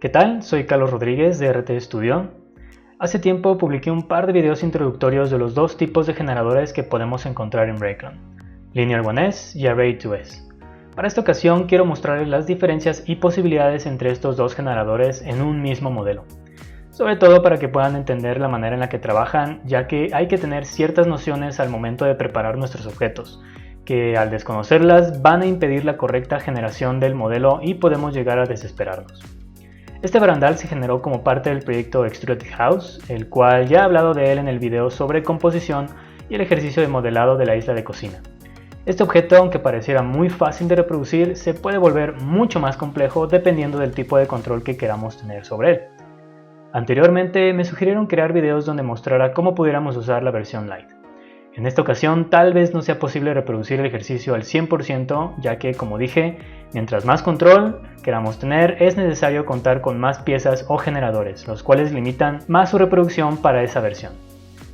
¿Qué tal? Soy Carlos Rodríguez de RT Studio. Hace tiempo publiqué un par de videos introductorios de los dos tipos de generadores que podemos encontrar en Breakland, Linear1s y Array2s. Para esta ocasión quiero mostrarles las diferencias y posibilidades entre estos dos generadores en un mismo modelo. Sobre todo para que puedan entender la manera en la que trabajan, ya que hay que tener ciertas nociones al momento de preparar nuestros objetos, que al desconocerlas van a impedir la correcta generación del modelo y podemos llegar a desesperarnos. Este barandal se generó como parte del proyecto Extruded House, el cual ya he hablado de él en el video sobre composición y el ejercicio de modelado de la isla de cocina. Este objeto, aunque pareciera muy fácil de reproducir, se puede volver mucho más complejo dependiendo del tipo de control que queramos tener sobre él. Anteriormente me sugirieron crear videos donde mostrara cómo pudiéramos usar la versión Lite. En esta ocasión tal vez no sea posible reproducir el ejercicio al 100%, ya que, como dije, mientras más control queramos tener, es necesario contar con más piezas o generadores, los cuales limitan más su reproducción para esa versión.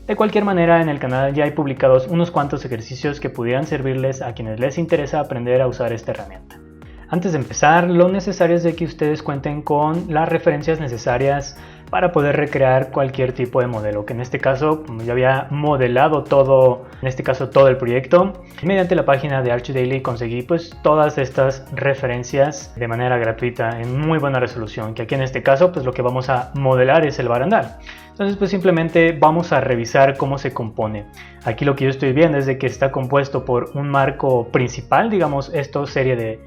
De cualquier manera, en el canal ya hay publicados unos cuantos ejercicios que pudieran servirles a quienes les interesa aprender a usar esta herramienta. Antes de empezar, lo necesario es de que ustedes cuenten con las referencias necesarias para poder recrear cualquier tipo de modelo, que en este caso, como yo había modelado todo, en este caso todo el proyecto, mediante la página de ArchDaily conseguí pues todas estas referencias de manera gratuita en muy buena resolución, que aquí en este caso pues lo que vamos a modelar es el barandal. Entonces pues simplemente vamos a revisar cómo se compone. Aquí lo que yo estoy viendo es de que está compuesto por un marco principal, digamos esto serie de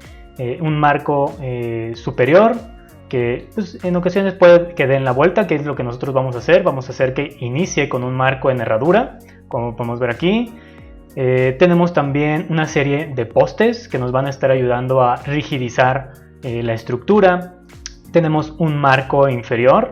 un marco superior, que pues, en ocasiones puede que den la vuelta, que es lo que nosotros vamos a hacer. Vamos a hacer que inicie con un marco en herradura, como podemos ver aquí. Tenemos también una serie de postes que nos van a estar ayudando a rigidizar la estructura. Tenemos un marco inferior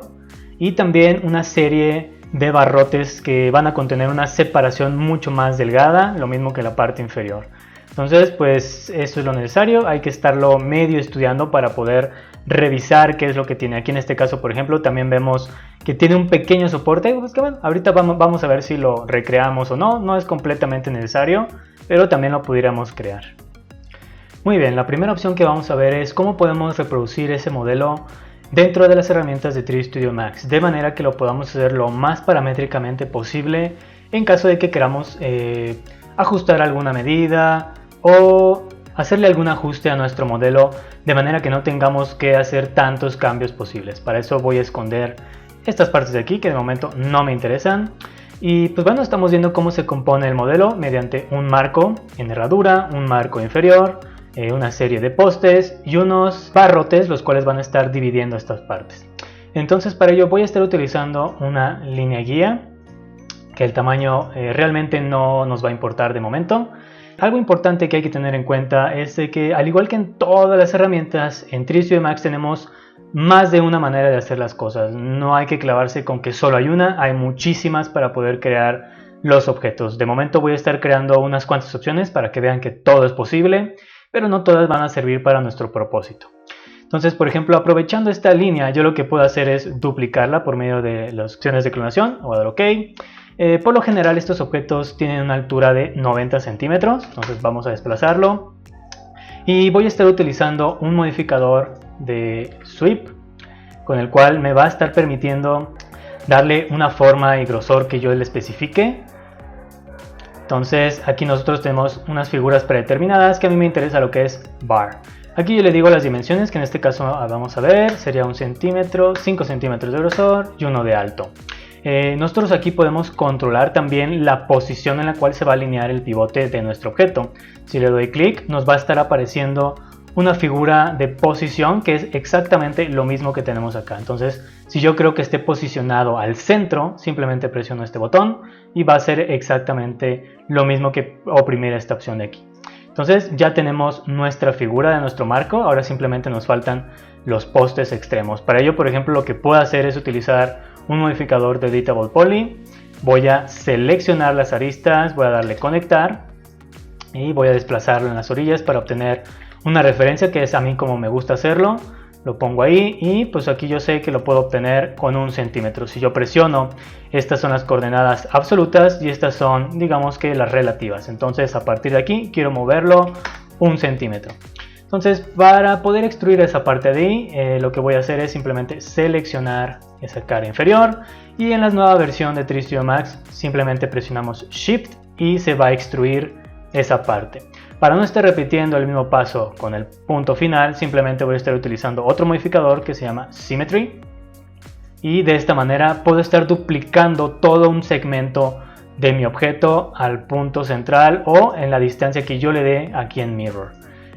y también una serie de barrotes que van a contener una separación mucho más delgada, lo mismo que la parte inferior. Entonces pues eso es lo necesario, hay que estarlo medio estudiando para poder revisar qué es lo que tiene. Aquí en este caso, por ejemplo, también vemos que tiene un pequeño soporte, pues que bueno, ahorita vamos a ver si lo recreamos o no, no es completamente necesario, pero también lo pudiéramos crear. Muy bien, la primera opción que vamos a ver es cómo podemos reproducir ese modelo dentro de las herramientas de 3D Studio Max, de manera que lo podamos hacer lo más paramétricamente posible en caso de que queramos ajustar alguna medida o hacerle algún ajuste a nuestro modelo de manera que no tengamos que hacer tantos cambios posibles. Para eso voy a esconder estas partes de aquí que de momento no me interesan. Y pues bueno, estamos viendo cómo se compone el modelo mediante un marco en herradura, un marco inferior, una serie de postes y unos barrotes, los cuales van a estar dividiendo estas partes. Entonces para ello voy a estar utilizando una línea guía, que el tamaño realmente no nos va a importar de momento. Algo importante que hay que tener en cuenta es de que, al igual que en todas las herramientas, en 3D Studio Max tenemos más de una manera de hacer las cosas. No hay que clavarse con que solo hay una, hay muchísimas para poder crear los objetos. De momento voy a estar creando unas cuantas opciones para que vean que todo es posible, pero no todas van a servir para nuestro propósito. Entonces, por ejemplo, aprovechando esta línea, yo lo que puedo hacer es duplicarla por medio de las opciones de clonación o dar OK. Por lo general estos objetos tienen una altura de 90 centímetros, entonces vamos a desplazarlo y voy a estar utilizando un modificador de sweep con el cual me va a estar permitiendo darle una forma y grosor que yo le especifique. Entonces aquí nosotros tenemos unas figuras predeterminadas que a mí me interesa lo que es bar. Aquí yo le digo las dimensiones, que en este caso vamos a ver, sería 1 centímetro, 5 centímetros de grosor y 1 de alto. Nosotros aquí podemos controlar también la posición en la cual se va a alinear el pivote de nuestro objeto. Si le doy clic, nos va a estar apareciendo una figura de posición que es exactamente lo mismo que tenemos acá. Entonces, si yo creo que esté posicionado al centro, simplemente presiono este botón y va a ser exactamente lo mismo que oprimir esta opción de aquí. Entonces ya tenemos nuestra figura de nuestro marco, ahora simplemente nos faltan los postes extremos. Para ello, por ejemplo, lo que puedo hacer es utilizar un modificador de Editable Poly. Voy a seleccionar las aristas, voy a darle conectar y voy a desplazarlo en las orillas para obtener una referencia que es a mí como me gusta hacerlo. Lo pongo ahí y pues aquí yo sé que lo puedo obtener con 1 centímetro. Si yo presiono, estas son las coordenadas absolutas y estas son, digamos que las relativas. Entonces a partir de aquí quiero moverlo 1 centímetro. Entonces, para poder extruir esa parte de ahí, lo que voy a hacer es simplemente seleccionar esa cara inferior, y en la nueva versión de 3 Studio Max simplemente presionamos Shift y se va a extruir esa parte. Para no estar repitiendo el mismo paso con el punto final, simplemente voy a estar utilizando otro modificador que se llama Symmetry, y de esta manera puedo estar duplicando todo un segmento de mi objeto al punto central o en la distancia que yo le dé aquí en Mirror.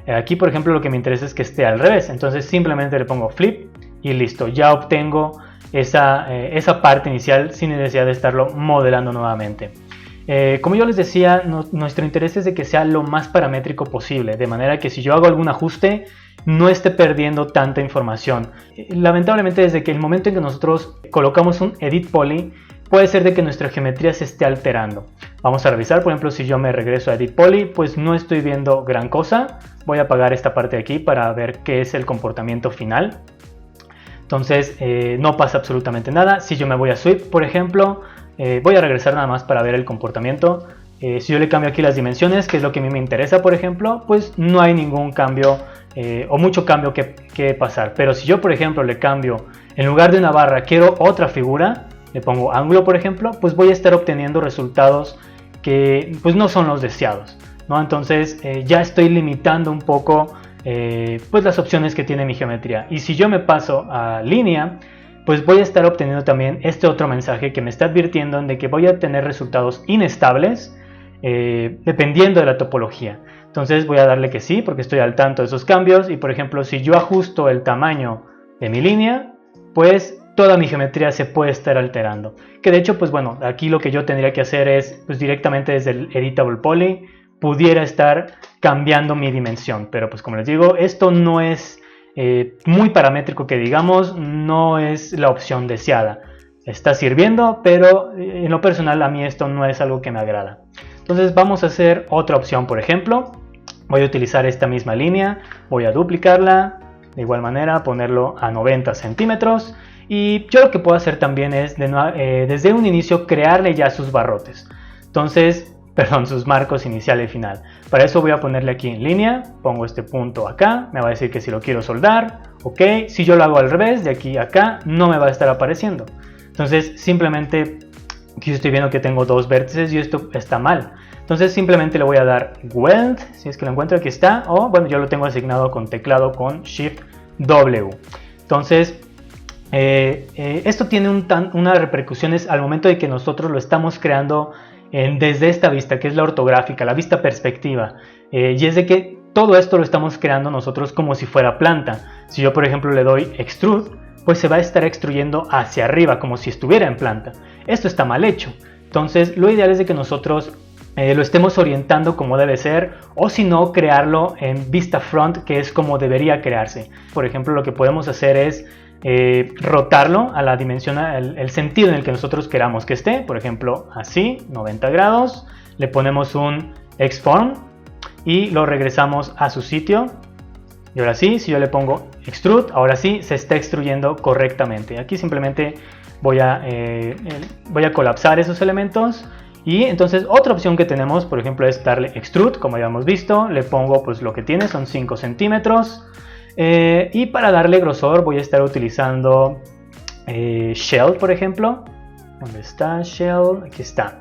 Aquí, por ejemplo, lo que me interesa es que esté al revés, entonces simplemente le pongo Flip y listo, ya obtengo esa parte inicial sin necesidad de estarlo modelando nuevamente. Como yo les decía, nuestro interés es de que sea lo más paramétrico posible, de manera que si yo hago algún ajuste no esté perdiendo tanta información. Lamentablemente, desde que el momento en que nosotros colocamos un Edit Poly, puede ser de que nuestra geometría se esté alterando. Vamos a revisar, por ejemplo, si yo me regreso a Edit Poly, pues no estoy viendo gran cosa. Voy a apagar esta parte de aquí para ver qué es el comportamiento final. Entonces no pasa absolutamente nada. Si yo me voy a Sweep, por ejemplo, voy a regresar nada más para ver el comportamiento. Si yo le cambio aquí las dimensiones, que es lo que a mí me interesa, por ejemplo, pues no hay ningún cambio o mucho cambio que pasar. Pero si yo, por ejemplo, le cambio, en lugar de una barra, quiero otra figura, le pongo ángulo, por ejemplo, pues voy a estar obteniendo resultados que pues no son los deseados, ¿no? Entonces ya estoy limitando un poco pues las opciones que tiene mi geometría. Y si yo me paso a línea, pues voy a estar obteniendo también este otro mensaje que me está advirtiendo de que voy a tener resultados inestables dependiendo de la topología. Entonces voy a darle que sí, porque estoy al tanto de esos cambios. Y por ejemplo, si yo ajusto el tamaño de mi línea, pues toda mi geometría se puede estar alterando. Que de hecho, pues bueno, aquí lo que yo tendría que hacer es, pues directamente desde el Editable Poly, pudiera estar cambiando mi dimensión. Pero pues como les digo, esto no es muy paramétrico que digamos, no es la opción deseada. Está sirviendo, pero en lo personal a mí esto no es algo que me agrada. Entonces vamos a hacer otra opción, por ejemplo. Voy a utilizar esta misma línea, voy a duplicarla, de igual manera ponerlo a 90 centímetros. Y yo lo que puedo hacer también es desde un inicio crearle ya sus barrotes. Entonces, sus marcos inicial y final. Para eso voy a ponerle aquí en línea, pongo este punto acá, me va a decir que si lo quiero soldar, ok. Si yo lo hago al revés, de aquí a acá, no me va a estar apareciendo. Entonces, simplemente, aquí estoy viendo que tengo dos vértices y esto está mal. Entonces, simplemente le voy a dar Weld, si es que lo encuentro, aquí está. O, bueno, yo lo tengo asignado con teclado con Shift W. Entonces, esto tiene unas repercusiones al momento de que nosotros lo estamos creando desde esta vista, que es la ortográfica, la vista perspectiva, y es de que todo esto lo estamos creando nosotros como si fuera planta. Si yo, por ejemplo, le doy Extrude, pues se va a estar extruyendo hacia arriba, como si estuviera en planta. Esto está mal hecho. Entonces, lo ideal es de que nosotros lo estemos orientando como debe ser, o si no, crearlo en vista front, que es como debería crearse. Por ejemplo, lo que podemos hacer es rotarlo a la dimensión, el sentido en el que nosotros queramos que esté. Por ejemplo, así, 90 grados, le ponemos un X-Form y lo regresamos a su sitio. Y ahora sí, si yo le pongo Extrude, ahora sí se está extruyendo correctamente. Aquí simplemente voy a colapsar esos elementos. Y entonces otra opción que tenemos, por ejemplo, es darle Extrude, como ya hemos visto. Le pongo pues lo que tiene, son 5 centímetros. Y para darle grosor voy a estar utilizando Shell, por ejemplo. ¿Dónde está Shell? Aquí está.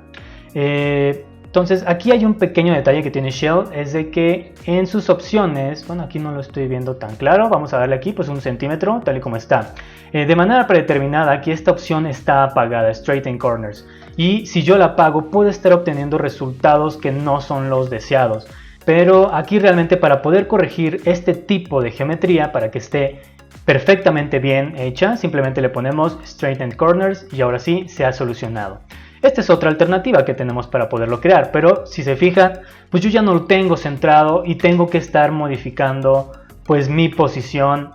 Entonces aquí hay un pequeño detalle que tiene Shell, es de que en sus opciones, bueno, aquí no lo estoy viendo tan claro, vamos a darle aquí pues 1 centímetro, tal y como está. De manera predeterminada, aquí esta opción está apagada, Straighten Corners. Y si yo la apago, puedo estar obteniendo resultados que no son los deseados. Pero aquí realmente para poder corregir este tipo de geometría, para que esté perfectamente bien hecha, simplemente le ponemos Straighten Corners y ahora sí se ha solucionado. Esta es otra alternativa que tenemos para poderlo crear, pero si se fijan, pues yo ya no lo tengo centrado y tengo que estar modificando pues mi posición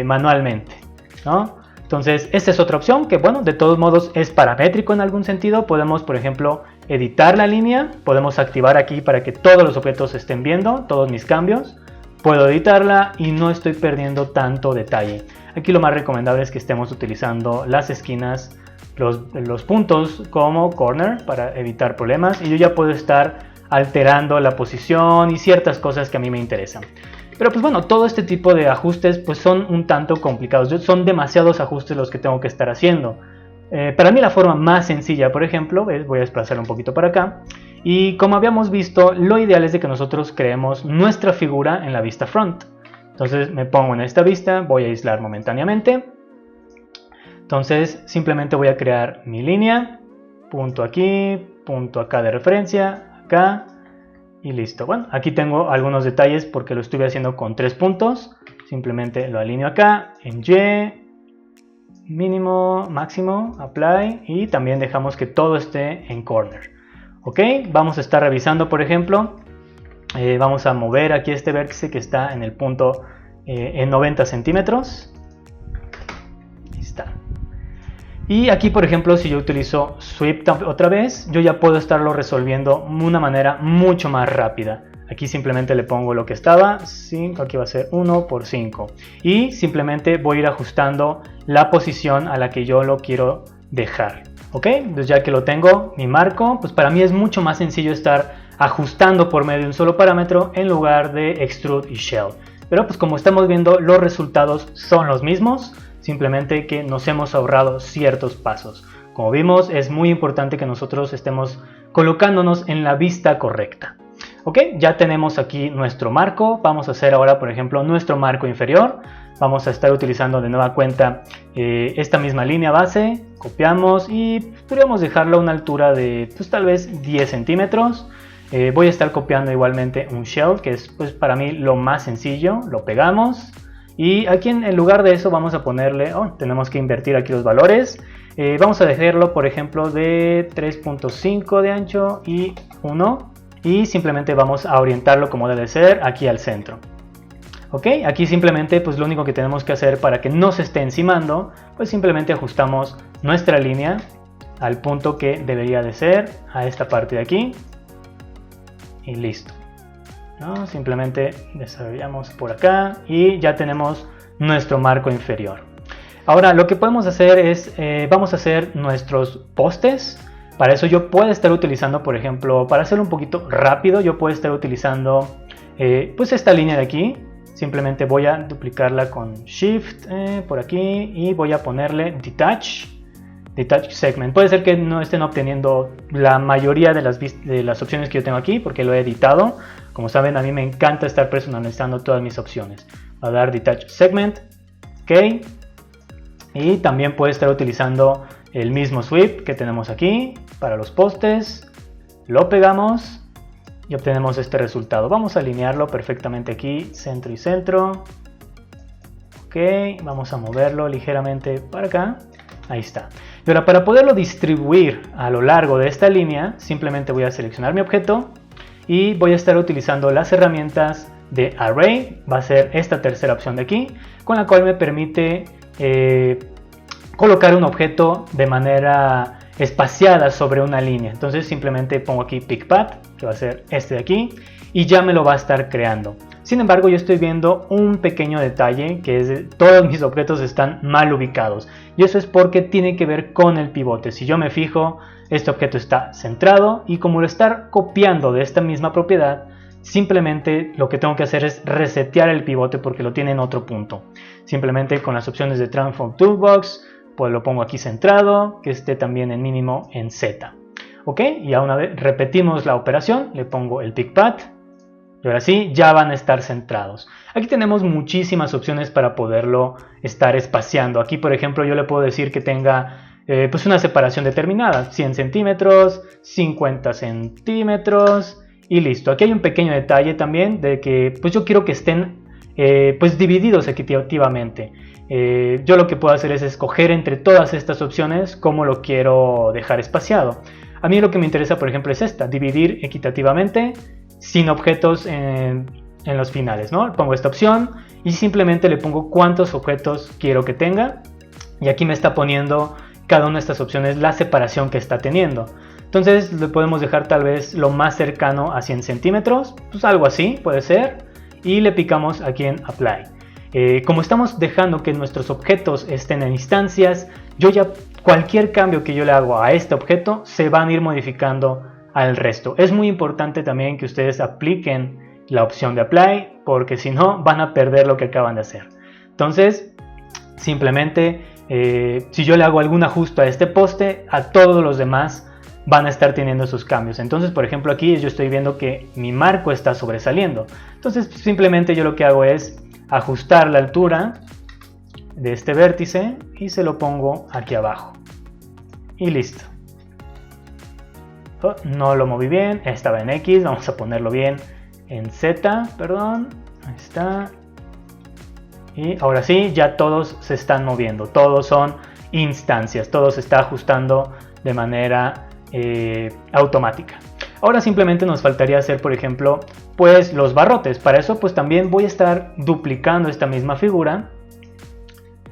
manualmente, ¿no? Entonces esta es otra opción que, bueno, de todos modos es paramétrico en algún sentido. Podemos, por ejemplo, editar la línea, podemos activar aquí para que todos los objetos se estén viendo, todos mis cambios. Puedo editarla y no estoy perdiendo tanto detalle. Aquí lo más recomendable es que estemos utilizando las esquinas, los puntos como corner para evitar problemas, y yo ya puedo estar alterando la posición y ciertas cosas que a mí me interesan. Pero pues bueno, todo este tipo de ajustes pues son un tanto complicados, son demasiados ajustes los que tengo que estar haciendo. Para mí la forma más sencilla, por ejemplo, voy a desplazarlo un poquito para acá, y como habíamos visto, lo ideal es de que nosotros creemos nuestra figura en la vista front. Entonces me pongo en esta vista, voy a aislar momentáneamente. Entonces simplemente voy a crear mi línea, punto aquí, punto acá de referencia, acá, y listo. Bueno, aquí tengo algunos detalles porque lo estuve haciendo con 3 puntos. Simplemente lo alineo acá, en Y, mínimo, máximo, apply, y también dejamos que todo esté en corner. Ok, vamos a estar revisando, por ejemplo, vamos a mover aquí este vértice que está en el punto en 90 centímetros. Ahí está. Y aquí, por ejemplo, si yo utilizo Sweep otra vez, yo ya puedo estarlo resolviendo de una manera mucho más rápida. Aquí simplemente le pongo lo que estaba, 5, aquí va a ser 1 por 5. Y simplemente voy a ir ajustando la posición a la que yo lo quiero dejar. Ok, entonces ya que lo tengo, mi marco, pues para mí es mucho más sencillo estar ajustando por medio de un solo parámetro en lugar de Extrude y Shell. Pero pues como estamos viendo, los resultados son los mismos, simplemente que nos hemos ahorrado ciertos pasos. Como vimos, es muy importante que nosotros estemos colocándonos en la vista correcta. Ok, ya tenemos aquí nuestro marco. Vamos a hacer ahora, por ejemplo, nuestro marco inferior. Vamos a estar utilizando de nueva cuenta esta misma línea base. Copiamos y podríamos dejarlo a una altura de pues, tal vez 10 centímetros. Voy a estar copiando igualmente un shell, que es pues, para mí lo más sencillo. Lo pegamos. Y aquí en lugar de eso vamos a ponerle, tenemos que invertir aquí los valores. Vamos a dejarlo, por ejemplo, de 3.5 de ancho y 1. Y simplemente vamos a orientarlo como debe ser aquí al centro. Ok, aquí simplemente pues lo único que tenemos que hacer para que no se esté encimando, pues simplemente ajustamos nuestra línea al punto que debería de ser, a esta parte de aquí. Y listo. ¿No? Simplemente desarrollamos por acá y ya tenemos nuestro marco inferior. Ahora lo que podemos hacer es, vamos a hacer nuestros postes. Para eso yo puedo estar utilizando, por ejemplo, para hacerlo un poquito rápido, yo puedo estar utilizando pues esta línea de aquí. Simplemente voy a duplicarla con Shift por aquí y voy a ponerle Detach Segment. Puede ser que no estén obteniendo la mayoría de las opciones que yo tengo aquí porque lo he editado. Como saben, a mí me encanta estar personalizando todas mis opciones. Voy a dar Detach Segment, ok. Y también puedo estar utilizando el mismo sweep que tenemos aquí para los postes. Lo pegamos y obtenemos este resultado. Vamos a alinearlo perfectamente aquí, centro y centro. Ok, vamos a moverlo ligeramente para acá. Ahí está. Y ahora para poderlo distribuir a lo largo de esta línea, simplemente voy a seleccionar mi objeto y voy a estar utilizando las herramientas de Array. Va a ser esta tercera opción de aquí, con la cual me permite colocar un objeto de manera espaciada sobre una línea. Entonces simplemente pongo aquí PickPath, que va a ser este de aquí, y ya me lo va a estar creando. Sin embargo, yo estoy viendo un pequeño detalle, que es todos mis objetos están mal ubicados, y eso es porque tiene que ver con el pivote. Si yo me fijo, este objeto está centrado, y como lo está copiando de esta misma propiedad, simplemente lo que tengo que hacer es resetear el pivote porque lo tiene en otro punto. Simplemente con las opciones de Transform Toolbox, pues lo pongo aquí centrado, que esté también en mínimo en Z. Ok, y a una vez repetimos la operación, le pongo el PickPath, y ahora sí, ya van a estar centrados. Aquí tenemos muchísimas opciones para poderlo estar espaciando. Aquí, por ejemplo, yo le puedo decir que tenga pues una separación determinada, 100 centímetros, 50 centímetros, y listo. Aquí hay un pequeño detalle también de que pues yo quiero que estén pues divididos equitativamente. Yo lo que puedo hacer es escoger entre todas estas opciones cómo lo quiero dejar espaciado. A mí lo que me interesa, por ejemplo, es esta, dividir equitativamente sin objetos en los finales, ¿no? Pongo esta opción y simplemente le pongo cuántos objetos quiero que tenga, y aquí me está poniendo cada una de estas opciones la separación que está teniendo. Entonces le podemos dejar tal vez lo más cercano a 100 centímetros, pues algo así puede ser, y le picamos aquí en Apply. Como estamos dejando que nuestros objetos estén en instancias, cualquier cambio que yo le hago a este objeto se van a ir modificando al resto. Es muy importante también que ustedes apliquen la opción de Apply, porque si no van a perder lo que acaban de hacer. Entonces, simplemente, si yo le hago algún ajuste a este poste, a todos los demás van a estar teniendo sus cambios. Entonces, por ejemplo, aquí yo estoy viendo que mi marco está sobresaliendo. Entonces, simplemente yo lo que hago es ajustar la altura de este vértice y se lo pongo aquí abajo. Y listo. Oh, no lo moví bien, estaba en X, vamos a ponerlo bien en Z, perdón. Ahí está. Y ahora sí, ya todos se están moviendo, todos son instancias, todo se está ajustando de manera automática. Ahora simplemente nos faltaría hacer, por ejemplo, pues los barrotes. Para eso pues también voy a estar duplicando esta misma figura.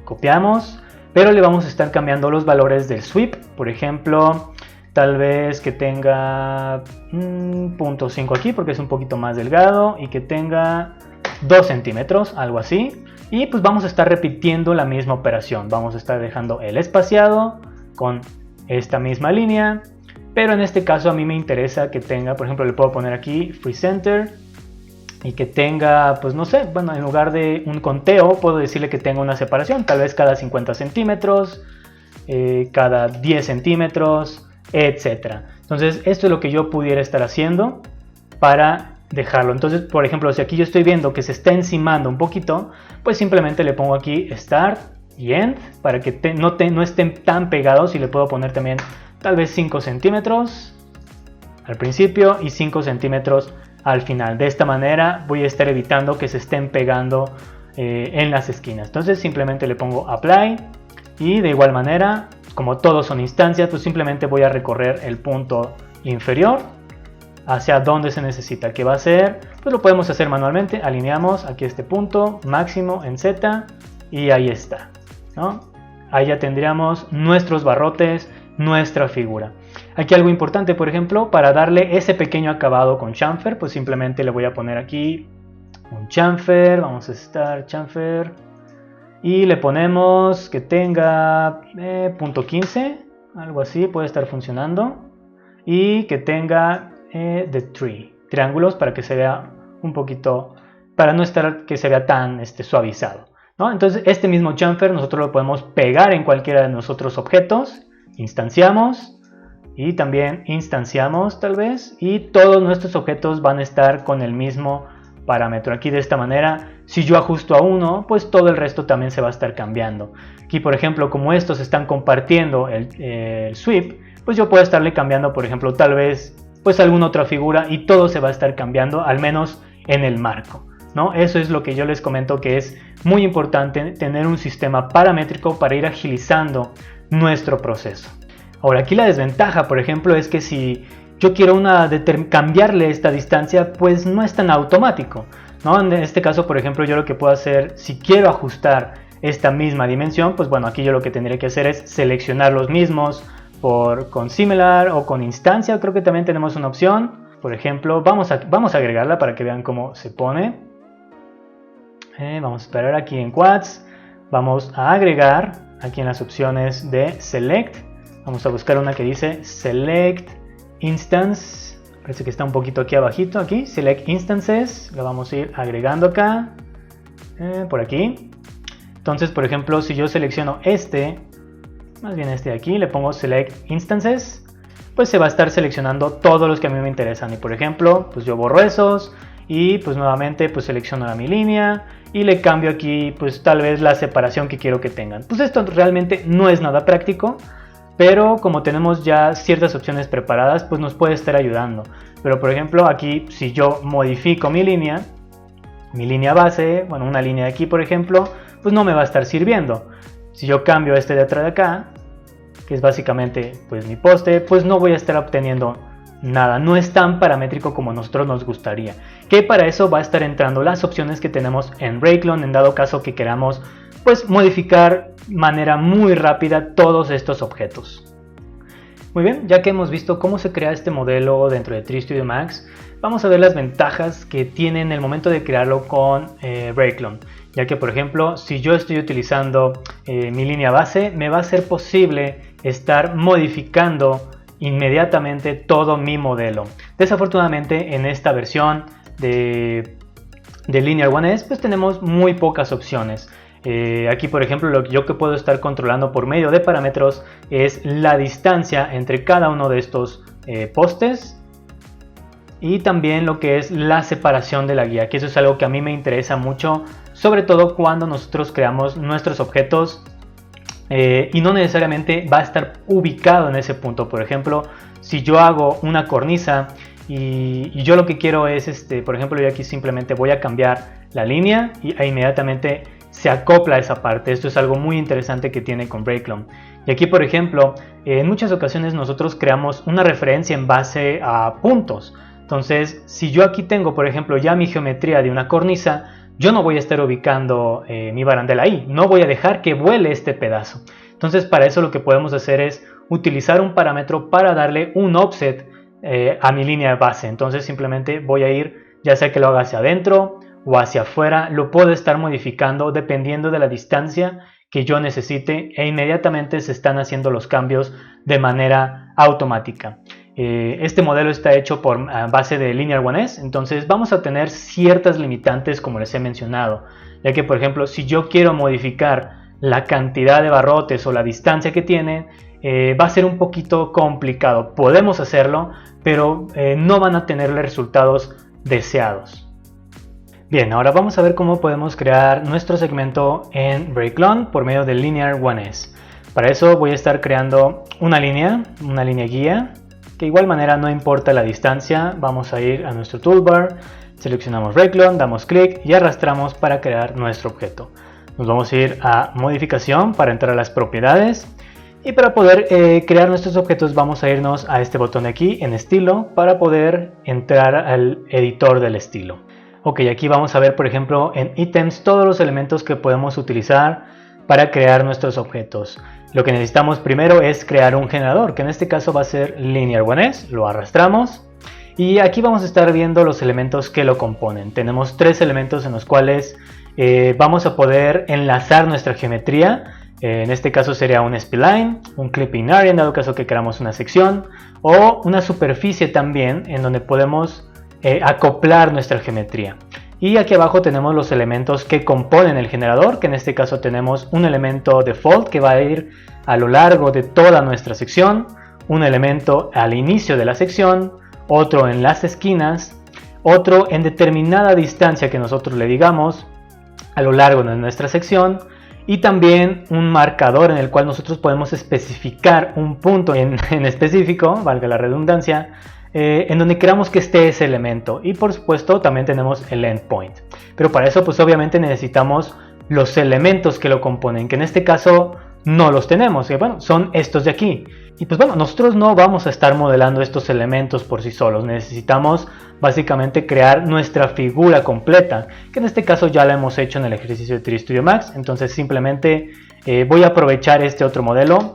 Copiamos, pero le vamos a estar cambiando los valores del sweep. Por ejemplo, tal vez que tenga 0.5 aquí porque es un poquito más delgado y que tenga 2 centímetros, algo así. Y pues vamos a estar repitiendo la misma operación. Vamos a estar dejando el espaciado con esta misma línea. Pero en este caso a mí me interesa que tenga, por ejemplo, le puedo poner aquí Free Center. Y que tenga, pues no sé, bueno, en lugar de un conteo, puedo decirle que tenga una separación. Tal vez cada 50 centímetros, cada 10 centímetros, etc. Entonces, esto es lo que yo pudiera estar haciendo para dejarlo. Entonces, por ejemplo, si aquí yo estoy viendo que se está encimando un poquito, pues simplemente le pongo aquí Start y End para que no estén tan pegados, y le puedo poner también tal vez 5 centímetros al principio y 5 centímetros al final. De esta manera voy a estar evitando que se estén pegando en las esquinas. Entonces simplemente le pongo Apply y de igual manera, como todos son instancias, pues simplemente voy a recorrer el punto inferior hacia donde se necesita, que va a ser, pues lo podemos hacer manualmente. Alineamos aquí este punto máximo en Z y ahí está, ¿no? Ahí ya tendríamos nuestros barrotes, nuestra figura. Aquí algo importante, por ejemplo, para darle ese pequeño acabado con chamfer, pues simplemente le voy a poner aquí un chamfer, vamos a estar chamfer, y le ponemos que tenga .15, algo así puede estar funcionando, y que tenga the tree, triángulos, para que se vea un poquito, para no estar que se vea tan suavizado, ¿no? Entonces este mismo chamfer nosotros lo podemos pegar en cualquiera de nuestros objetos, instanciamos y también instanciamos tal vez, y todos nuestros objetos van a estar con el mismo parámetro. Aquí de esta manera, si yo ajusto a uno, pues todo el resto también se va a estar cambiando. Aquí por ejemplo, como estos están compartiendo el sweep, pues yo puedo estarle cambiando, por ejemplo, tal vez pues alguna otra figura, y todo se va a estar cambiando, al menos en el marco, ¿no? Eso es lo que yo les comento, que es muy importante tener un sistema paramétrico para ir agilizando nuestro proceso. Ahora aquí la desventaja, por ejemplo, es que si yo quiero cambiarle esta distancia, pues no es tan automático, ¿no? En este caso, por ejemplo, yo lo que puedo hacer, si quiero ajustar esta misma dimensión, pues bueno, aquí yo lo que tendría que hacer es seleccionar los mismos con similar o con instancia. Creo que también tenemos una opción. Por ejemplo, vamos a agregarla para que vean cómo se pone. Vamos a esperar aquí en Quads. Vamos a agregar aquí en las opciones de Select. Vamos a buscar una que dice Select Instance. Parece que está un poquito aquí abajito. Aquí, Select Instances. Lo vamos a ir agregando acá. Por aquí. Entonces, por ejemplo, si yo selecciono más bien este de aquí, le pongo Select Instances, pues se va a estar seleccionando todos los que a mí me interesan. Y por ejemplo, pues yo borro esos y pues nuevamente pues selecciono mi línea y le cambio aquí pues tal vez la separación que quiero que tengan. Pues esto realmente no es nada práctico, pero como tenemos ya ciertas opciones preparadas, pues nos puede estar ayudando. Pero por ejemplo aquí, si yo modifico mi línea base, bueno, una línea de aquí por ejemplo, pues no me va a estar sirviendo. Si yo cambio este de atrás de acá, que es básicamente pues mi poste, pues no voy a estar obteniendo nada. No es tan paramétrico como a nosotros nos gustaría. Que para eso va a estar entrando las opciones que tenemos en Rayclone, en dado caso que queramos pues modificar de manera muy rápida todos estos objetos. Muy bien, ya que hemos visto cómo se crea este modelo dentro de 3Studio Max, vamos a ver las ventajas que tiene en el momento de crearlo con Rayclone. Ya que por ejemplo, si yo estoy utilizando mi línea base, me va a ser posible estar modificando inmediatamente todo mi modelo. Desafortunadamente en esta versión de Linear One S, pues tenemos muy pocas opciones. Aquí por ejemplo lo que yo puedo estar controlando por medio de parámetros es la distancia entre cada uno de estos postes y también lo que es la separación de la guía, que eso es algo que a mí me interesa mucho, sobre todo cuando nosotros creamos nuestros objetos y no necesariamente va a estar ubicado en ese punto. Por ejemplo, si yo hago una cornisa y yo lo que quiero es, por ejemplo, yo aquí simplemente voy a cambiar la línea e inmediatamente se acopla a esa parte. Esto es algo muy interesante que tiene con Breakloom. Y aquí, por ejemplo, en muchas ocasiones nosotros creamos una referencia en base a puntos. Entonces, si yo aquí tengo, por ejemplo, ya mi geometría de una cornisa, yo no voy a estar ubicando mi barandela ahí, no voy a dejar que vuele este pedazo. Entonces, para eso lo que podemos hacer es utilizar un parámetro para darle un offset a mi línea de base. Entonces, simplemente voy a ir, ya sea que lo haga hacia adentro o hacia afuera, lo puedo estar modificando dependiendo de la distancia que yo necesite e inmediatamente se están haciendo los cambios de manera automática. Este modelo está hecho por base de Linear One S, entonces vamos a tener ciertas limitantes como les he mencionado, ya que por ejemplo si yo quiero modificar la cantidad de barrotes o la distancia que tiene, va a ser un poquito complicado. Podemos hacerlo, pero no van a tener los resultados deseados. Bien, ahora vamos a ver cómo podemos crear nuestro segmento en Breakloom por medio de Linear One S. Para eso voy a estar creando una línea guía, que de igual manera no importa la distancia. Vamos a ir a nuestro toolbar, seleccionamos Breakloom, damos clic y arrastramos para crear nuestro objeto. Nos vamos a ir a modificación para entrar a las propiedades y para poder crear nuestros objetos vamos a irnos a este botón de aquí en estilo para poder entrar al editor del estilo. Ok, aquí vamos a ver por ejemplo en ítems todos los elementos que podemos utilizar para crear nuestros objetos. Lo que necesitamos primero es crear un generador, que en este caso va a ser Linear One S, lo arrastramos y aquí vamos a estar viendo los elementos que lo componen. Tenemos tres elementos en los cuales vamos a poder enlazar nuestra geometría. En este caso sería un spline, un clipping area en dado caso que queramos una sección o una superficie también en donde podemos acoplar nuestra geometría. Y aquí abajo tenemos los elementos que componen el generador, que en este caso tenemos un elemento default que va a ir a lo largo de toda nuestra sección, un elemento al inicio de la sección, otro en las esquinas, otro en determinada distancia que nosotros le digamos a lo largo de nuestra sección y también un marcador en el cual nosotros podemos especificar un punto en específico, valga la redundancia, en donde queramos que esté ese elemento. Y por supuesto también tenemos el endpoint, pero para eso pues obviamente necesitamos los elementos que lo componen, que en este caso no los tenemos, que bueno, son estos de aquí. Y pues bueno, nosotros no vamos a estar modelando estos elementos por sí solos, necesitamos básicamente crear nuestra figura completa, que en este caso ya la hemos hecho en el ejercicio de 3D Studio Max. Entonces simplemente voy a aprovechar este otro modelo,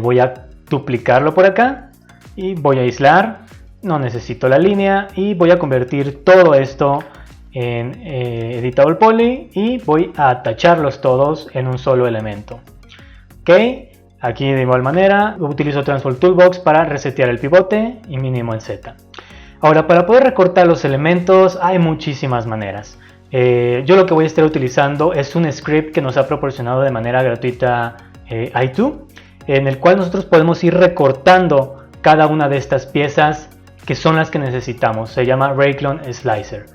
voy a duplicarlo por acá y voy a aislar, no necesito la línea y voy a convertir todo esto en Editable Poly y voy a tacharlos todos en un solo elemento. Ok, aquí de igual manera utilizo Transform Toolbox para resetear el pivote y mínimo en Z. Ahora, para poder recortar los elementos hay muchísimas maneras. Yo lo que voy a estar utilizando es un script que nos ha proporcionado de manera gratuita i2, en el cual nosotros podemos ir recortando cada una de estas piezas que son las que necesitamos. Se llama Breakloom Slicer.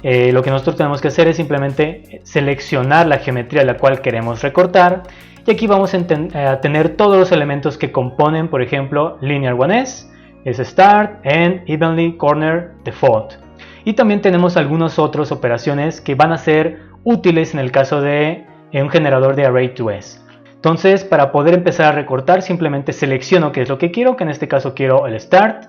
Lo que nosotros tenemos que hacer es simplemente seleccionar la geometría a la cual queremos recortar y aquí vamos a tener todos los elementos que componen, por ejemplo, Linear One S, es Start, End, Evenly, Corner, Default. Y también tenemos algunas otras operaciones que van a ser útiles en el caso de un generador de Array2S. Entonces, para poder empezar a recortar, simplemente selecciono qué es lo que quiero, que en este caso quiero el Start.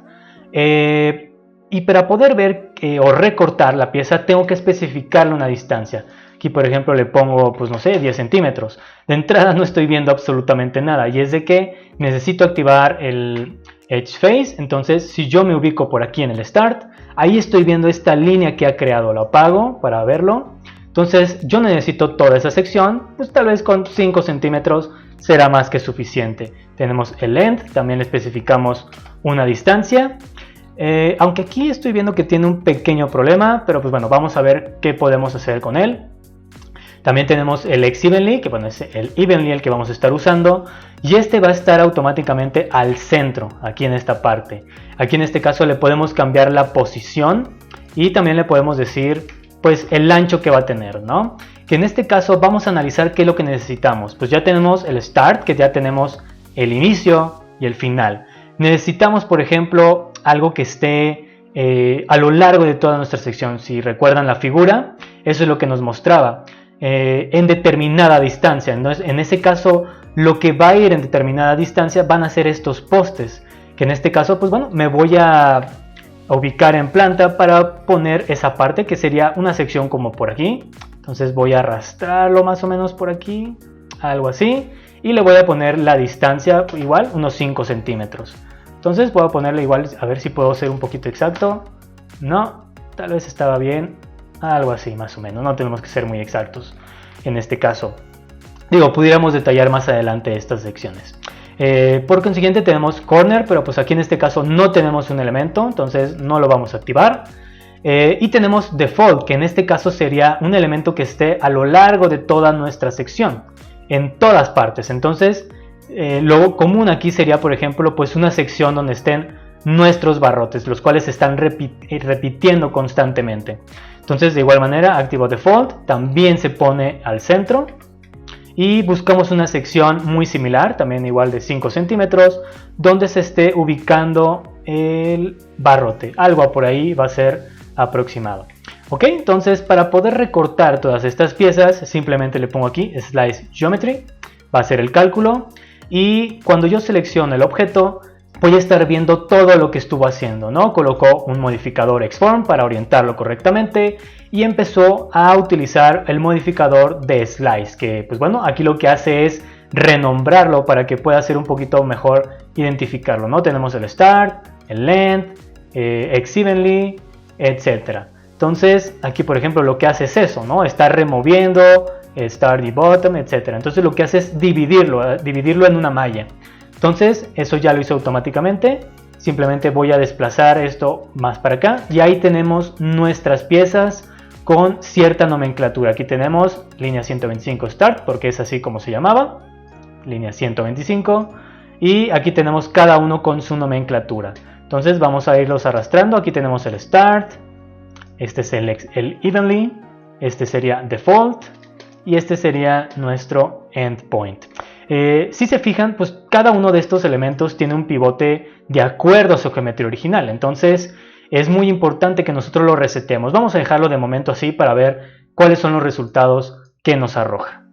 Y para poder ver o recortar la pieza, tengo que especificarle una distancia. Aquí, por ejemplo, le pongo, pues no sé, 10 centímetros. De entrada no estoy viendo absolutamente nada. Y es de que necesito activar el Edge Face. Entonces, si yo me ubico por aquí en el Start, ahí estoy viendo esta línea que ha creado. Lo apago para verlo. Entonces yo necesito toda esa sección, pues tal vez con 5 centímetros será más que suficiente. Tenemos el End, también le especificamos una distancia. Aunque aquí estoy viendo que tiene un pequeño problema, pero pues bueno, vamos a ver qué podemos hacer con él. También tenemos el X-Evenly, que bueno, es el Evenly el que vamos a estar usando, y este va a estar automáticamente al centro, aquí en esta parte. Aquí en este caso le podemos cambiar la posición y también le podemos decir pues el ancho que va a tener, ¿no? Que en este caso vamos a analizar qué es lo que necesitamos. Pues ya tenemos el Start, que ya tenemos el inicio y el final. Necesitamos, por ejemplo, algo que esté a lo largo de toda nuestra sección. Si recuerdan la figura, eso es lo que nos mostraba. En determinada distancia. Entonces, en ese caso, lo que va a ir en determinada distancia van a ser estos postes, que en este caso, pues bueno, me voy a ubicar en planta para poner esa parte, que sería una sección como por aquí. Entonces voy a arrastrarlo más o menos por aquí, algo así, y le voy a poner la distancia igual, unos 5 centímetros. Entonces voy a ponerle igual, a ver si puedo ser un poquito exacto. No, tal vez estaba bien. Algo así más o menos, no tenemos que ser muy exactos en este caso. Digo, pudiéramos detallar más adelante estas secciones. Por consiguiente tenemos corner, pero pues aquí en este caso no tenemos un elemento, entonces no lo vamos a activar. Y tenemos default, que en este caso sería un elemento que esté a lo largo de toda nuestra sección, en todas partes. Entonces lo común aquí sería, por ejemplo, pues una sección donde estén nuestros barrotes, los cuales se están repitiendo constantemente. Entonces de igual manera activo default, también se pone al centro y buscamos una sección muy similar, también igual de 5 centímetros, donde se esté ubicando el barrote, algo por ahí va a ser aproximado. Ok, entonces para poder recortar todas estas piezas simplemente le pongo aquí Slice Geometry, va a ser el cálculo, y cuando yo selecciono el objeto voy a estar viendo todo lo que estuvo haciendo, ¿no? Colocó un modificador Xform para orientarlo correctamente y empezó a utilizar el modificador de Slice, que pues bueno, aquí lo que hace es renombrarlo para que pueda ser un poquito mejor identificarlo, ¿no? Tenemos el Start, el Length, X-Evenly, etc. Entonces aquí por ejemplo lo que hace es eso, ¿no? Está removiendo Start y Bottom, etc. Entonces lo que hace es dividirlo en una malla. Entonces eso ya lo hizo automáticamente, simplemente voy a desplazar esto más para acá y ahí tenemos nuestras piezas con cierta nomenclatura. Aquí tenemos línea 125 Start, porque es así como se llamaba, línea 125, y aquí tenemos cada uno con su nomenclatura. Entonces vamos a irlos arrastrando. Aquí tenemos el Start, este es el Evenly, este sería Default y este sería nuestro Endpoint. Si se fijan, pues cada uno de estos elementos tiene un pivote de acuerdo a su geometría original. Entonces es muy importante que nosotros lo resetemos. Vamos a dejarlo de momento así para ver cuáles son los resultados que nos arroja.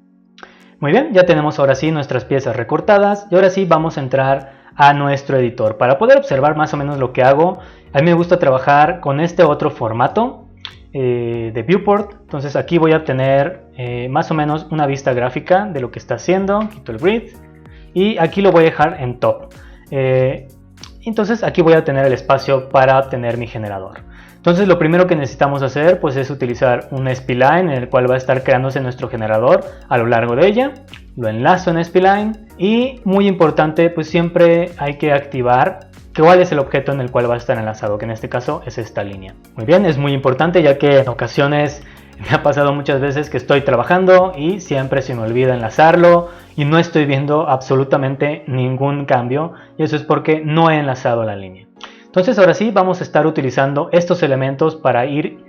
Muy bien, ya tenemos ahora sí nuestras piezas recortadas y ahora sí vamos a entrar a nuestro editor. Para poder observar más o menos lo que hago, a mí me gusta trabajar con este otro formato de viewport. Entonces aquí voy a obtener más o menos una vista gráfica de lo que está haciendo. Quito el grid y aquí lo voy a dejar en top. Entonces aquí voy a tener el espacio para obtener mi generador. Entonces lo primero que necesitamos hacer pues es utilizar un spline en el cual va a estar creándose nuestro generador a lo largo de ella. Lo enlazo en spline y muy importante, pues siempre hay que activar cuál es el objeto en el cual va a estar enlazado, que en este caso es esta línea. Muy bien, es muy importante ya que en ocasiones me ha pasado muchas veces que estoy trabajando y siempre se me olvida enlazarlo y no estoy viendo absolutamente ningún cambio, y eso es porque no he enlazado la línea. Entonces ahora sí vamos a estar utilizando estos elementos para ir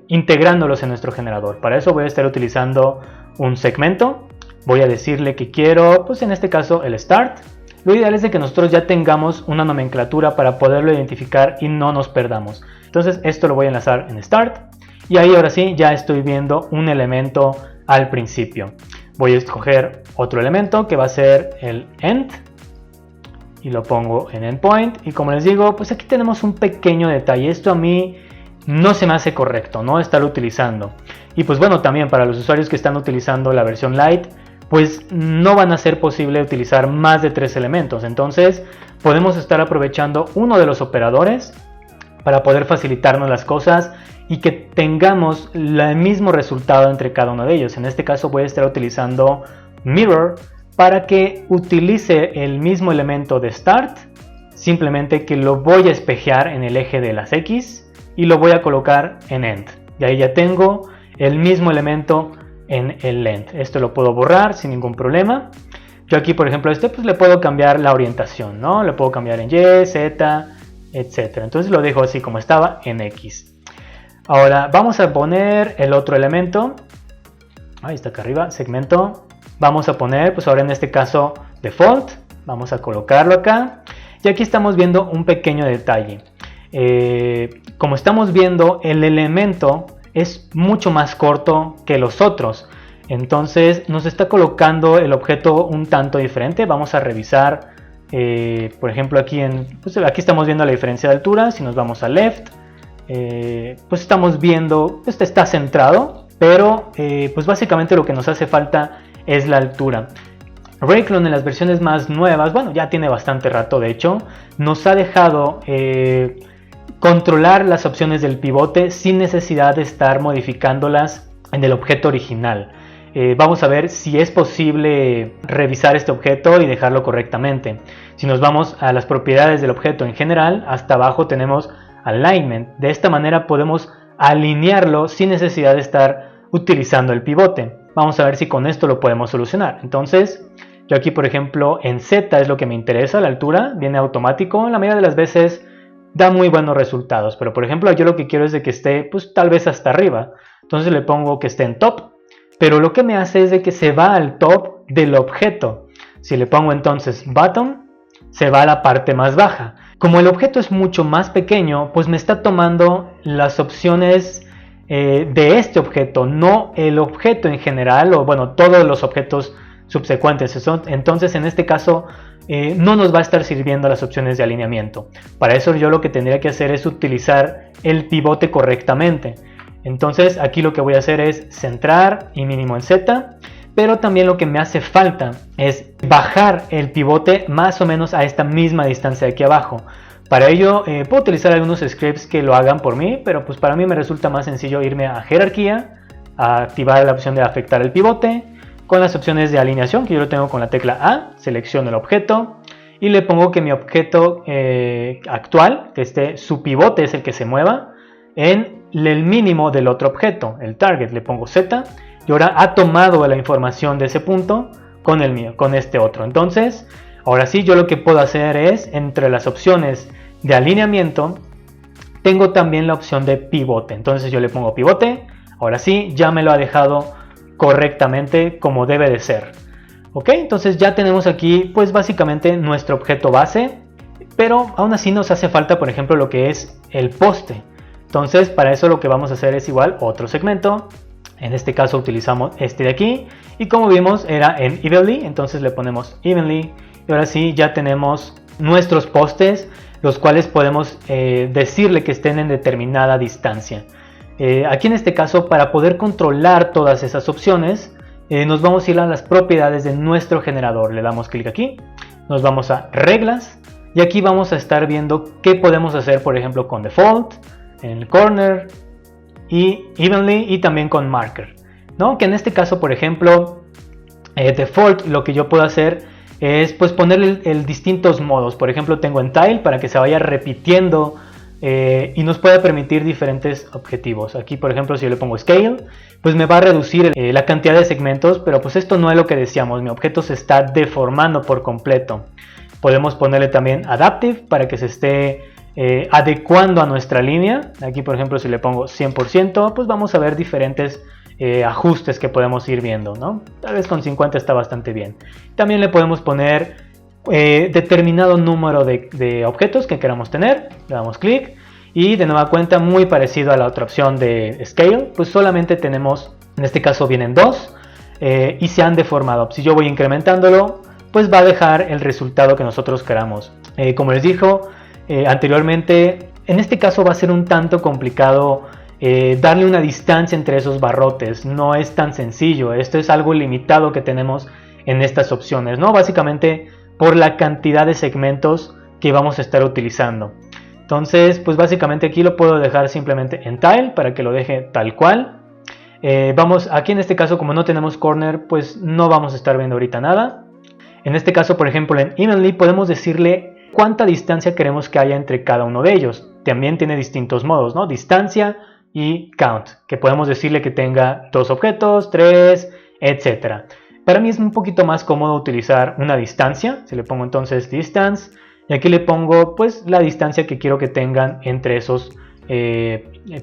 integrándolos en nuestro generador. Para eso voy a estar utilizando un segmento. Voy a decirle que quiero, pues en este caso, el Start. Lo ideal es de que nosotros ya tengamos una nomenclatura para poderlo identificar y no nos perdamos. Entonces esto lo voy a enlazar en Start. Y ahí ahora sí ya estoy viendo un elemento al principio. Voy a escoger otro elemento que va a ser el End. Y lo pongo en Endpoint. Y como les digo, pues aquí tenemos un pequeño detalle. Esto a mí no se me hace correcto, ¿no? Estarlo utilizando. Y pues bueno, también para los usuarios que están utilizando la versión Lite, pues no van a ser posible utilizar más de 3 elementos. Entonces podemos estar aprovechando uno de los operadores para poder facilitarnos las cosas y que tengamos el mismo resultado entre cada uno de ellos. En este caso voy a estar utilizando Mirror para que utilice el mismo elemento de Start simplemente que lo voy a espejear en el eje de las X y lo voy a colocar en End. Y ahí ya tengo el mismo elemento en el End. Esto lo puedo borrar sin ningún problema. Yo aquí, por ejemplo, pues le puedo cambiar la orientación, ¿no? Le puedo cambiar en Y, Z, etc. Entonces lo dejo así como estaba en X. Ahora vamos a poner el otro elemento. Ahí está acá arriba, segmento. Vamos a poner, pues ahora en este caso, default. Vamos a colocarlo acá. Y aquí estamos viendo un pequeño detalle. Como estamos viendo, el elemento es mucho más corto que los otros. Entonces nos está colocando el objeto un tanto diferente. Vamos a revisar, por ejemplo, aquí aquí estamos viendo la diferencia de altura. Si nos vamos a left, pues estamos viendo, este está centrado, pero pues básicamente lo que nos hace falta es la altura. Rayclone en las versiones más nuevas, bueno, ya tiene bastante rato de hecho, nos ha dejado controlar las opciones del pivote sin necesidad de estar modificándolas en el objeto original. Vamos a ver si es posible revisar este objeto y dejarlo correctamente. Si nos vamos a las propiedades del objeto en general, hasta abajo tenemos Alignment. De esta manera podemos alinearlo sin necesidad de estar utilizando el pivote. Vamos a ver si con esto lo podemos solucionar. Entonces, yo aquí por ejemplo en Z es lo que me interesa, la altura, viene automático. La mayoría de las veces da muy buenos resultados, pero por ejemplo yo lo que quiero es de que esté pues tal vez hasta arriba. Entonces le pongo que esté en top, pero lo que me hace es de que se va al top del objeto. Si le pongo entonces bottom, se va a la parte más baja. Como el objeto es mucho más pequeño, pues me está tomando las opciones de este objeto, no el objeto en general, o bueno, todos los objetos subsecuentes. Entonces en este caso no nos va a estar sirviendo las opciones de alineamiento. Para eso yo lo que tendría que hacer es utilizar el pivote correctamente. Entonces aquí lo que voy a hacer es centrar y mínimo en Z, pero también lo que me hace falta es bajar el pivote más o menos a esta misma distancia de aquí abajo. Para ello puedo utilizar algunos scripts que lo hagan por mí, pero pues para mí me resulta más sencillo irme a jerarquía, a activar la opción de afectar el pivote, con las opciones de alineación que yo lo tengo con la tecla A, selecciono el objeto y le pongo que mi objeto actual, que su pivote es el que se mueva en el mínimo del otro objeto, el target. Le pongo Z y ahora ha tomado la información de ese punto con el mío, con este otro. Entonces, ahora sí, yo lo que puedo hacer es, entre las opciones de alineamiento, tengo también la opción de pivote. Entonces yo le pongo pivote, ahora sí, ya me lo ha dejado correctamente como debe de ser. Ok, entonces ya tenemos aquí pues básicamente nuestro objeto base, pero aún así nos hace falta por ejemplo lo que es el poste. Entonces para eso lo que vamos a hacer es igual otro segmento. En este caso utilizamos este de aquí y como vimos era en evenly, entonces le ponemos evenly y ahora sí ya tenemos nuestros postes, los cuales podemos decirle que estén en determinada distancia. Aquí en este caso, para poder controlar todas esas opciones, nos vamos a ir a las propiedades de nuestro generador. Le damos clic aquí, nos vamos a reglas y aquí vamos a estar viendo qué podemos hacer, por ejemplo, con default, en el corner y evenly y también con marker, ¿no? Que en este caso, por ejemplo, default, lo que yo puedo hacer es pues ponerle el distintos modos. Por ejemplo, tengo en tile para que se vaya repitiendo y nos pueda permitir diferentes objetivos. Aquí por ejemplo si yo le pongo scale, pues me va a reducir la cantidad de segmentos, pero pues esto no es lo que deseamos, mi objeto se está deformando por completo. Podemos ponerle también adaptive para que se esté adecuando a nuestra línea. Aquí por ejemplo si le pongo 100%, pues vamos a ver diferentes ajustes que podemos ir viendo, ¿no? Tal vez con 50 está bastante bien. También le podemos poner determinado número de objetos que queramos tener, le damos clic y de nueva cuenta, muy parecido a la otra opción de scale, pues solamente tenemos, en este caso vienen dos y se han deformado. Si yo voy incrementándolo, pues va a dejar el resultado que nosotros queramos. Como les dijo anteriormente, en este caso va a ser un tanto complicado darle una distancia entre esos barrotes, no es tan sencillo, esto es algo limitado que tenemos en estas opciones, ¿no? Básicamente por la cantidad de segmentos que vamos a estar utilizando. Entonces, pues básicamente aquí lo puedo dejar simplemente en tile para que lo deje tal cual. Aquí en este caso, como no tenemos corner, pues no vamos a estar viendo ahorita nada. En este caso, por ejemplo, en evenly podemos decirle cuánta distancia queremos que haya entre cada uno de ellos. También tiene distintos modos, ¿no? Distancia y count, que podemos decirle que tenga 2 objetos, 3, etc. Para mí es un poquito más cómodo utilizar una distancia. Si le pongo entonces distance, y aquí le pongo pues la distancia que quiero que tengan entre esos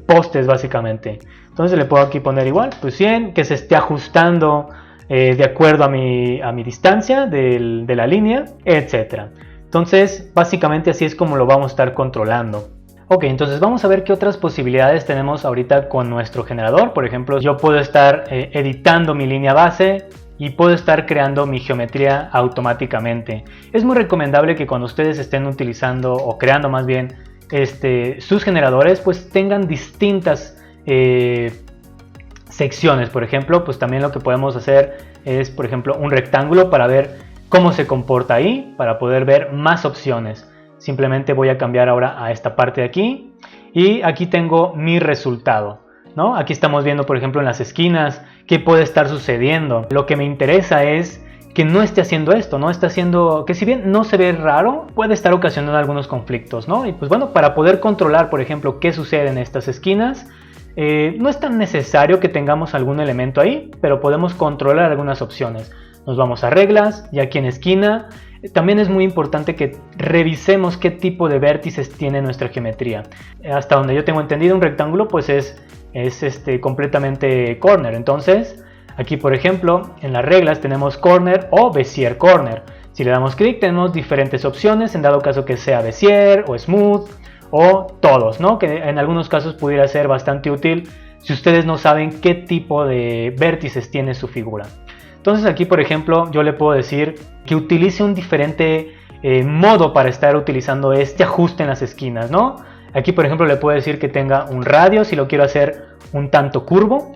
postes básicamente. Entonces le puedo aquí poner igual, pues 100, que se esté ajustando de acuerdo a mi distancia de la línea, etc. Entonces básicamente así es como lo vamos a estar controlando. Ok, entonces vamos a ver qué otras posibilidades tenemos ahorita con nuestro generador. Por ejemplo, yo puedo estar editando mi línea base y puedo estar creando mi geometría automáticamente. Es muy recomendable que cuando ustedes estén utilizando o creando más bien sus generadores, pues tengan distintas secciones. Por ejemplo, pues también lo que podemos hacer es, por ejemplo, un rectángulo para ver cómo se comporta ahí, para poder ver más opciones. Simplemente voy a cambiar ahora a esta parte de aquí y aquí tengo mi resultado, ¿no? Aquí estamos viendo, por ejemplo, en las esquinas qué puede estar sucediendo. Lo que me interesa es que no esté haciendo esto, ¿no? Está haciendo que, si bien no se ve raro, puede estar ocasionando algunos conflictos, ¿no? Y pues bueno, para poder controlar, por ejemplo, qué sucede en estas esquinas, no es tan necesario que tengamos algún elemento ahí, pero podemos controlar algunas opciones. Nos vamos a reglas y aquí en esquina también es muy importante que revisemos qué tipo de vértices tiene nuestra geometría. Hasta donde yo tengo entendido, un rectángulo pues es completamente corner. Entonces aquí, por ejemplo, en las reglas tenemos corner o Bezier corner. Si le damos clic tenemos diferentes opciones, en dado caso que sea Bezier o smooth o todos, ¿no? Que en algunos casos pudiera ser bastante útil si ustedes no saben qué tipo de vértices tiene su figura. Entonces aquí, por ejemplo, yo le puedo decir que utilice un diferente modo para estar utilizando este ajuste en las esquinas, ¿no? Aquí, por ejemplo, le puedo decir que tenga un radio si lo quiero hacer un tanto curvo.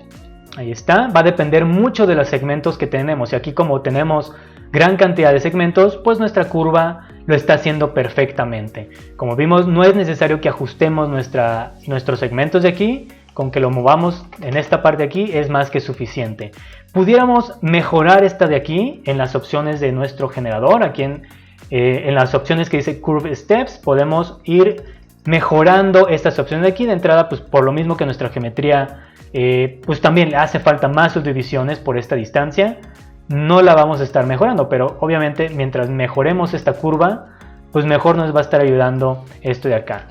Ahí está. Va a depender mucho de los segmentos que tenemos. Y aquí, como tenemos gran cantidad de segmentos, pues nuestra curva lo está haciendo perfectamente. Como vimos, no es necesario que ajustemos nuestros segmentos de aquí. Con que lo movamos en esta parte de aquí es más que suficiente. Pudiéramos mejorar esta de aquí en las opciones de nuestro generador. Aquí en las opciones que dice Curve Steps podemos ir mejorando estas opciones de aquí. De entrada, pues por lo mismo que nuestra geometría pues también le hace falta más subdivisiones por esta distancia, no la vamos a estar mejorando, pero obviamente mientras mejoremos esta curva, pues mejor nos va a estar ayudando esto de acá.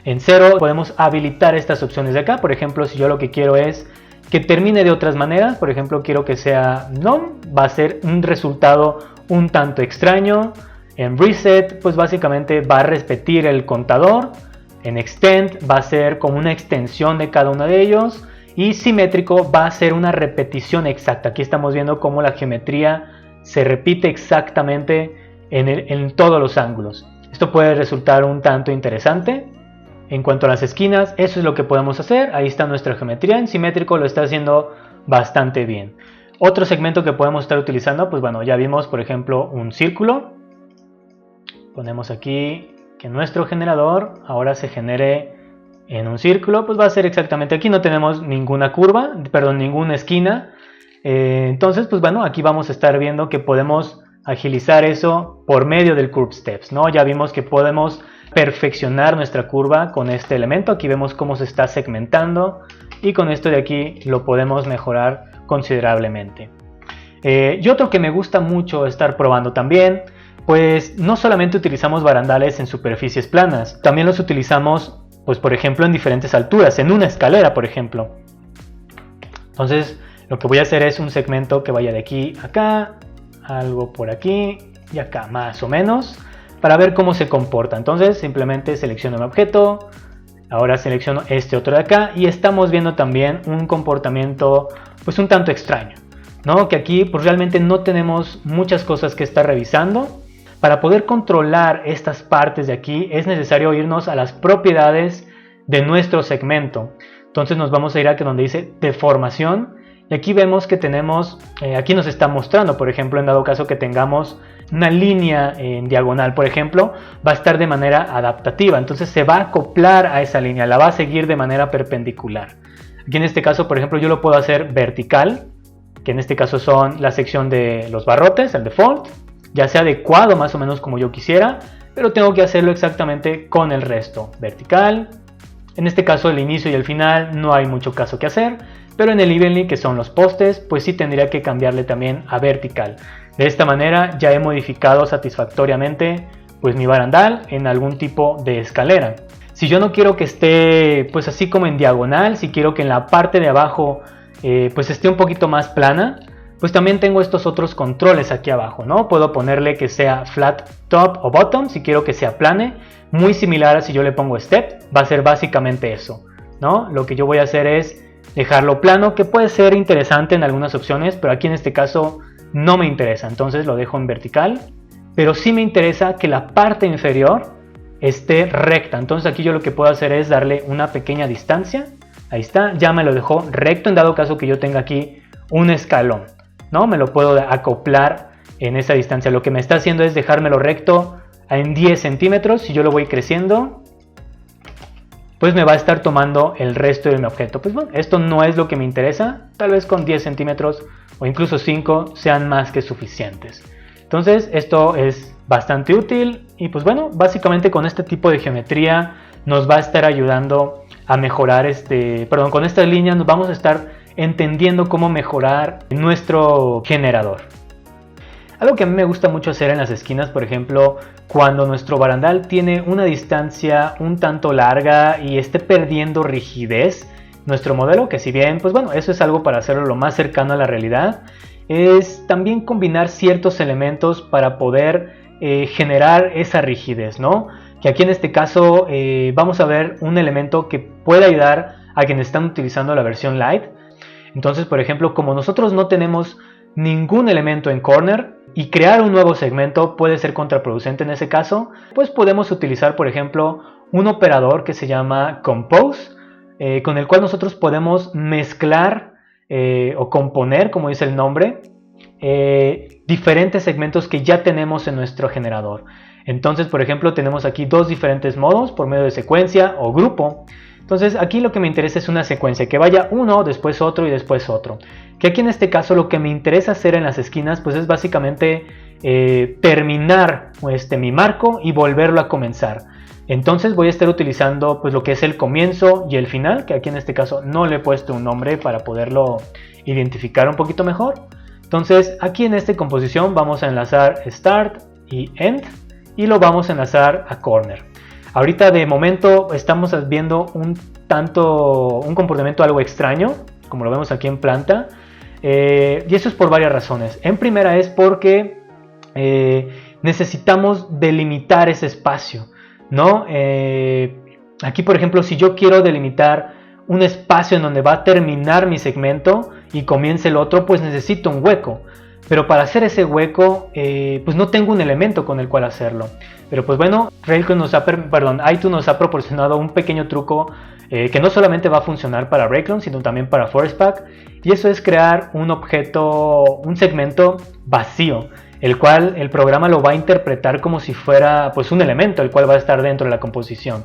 En 0 podemos habilitar estas opciones de acá. Por ejemplo, si yo lo que quiero es que termine de otras maneras, por ejemplo, quiero que sea none, va a ser un resultado un tanto extraño. En reset, pues básicamente va a repetir el contador. En extend va a ser como una extensión de cada uno de ellos. Y simétrico va a ser una repetición exacta. Aquí estamos viendo cómo la geometría se repite exactamente en todos los ángulos. Esto puede resultar un tanto interesante. En cuanto a las esquinas, eso es lo que podemos hacer. Ahí está nuestra geometría. En simétrico lo está haciendo bastante bien. Otro segmento que podemos estar utilizando, pues bueno, ya vimos, por ejemplo, un círculo. Ponemos aquí que nuestro generador ahora se genere en un círculo. Pues va a ser exactamente aquí. No tenemos ninguna curva, perdón, ninguna esquina. Entonces, pues bueno, aquí vamos a estar viendo que podemos agilizar eso por medio del Curve Steps, ¿no? Ya vimos que podemos perfeccionar nuestra curva con este elemento. Aquí vemos cómo se está segmentando y con esto de aquí lo podemos mejorar considerablemente. Y otro que me gusta mucho estar probando también, pues no solamente utilizamos barandales en superficies planas, también los utilizamos, pues por ejemplo, en diferentes alturas, en una escalera, por ejemplo. Entonces lo que voy a hacer es un segmento que vaya de aquí a acá, algo por aquí y acá más o menos, para ver cómo se comporta. Entonces simplemente selecciono mi objeto, ahora selecciono este otro de acá y estamos viendo también un comportamiento pues un tanto extraño, ¿no? Que aquí pues realmente no tenemos muchas cosas que estar revisando. Para poder controlar estas partes de aquí es necesario irnos a las propiedades de nuestro segmento. Entonces nos vamos a ir aquí donde dice deformación y aquí vemos que tenemos, aquí nos está mostrando, por ejemplo, en dado caso que tengamos una línea en diagonal, por ejemplo, va a estar de manera adaptativa, entonces se va a acoplar a esa línea, la va a seguir de manera perpendicular. Aquí en este caso, por ejemplo, yo lo puedo hacer vertical, que en este caso son la sección de los barrotes, el default, ya sea adecuado más o menos como yo quisiera, pero tengo que hacerlo exactamente con el resto. Vertical, en este caso el inicio y el final no hay mucho caso que hacer, pero en el evenly, que son los postes, pues sí tendría que cambiarle también a vertical. De esta manera ya he modificado satisfactoriamente pues mi barandal en algún tipo de escalera. Si yo no quiero que esté pues así como en diagonal, si quiero que en la parte de abajo pues esté un poquito más plana, pues también tengo estos otros controles aquí abajo, ¿no? Puedo ponerle que sea flat top o bottom si quiero que sea plane, muy similar a si yo le pongo step, va a ser básicamente eso, ¿no? Lo que yo voy a hacer es dejarlo plano, que puede ser interesante en algunas opciones, pero aquí en este caso no me interesa, entonces lo dejo en vertical, pero sí me interesa que la parte inferior esté recta. Entonces aquí yo lo que puedo hacer es darle una pequeña distancia, ahí está, ya me lo dejó recto en dado caso que yo tenga aquí un escalón, ¿no? Me lo puedo acoplar en esa distancia. Lo que me está haciendo es dejármelo recto en 10 centímetros. Si yo lo voy creciendo, pues me va a estar tomando el resto de mi objeto. Pues bueno, esto no es lo que me interesa. Tal vez con 10 centímetros o incluso 5 sean más que suficientes. Entonces esto es bastante útil y pues bueno, básicamente con este tipo de geometría nos va a estar ayudando a mejorar con estas líneas nos vamos a estar entendiendo cómo mejorar nuestro generador. Algo que a mí me gusta mucho hacer en las esquinas, por ejemplo, cuando nuestro barandal tiene una distancia un tanto larga y esté perdiendo rigidez, nuestro modelo, que si bien, pues bueno, eso es algo para hacerlo lo más cercano a la realidad, es también combinar ciertos elementos para poder generar esa rigidez, ¿no? Que aquí en este caso vamos a ver un elemento que puede ayudar a quienes están utilizando la versión Lite. Entonces, por ejemplo, como nosotros no tenemos ningún elemento en corner y crear un nuevo segmento puede ser contraproducente en ese caso, pues podemos utilizar, por ejemplo, un operador que se llama Compose, con el cual nosotros podemos mezclar o componer, como dice el nombre, diferentes segmentos que ya tenemos en nuestro generador. Entonces, por ejemplo, tenemos aquí dos diferentes modos por medio de secuencia o grupo. Entonces aquí lo que me interesa es una secuencia, que vaya uno, después otro y después otro. Que aquí en este caso lo que me interesa hacer en las esquinas pues es básicamente terminar mi marco y volverlo a comenzar. Entonces voy a estar utilizando pues lo que es el comienzo y el final, que aquí en este caso no le he puesto un nombre para poderlo identificar un poquito mejor. Entonces aquí en esta composición vamos a enlazar Start y End y lo vamos a enlazar a Corner. Ahorita de momento estamos viendo un comportamiento algo extraño, como lo vemos aquí en planta, y eso es por varias razones. En primera es porque necesitamos delimitar ese espacio, ¿no? Aquí por ejemplo, si yo quiero delimitar un espacio en donde va a terminar mi segmento y comience el otro, pues necesito un hueco. Pero para hacer ese hueco, pues no tengo un elemento con el cual hacerlo. Pero pues bueno, iTunes nos ha proporcionado un pequeño truco que no solamente va a funcionar para Rayclone, sino también para ForestPack. Y eso es crear un objeto, un segmento vacío, el cual el programa lo va a interpretar como si fuera pues un elemento, el cual va a estar dentro de la composición.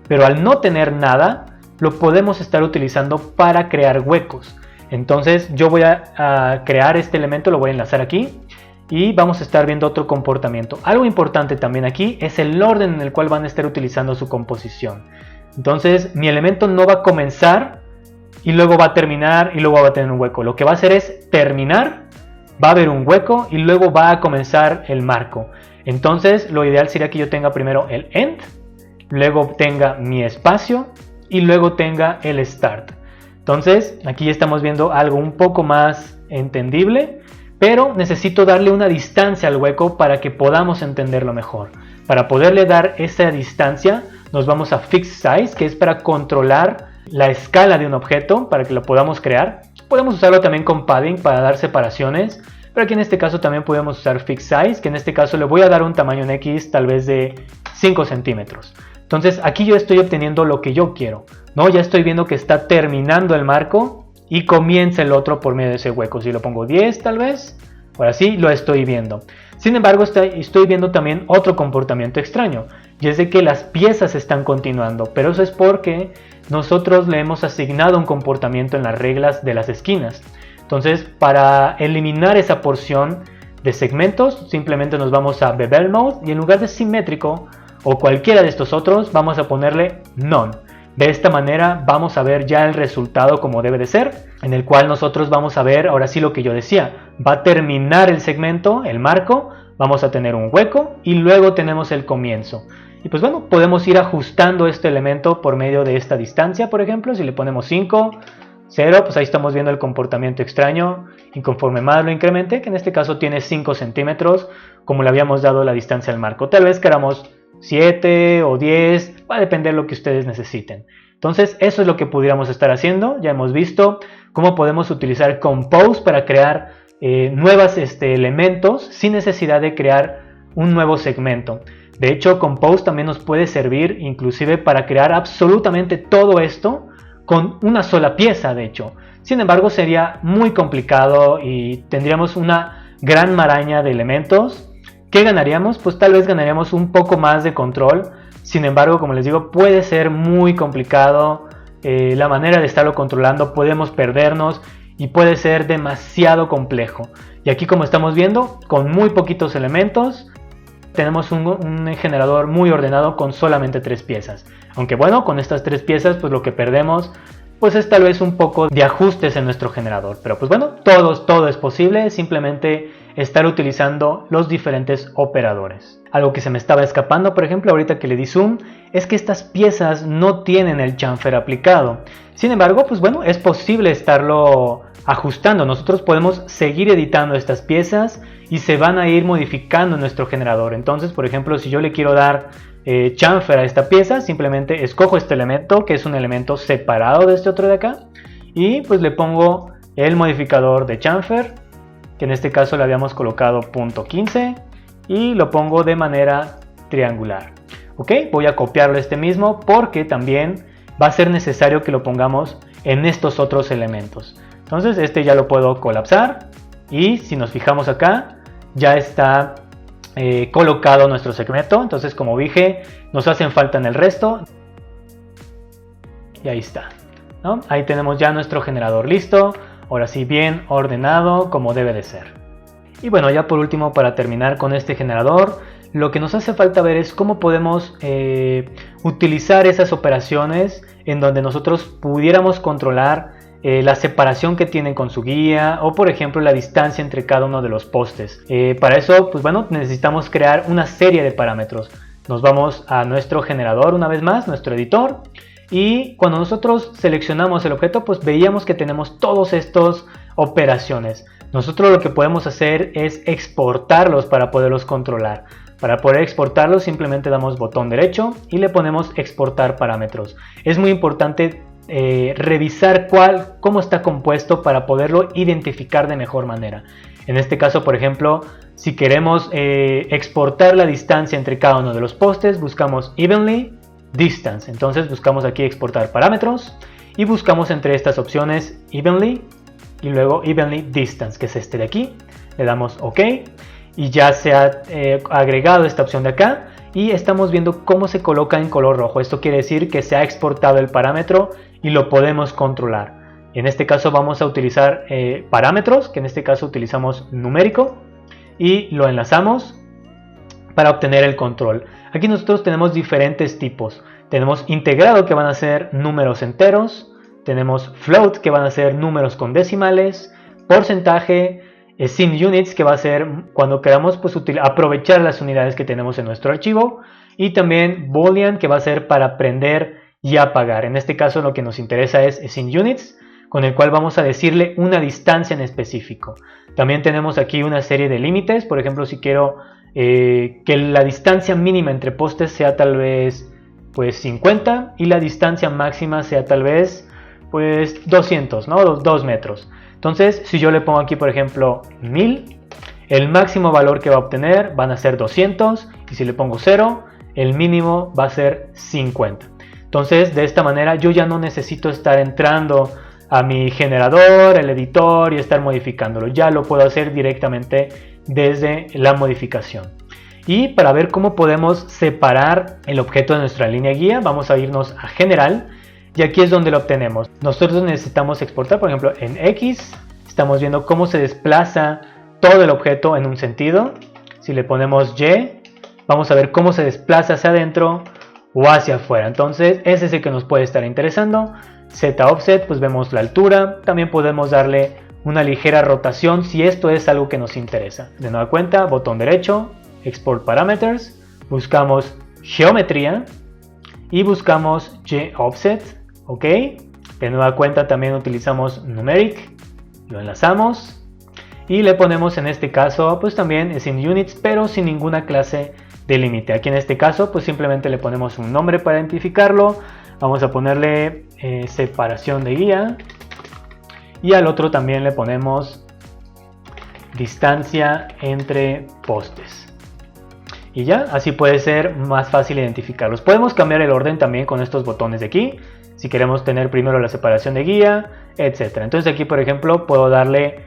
Pero al no tener nada, lo podemos estar utilizando para crear huecos. Entonces yo voy a crear este elemento, lo voy a enlazar aquí y vamos a estar viendo otro comportamiento. Algo importante también aquí es el orden en el cual van a estar utilizando su composición. Entonces mi elemento no va a comenzar y luego va a terminar y luego va a tener un hueco. Lo que va a hacer es terminar, va a haber un hueco y luego va a comenzar el marco. Entonces lo ideal sería que yo tenga primero el end, luego tenga mi espacio y luego tenga el start. Entonces aquí ya estamos viendo algo un poco más entendible, pero necesito darle una distancia al hueco para que podamos entenderlo mejor. Para poderle dar esa distancia nos vamos a Fix Size, que es para controlar la escala de un objeto, para que lo podamos crear. Podemos usarlo también con padding para dar separaciones, pero aquí en este caso también podemos usar Fix Size, que en este caso le voy a dar un tamaño en X tal vez de 5 centímetros. Entonces aquí yo estoy obteniendo lo que yo quiero, ¿no? Ya estoy viendo que está terminando el marco y comienza el otro por medio de ese hueco. Si lo pongo 10 tal vez, ahora sí lo estoy viendo. Sin embargo estoy viendo también otro comportamiento extraño, y es de que las piezas están continuando, pero eso es porque nosotros le hemos asignado un comportamiento en las reglas de las esquinas. Entonces para eliminar esa porción de segmentos, simplemente nos vamos a Bevel Mode y en lugar de simétrico o cualquiera de estos otros, vamos a ponerle None. De esta manera vamos a ver ya el resultado como debe de ser, en el cual nosotros vamos a ver, ahora sí lo que yo decía, va a terminar el segmento, el marco, vamos a tener un hueco y luego tenemos el comienzo. Y pues bueno, podemos ir ajustando este elemento por medio de esta distancia, por ejemplo, si le ponemos 5, 0, pues ahí estamos viendo el comportamiento extraño y conforme más lo incremente, que en este caso tiene 5 centímetros, como le habíamos dado la distancia al marco. Tal vez queramos 7 o 10, va a depender de lo que ustedes necesiten. Entonces eso es lo que pudiéramos estar haciendo. Ya hemos visto cómo podemos utilizar Compose para crear nuevos elementos sin necesidad de crear un nuevo segmento. De hecho, Compose también nos puede servir inclusive para crear absolutamente todo esto con una sola pieza, de hecho. Sin embargo, sería muy complicado y tendríamos una gran maraña de elementos. ¿Qué ganaríamos? Pues tal vez ganaríamos un poco más de control. Sin embargo, como les digo, puede ser muy complicado. La manera de estarlo controlando, podemos perdernos y puede ser demasiado complejo. Y aquí, como estamos viendo, con muy poquitos elementos, tenemos un generador muy ordenado con solamente 3 piezas. Aunque bueno, con estas 3 piezas, pues lo que perdemos pues es tal vez un poco de ajustes en nuestro generador. Pero pues bueno, todo es posible, simplemente estar utilizando los diferentes operadores. Algo que se me estaba escapando, por ejemplo, ahorita que le di zoom, es que estas piezas no tienen el chamfer aplicado. Sin embargo, pues bueno, es posible estarlo ajustando. Nosotros podemos seguir editando estas piezas y se van a ir modificando en nuestro generador. Entonces, por ejemplo, si yo le quiero dar chamfer a esta pieza, simplemente escojo este elemento, que es un elemento separado de este otro de acá, y pues le pongo el modificador de chamfer, que en este caso le habíamos colocado .15, y lo pongo de manera triangular. Ok, voy a copiarlo este mismo porque también va a ser necesario que lo pongamos en estos otros elementos. Entonces este ya lo puedo colapsar y si nos fijamos acá ya está colocado nuestro segmento. Entonces, como dije, nos hacen falta en el resto y ahí está, ¿no? Ahí tenemos ya nuestro generador listo, ahora sí bien ordenado como debe de ser. Y bueno, ya por último, para terminar con este generador, lo que nos hace falta ver es cómo podemos utilizar esas operaciones en donde nosotros pudiéramos controlar la separación que tienen con su guía o por ejemplo la distancia entre cada uno de los postes. Para eso, pues bueno, necesitamos crear una serie de parámetros. Nos vamos a nuestro generador una vez más, nuestro editor, y cuando nosotros seleccionamos el objeto, pues veíamos que tenemos todas estas operaciones. Nosotros lo que podemos hacer es exportarlos para poderlos controlar. Para poder exportarlos simplemente damos botón derecho y le ponemos exportar parámetros. Es muy importante revisar cómo está compuesto para poderlo identificar de mejor manera. En este caso, por ejemplo, si queremos exportar la distancia entre cada uno de los postes, buscamos Evenly Distance. Entonces buscamos aquí exportar parámetros y buscamos entre estas opciones Evenly y luego Evenly Distance, que es este de aquí. Le damos OK y ya se ha agregado esta opción de acá y estamos viendo cómo se coloca en color rojo. Esto quiere decir que se ha exportado el parámetro y lo podemos controlar. En este caso vamos a utilizar parámetros, que en este caso utilizamos numérico, y lo enlazamos para obtener el control. Aquí nosotros tenemos diferentes tipos. Tenemos integrado, que van a ser números enteros. Tenemos float, que van a ser números con decimales. Porcentaje, sim units, que va a ser cuando queramos pues, aprovechar las unidades que tenemos en nuestro archivo. Y también boolean, que va a ser para prender y apagar. En este caso lo que nos interesa es sim units, con el cual vamos a decirle una distancia en específico. También tenemos aquí una serie de límites. Por ejemplo, si quiero que la distancia mínima entre postes sea tal vez pues 50 y la distancia máxima sea tal vez pues 200, ¿no? 2 metros. Entonces, si yo le pongo aquí, por ejemplo, 1000, el máximo valor que va a obtener van a ser 200, y si le pongo 0, el mínimo va a ser 50. Entonces, de esta manera yo ya no necesito estar entrando a mi generador, el editor y estar modificándolo. Ya lo puedo hacer directamente desde la modificación. Y para ver cómo podemos separar el objeto de nuestra línea guía, vamos a irnos a general y aquí es donde lo obtenemos. Nosotros necesitamos exportar, por ejemplo, en X estamos viendo cómo se desplaza todo el objeto en un sentido. Si le ponemos Y, vamos a ver cómo se desplaza hacia adentro o hacia afuera. Entonces ese es el que nos puede estar interesando. Z offset, pues vemos la altura. También podemos darle una ligera rotación si esto es algo que nos interesa. De nueva cuenta, botón derecho, Export Parameters, buscamos Geometría y buscamos Y offset, ok. De nueva cuenta también utilizamos Numeric, lo enlazamos y le ponemos en este caso pues también es in units, pero sin ninguna clase de límite. Aquí en este caso pues simplemente le ponemos un nombre para identificarlo. Vamos a ponerle separación de guía y al otro también le ponemos distancia entre postes. Y ya, así puede ser más fácil identificarlos. Podemos cambiar el orden también con estos botones de aquí. Si queremos tener primero la separación de guía, etc. Entonces aquí, por ejemplo, puedo darle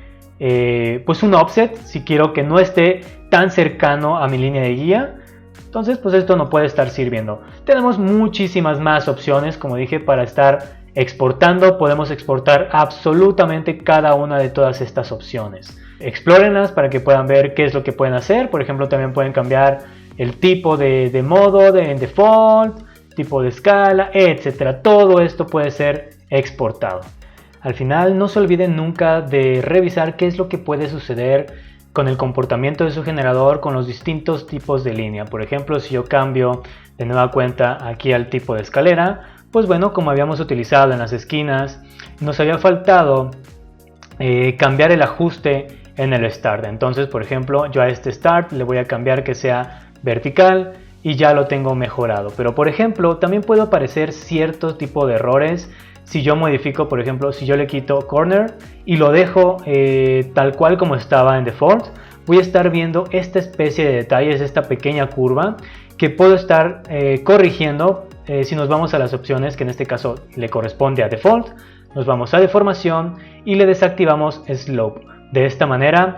pues un offset si quiero que no esté tan cercano a mi línea de guía. Entonces, pues esto no puede estar sirviendo. Tenemos muchísimas más opciones, como dije, para estar exportando. Podemos exportar absolutamente cada una de todas estas opciones. Explórenlas para que puedan ver qué es lo que pueden hacer. Por ejemplo, también pueden cambiar el tipo de modo, de default, tipo de escala, etc. Todo esto puede ser exportado. Al final, no se olviden nunca de revisar qué es lo que puede suceder con el comportamiento de su generador con los distintos tipos de línea. Por ejemplo, si yo cambio de nueva cuenta aquí al tipo de escalera, pues bueno, como habíamos utilizado en las esquinas, nos había faltado cambiar el ajuste en el start. Entonces, por ejemplo, yo a este start le voy a cambiar que sea vertical y ya lo tengo mejorado. Pero por ejemplo, también puede aparecer cierto tipo de errores si yo modifico, por ejemplo, si yo le quito corner y lo dejo tal cual como estaba en default, voy a estar viendo esta especie de detalles, esta pequeña curva que puedo estar corrigiendo si nos vamos a las opciones que en este caso le corresponde a default. Nos vamos a deformación y le desactivamos slope. De esta manera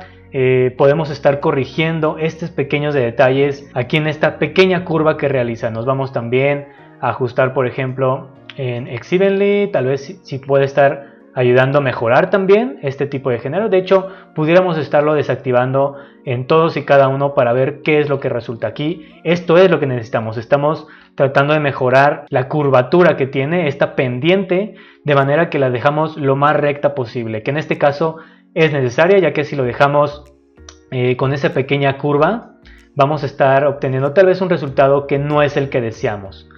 podemos estar corrigiendo estos pequeños detalles aquí en esta pequeña curva que realiza. Nos vamos también a ajustar, por ejemplo, en Evenly, tal vez si puede estar ayudando a mejorar también este tipo de género. De hecho, pudiéramos estarlo desactivando en todos y cada uno para ver qué es lo que resulta aquí. Esto es lo que necesitamos. Estamos tratando de mejorar la curvatura que tiene esta pendiente de manera que la dejamos lo más recta posible, que en este caso es necesaria, ya que si lo dejamos con esa pequeña curva vamos a estar obteniendo tal vez un resultado que no es el que deseamos.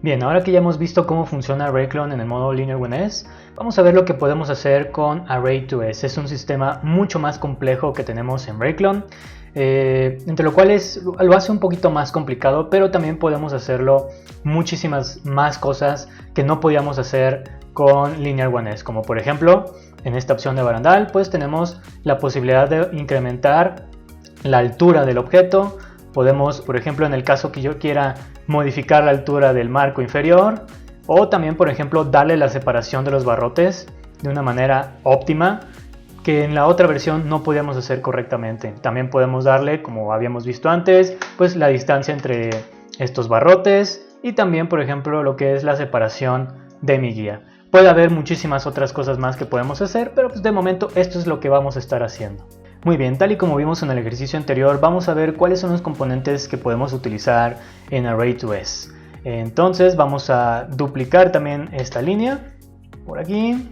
Bien, ahora que ya hemos visto cómo funciona ArrayClone en el modo LinearOneS, vamos a ver lo que podemos hacer con Array2S. Es un sistema mucho más complejo que tenemos en ArrayClone, entre lo cual lo hace un poquito más complicado, pero también podemos hacerlo muchísimas más cosas que no podíamos hacer con LinearOneS, como por ejemplo en esta opción de barandal pues tenemos la posibilidad de incrementar la altura del objeto. Podemos, por ejemplo, en el caso que yo quiera modificar la altura del marco inferior, o también, por ejemplo, darle la separación de los barrotes de una manera óptima que en la otra versión no podíamos hacer correctamente. También podemos darle, como habíamos visto antes, pues la distancia entre estos barrotes y también, por ejemplo, lo que es la separación de mi guía. Puede haber muchísimas otras cosas más que podemos hacer, pero pues de momento esto es lo que vamos a estar haciendo. Muy bien, tal y como vimos en el ejercicio anterior, vamos a ver cuáles son los componentes que podemos utilizar en Array2S. Entonces vamos a duplicar también esta línea por aquí.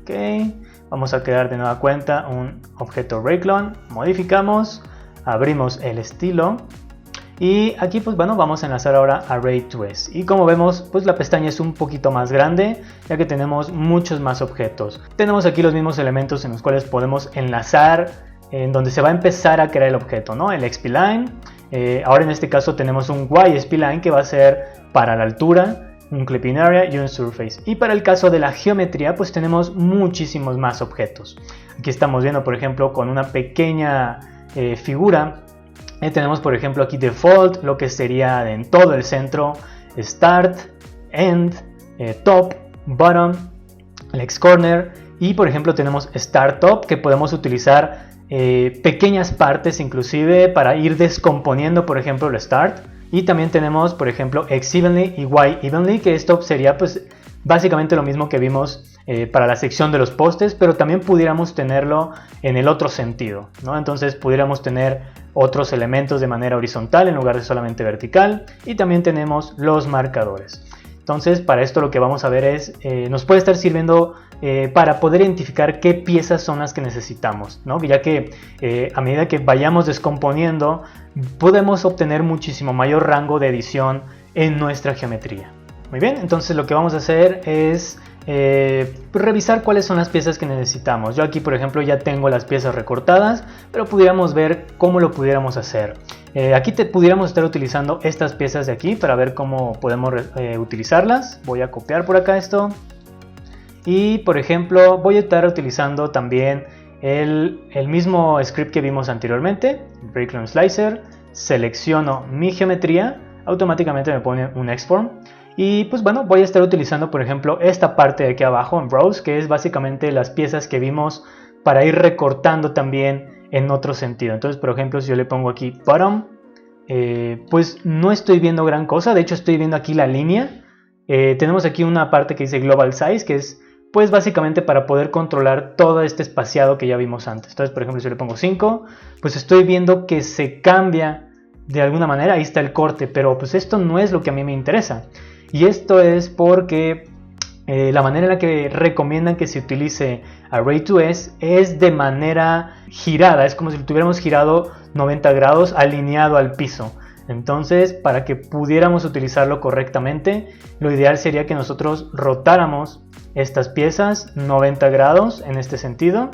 Ok, vamos a crear de nueva cuenta un objeto ArrayClone, modificamos, abrimos el estilo y aquí pues bueno, vamos a enlazar ahora Array2S. Y como vemos, pues la pestaña es un poquito más grande ya que tenemos muchos más objetos. Tenemos aquí los mismos elementos en los cuales podemos enlazar en donde se va a empezar a crear el objeto, ¿no? El XSpline, ahora en este caso tenemos un YSpline que va a ser para la altura, un Clipping Area y un Surface. Y para el caso de la geometría pues tenemos muchísimos más objetos. Aquí estamos viendo por ejemplo con una pequeña figura, tenemos por ejemplo aquí Default, lo que sería en todo el centro, Start, End, Top, Bottom, Lex Corner y por ejemplo tenemos Start Top que podemos utilizar pequeñas partes inclusive para ir descomponiendo por ejemplo el start. Y también tenemos por ejemplo X Evenly y Y Evenly, que esto sería pues básicamente lo mismo que vimos para la sección de los postes, pero también pudiéramos tenerlo en el otro sentido, ¿no? Entonces pudiéramos tener otros elementos de manera horizontal en lugar de solamente vertical, y también tenemos los marcadores. Entonces para esto lo que vamos a ver es, nos puede estar sirviendo para poder identificar qué piezas son las que necesitamos, ¿no? Ya que a medida que vayamos descomponiendo podemos obtener muchísimo mayor rango de edición en nuestra geometría. Muy bien, entonces lo que vamos a hacer es revisar cuáles son las piezas que necesitamos. Yo aquí por ejemplo ya tengo las piezas recortadas, pero pudiéramos ver cómo lo pudiéramos hacer. Aquí pudiéramos estar utilizando estas piezas de aquí para ver cómo podemos utilizarlas. Voy a copiar por acá esto. Y por ejemplo voy a estar utilizando también el mismo script que vimos anteriormente, Breakclone Slicer. Selecciono mi geometría, automáticamente me pone un Xform. Y pues bueno, voy a estar utilizando por ejemplo esta parte de aquí abajo en Browse, que es básicamente las piezas que vimos para ir recortando también en otro sentido. Entonces por ejemplo si yo le pongo aquí Bottom, pues no estoy viendo gran cosa. De hecho estoy viendo aquí la línea. Tenemos aquí una parte que dice Global Size, que es pues básicamente para poder controlar todo este espaciado que ya vimos antes. Entonces por ejemplo si yo le pongo 5, pues estoy viendo que se cambia de alguna manera. Ahí está el corte, pero pues esto no es lo que a mí me interesa. Y esto es porque la manera en la que recomiendan que se utilice Array2S es de manera girada. Es como si lo tuviéramos girado 90 grados alineado al piso. Entonces, para que pudiéramos utilizarlo correctamente, lo ideal sería que nosotros rotáramos estas piezas 90 grados en este sentido,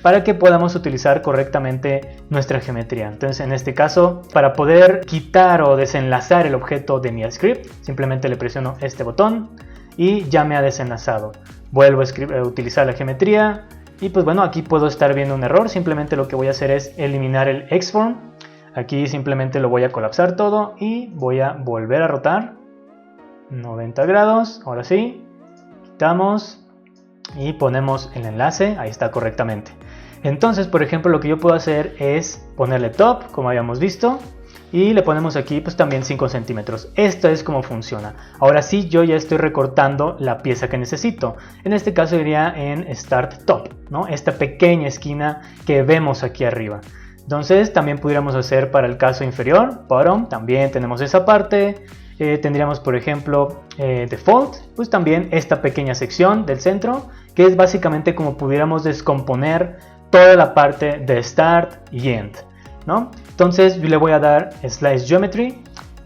para que podamos utilizar correctamente nuestra geometría. Entonces en este caso, para poder quitar o desenlazar el objeto de mi script, simplemente le presiono este botón y ya me ha desenlazado. Vuelvo a utilizar la geometría y pues bueno, aquí puedo estar viendo un error. Simplemente lo que voy a hacer es eliminar el Xform. Aquí simplemente lo voy a colapsar todo y voy a volver a rotar 90 grados. Ahora sí, quitamos y ponemos el enlace. Ahí está correctamente. Entonces, por ejemplo, lo que yo puedo hacer es ponerle top, como habíamos visto, y le ponemos aquí pues también 5 centímetros. Esto es como funciona. Ahora sí, yo ya estoy recortando la pieza que necesito. En este caso iría en Start Top, ¿no? Esta pequeña esquina que vemos aquí arriba. Entonces, también pudiéramos hacer para el caso inferior, Bottom, también tenemos esa parte. Tendríamos, por ejemplo, Default, pues también esta pequeña sección del centro, que es básicamente como pudiéramos descomponer toda la parte de Start y End, ¿no? Entonces yo le voy a dar Slice Geometry,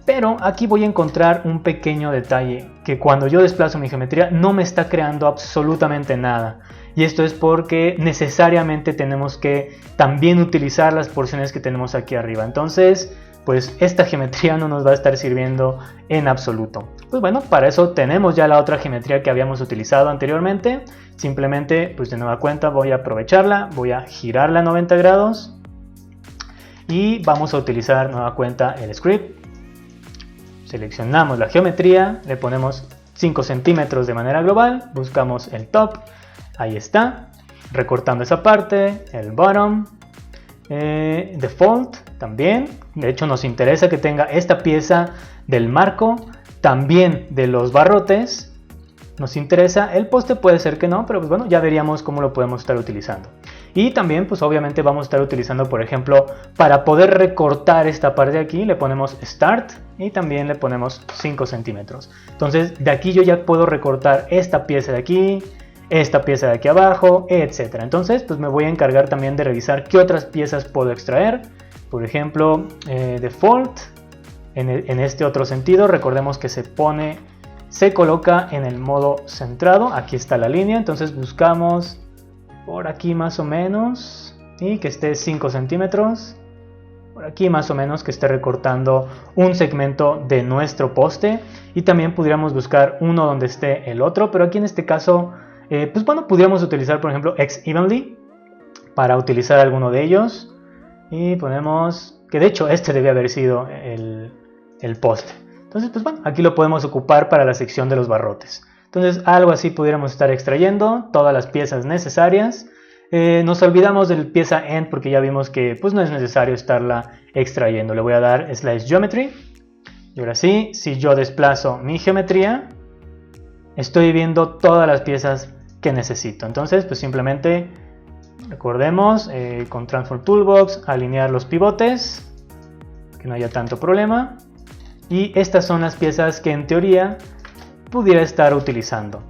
pero aquí voy a encontrar un pequeño detalle, que cuando yo desplazo mi geometría no me está creando absolutamente nada. Y esto es porque necesariamente tenemos que también utilizar las porciones que tenemos aquí arriba. Entonces, pues esta geometría no nos va a estar sirviendo en absoluto. Pues bueno, para eso tenemos ya la otra geometría que habíamos utilizado anteriormente. Simplemente, pues de nueva cuenta voy a aprovecharla, voy a girarla a 90 grados y vamos a utilizar nueva cuenta el script. Seleccionamos la geometría, le ponemos 5 centímetros de manera global, buscamos el top, ahí está, recortando esa parte, el bottom, default también. De hecho nos interesa que tenga esta pieza del marco, también de los barrotes. Nos interesa el poste, puede ser que no, pero pues bueno, ya veríamos cómo lo podemos estar utilizando. Y también pues obviamente vamos a estar utilizando, por ejemplo, para poder recortar esta parte de aquí, le ponemos Start y también le ponemos 5 centímetros. Entonces de aquí yo ya puedo recortar esta pieza de aquí, esta pieza de aquí abajo, etc. Entonces pues me voy a encargar también de revisar qué otras piezas puedo extraer. Por ejemplo, Default, en este otro sentido, recordemos que se coloca en el modo centrado. Aquí está la línea, entonces buscamos por aquí más o menos y que esté 5 centímetros. Por aquí más o menos que esté recortando un segmento de nuestro poste. Y también pudiéramos buscar uno donde esté el otro, pero aquí en este caso, pues bueno, pudiéramos utilizar por ejemplo X Evenly para utilizar alguno de ellos. Y ponemos que de hecho este debe haber sido el poste. Entonces pues bueno, aquí lo podemos ocupar para la sección de los barrotes. Entonces algo así pudiéramos estar extrayendo todas las piezas necesarias. Nos olvidamos de la pieza End porque ya vimos que pues no es necesario estarla extrayendo. Le voy a dar Slice Geometry. Y ahora sí, si yo desplazo mi geometría, estoy viendo todas las piezas que necesito. Entonces pues simplemente recordemos con Transform Toolbox alinear los pivotes, que no haya tanto problema, y estas son las piezas que en teoría pudiera estar utilizando,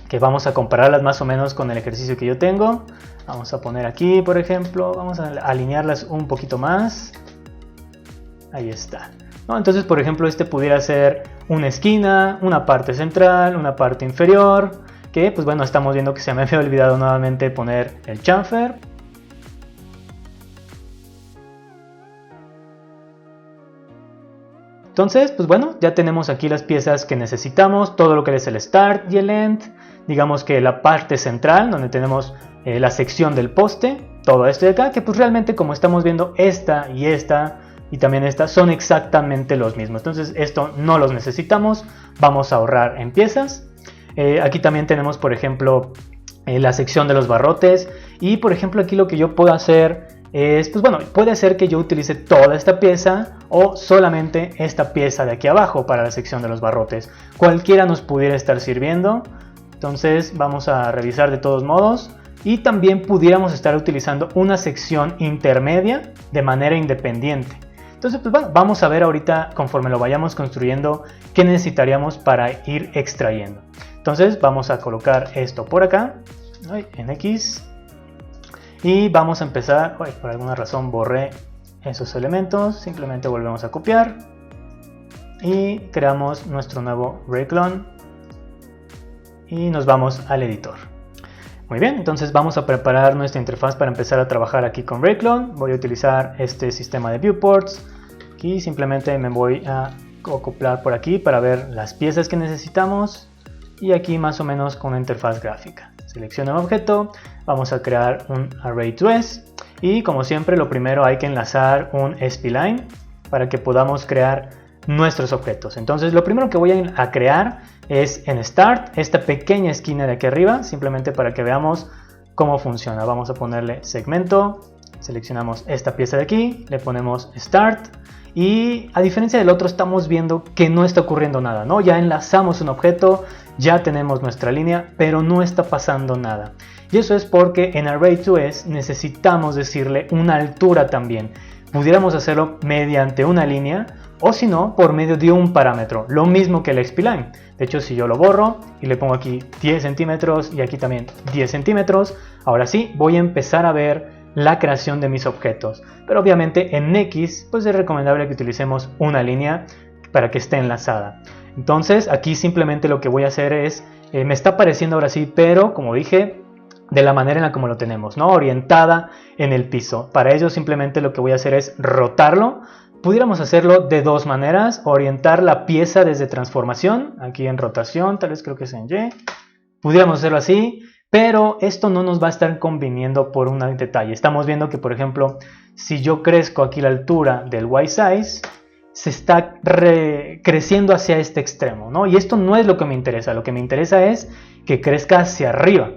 que vamos a compararlas más o menos con el ejercicio que yo tengo. Vamos a poner aquí, por ejemplo, vamos a alinearlas un poquito más. Ahí está, ¿no? Entonces, por ejemplo, este pudiera ser una esquina, una parte central, una parte inferior, que pues bueno, estamos viendo que se me había olvidado nuevamente poner el chamfer. Entonces, pues bueno, ya tenemos aquí las piezas que necesitamos, todo lo que es el start y el end, digamos que la parte central, donde tenemos la sección del poste, todo esto de acá, que pues realmente como estamos viendo esta y también esta son exactamente los mismos. Entonces esto no los necesitamos, vamos a ahorrar en piezas. Aquí también tenemos, por ejemplo, la sección de los barrotes, y por ejemplo aquí lo que yo puedo hacer es, pues bueno, puede ser que yo utilice toda esta pieza o solamente esta pieza de aquí abajo para la sección de los barrotes. Cualquiera nos pudiera estar sirviendo, entonces vamos a revisar de todos modos. Y también pudiéramos estar utilizando una sección intermedia de manera independiente. Entonces pues bueno, vamos a ver ahorita conforme lo vayamos construyendo qué necesitaríamos para ir extrayendo. Entonces vamos a colocar esto por acá, en X. Y vamos a empezar, por alguna razón borré esos elementos, simplemente volvemos a copiar y creamos nuestro nuevo Rayclone y nos vamos al editor. Muy bien, entonces vamos a preparar nuestra interfaz para empezar a trabajar aquí con Rayclone. Voy a utilizar este sistema de viewports, aquí simplemente me voy a acoplar por aquí para ver las piezas que necesitamos y aquí más o menos con una interfaz gráfica. Selecciono un objeto, vamos a crear un Array2S y como siempre lo primero hay que enlazar un spline para que podamos crear nuestros objetos. Entonces lo primero que voy a crear es en Start esta pequeña esquina de aquí arriba, simplemente para que veamos cómo funciona. Vamos a ponerle segmento, seleccionamos esta pieza de aquí, le ponemos Start y a diferencia del otro estamos viendo que no está ocurriendo nada, ¿no? Ya enlazamos un objeto, ya tenemos nuestra línea, pero no está pasando nada. Y eso es porque en Array2S necesitamos decirle una altura también. Pudiéramos hacerlo mediante una línea o si no, por medio de un parámetro, lo mismo que el spline. De hecho, si yo lo borro y le pongo aquí 10 centímetros y aquí también 10 centímetros, ahora sí voy a empezar a ver la creación de mis objetos. Pero obviamente en X pues es recomendable que utilicemos una línea para que esté enlazada. Entonces aquí simplemente lo que voy a hacer es, me está apareciendo ahora sí, pero como dije, de la manera en la como lo tenemos, ¿no? Orientada en el piso. Para ello simplemente lo que voy a hacer es rotarlo. Pudiéramos hacerlo de dos maneras, orientar la pieza desde transformación, aquí en rotación, tal vez creo que es en Y. Pudiéramos hacerlo así, pero esto no nos va a estar conviniendo por un detalle. Estamos viendo que, por ejemplo, si yo crezco aquí la altura del Y size, se está creciendo hacia este extremo, ¿no? Y esto no es lo que me interesa, lo que me interesa es que crezca hacia arriba.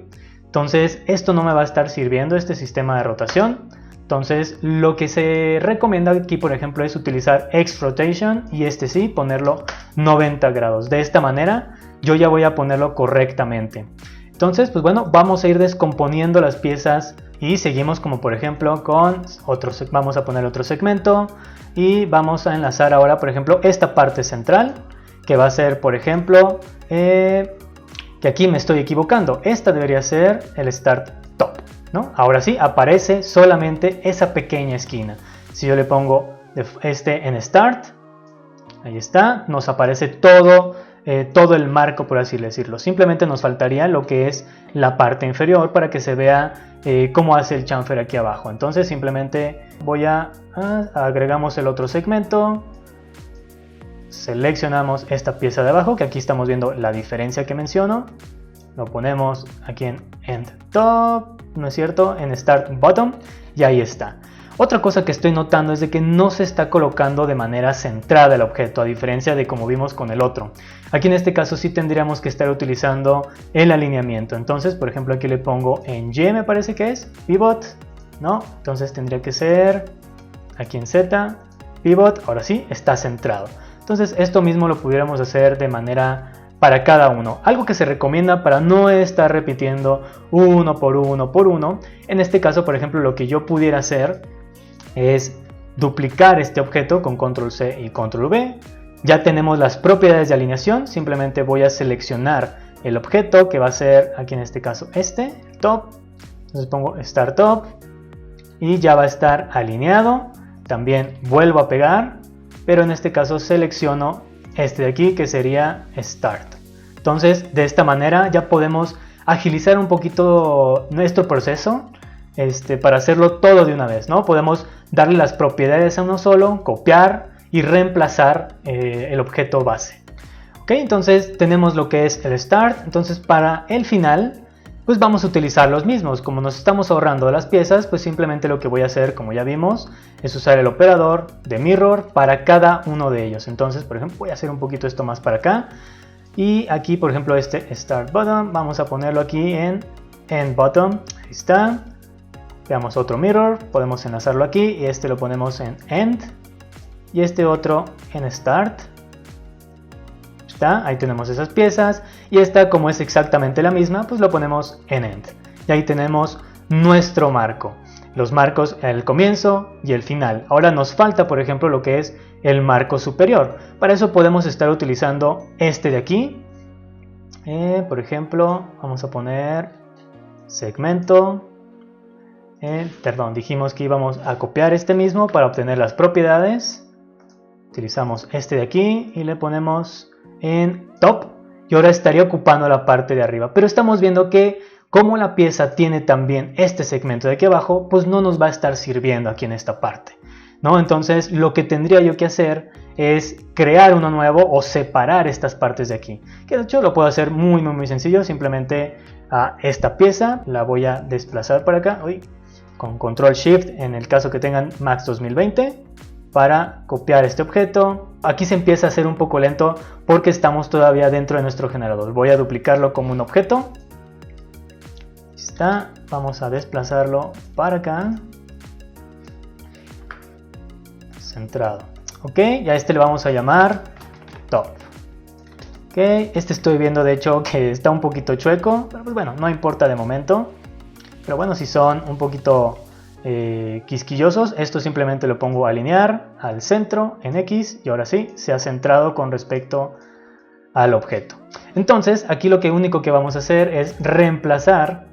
Entonces esto no me va a estar sirviendo, este sistema de rotación. Entonces lo que se recomienda aquí, por ejemplo, es utilizar X-Rotation y este sí, ponerlo 90 grados. De esta manera yo ya voy a ponerlo correctamente. Entonces, pues bueno, vamos a ir descomponiendo las piezas y seguimos como por ejemplo con otro, vamos a poner otro segmento y vamos a enlazar ahora, por ejemplo, esta parte central que va a ser, por ejemplo, que aquí me estoy equivocando. Esta debería ser el Start Top, ¿no? Ahora sí, aparece solamente esa pequeña esquina. Si yo le pongo este en Start, ahí está, nos aparece todo el marco, por así decirlo. Simplemente nos faltaría lo que es la parte inferior para que se vea cómo hace el chamfer aquí abajo. Entonces simplemente voy a agregamos el otro segmento, seleccionamos esta pieza de abajo, que aquí estamos viendo la diferencia que menciono, lo ponemos aquí en End Top, ¿no es cierto? En Start Bottom y ahí está. Otra cosa que estoy notando es de que no se está colocando de manera centrada el objeto, a diferencia de como vimos con el otro. Aquí en este caso sí tendríamos que estar utilizando el alineamiento. Entonces, por ejemplo, aquí le pongo en Y, me parece que es, Pivot, ¿no? Entonces tendría que ser aquí en Z, Pivot, ahora sí, está centrado. Entonces esto mismo lo pudiéramos hacer de manera para cada uno. Algo que se recomienda para no estar repitiendo uno por uno. En este caso, por ejemplo, lo que yo pudiera hacer es duplicar este objeto con control C y control V. Ya tenemos las propiedades de alineación. Simplemente voy a seleccionar el objeto que va a ser aquí en este caso el top. Entonces pongo Start Top y ya va a estar alineado. También vuelvo a pegar, pero en este caso selecciono este de aquí que sería Start. Entonces de esta manera ya podemos agilizar un poquito nuestro proceso para hacerlo todo de una vez, ¿no? Podemos darle las propiedades a uno solo, copiar y reemplazar el objeto base. Ok, entonces tenemos lo que es el Start. Entonces para el final pues vamos a utilizar los mismos. Como nos estamos ahorrando de las piezas, pues simplemente lo que voy a hacer, como ya vimos, es usar el operador de mirror para cada uno de ellos. Entonces, por ejemplo, voy a hacer un poquito esto más para acá. Y aquí, por ejemplo, este Start Button, vamos a ponerlo aquí en End Button. Ahí está. Veamos otro mirror, podemos enlazarlo aquí y este lo ponemos en End. Y este otro en Start. Ahí tenemos esas piezas y esta, como es exactamente la misma, pues lo ponemos en End. Y ahí tenemos nuestro marco, los marcos el comienzo y el final. Ahora nos falta, por ejemplo, lo que es el marco superior. Para eso podemos estar utilizando este de aquí. Por ejemplo, vamos a poner segmento. Perdón, dijimos que íbamos a copiar este mismo para obtener las propiedades. Utilizamos este de aquí y le ponemos en top y ahora estaría ocupando la parte de arriba, pero estamos viendo que como la pieza tiene también este segmento de aquí abajo, pues no nos va a estar sirviendo aquí en esta parte, ¿no? Entonces lo que tendría yo que hacer es crear uno nuevo o separar estas partes de aquí, que de hecho lo puedo hacer muy sencillo. Simplemente a esta pieza la voy a desplazar para acá con control shift en el caso que tengan Max 2020 para copiar este objeto. Aquí se empieza a hacer un poco lento porque estamos todavía dentro de nuestro generador. Voy a duplicarlo como un objeto. Está. Vamos a desplazarlo para acá. Centrado. Ok, y a este le vamos a llamar top. Ok, este estoy viendo de hecho que está un poquito chueco, pero pues bueno, no importa de momento. Pero bueno, si son un poquito quisquillosos, esto simplemente lo pongo a alinear al centro en X y ahora sí se ha centrado con respecto al objeto. Entonces aquí lo único que vamos a hacer es reemplazar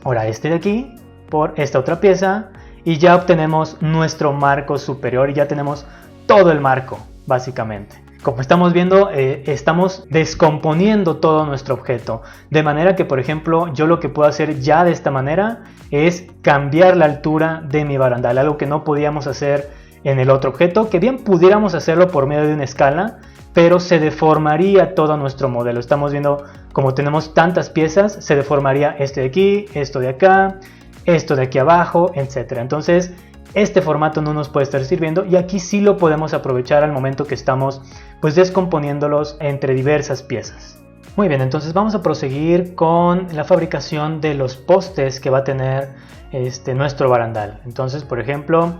ahora este de aquí por esta otra pieza y ya obtenemos nuestro marco superior y ya tenemos todo el marco básicamente. Como estamos viendo, estamos descomponiendo todo nuestro objeto, de manera que, por ejemplo, yo lo que puedo hacer ya de esta manera es cambiar la altura de mi barandal, algo que no podíamos hacer en el otro objeto, que bien pudiéramos hacerlo por medio de una escala, pero se deformaría todo nuestro modelo. Estamos viendo, como tenemos tantas piezas, se deformaría este de aquí, esto de acá, esto de aquí abajo, etc. Entonces, este formato no nos puede estar sirviendo y aquí sí lo podemos aprovechar al momento que estamos pues descomponiéndolos entre diversas piezas. Muy bien, entonces vamos a proseguir con la fabricación de los postes que va a tener nuestro barandal. Entonces, por ejemplo,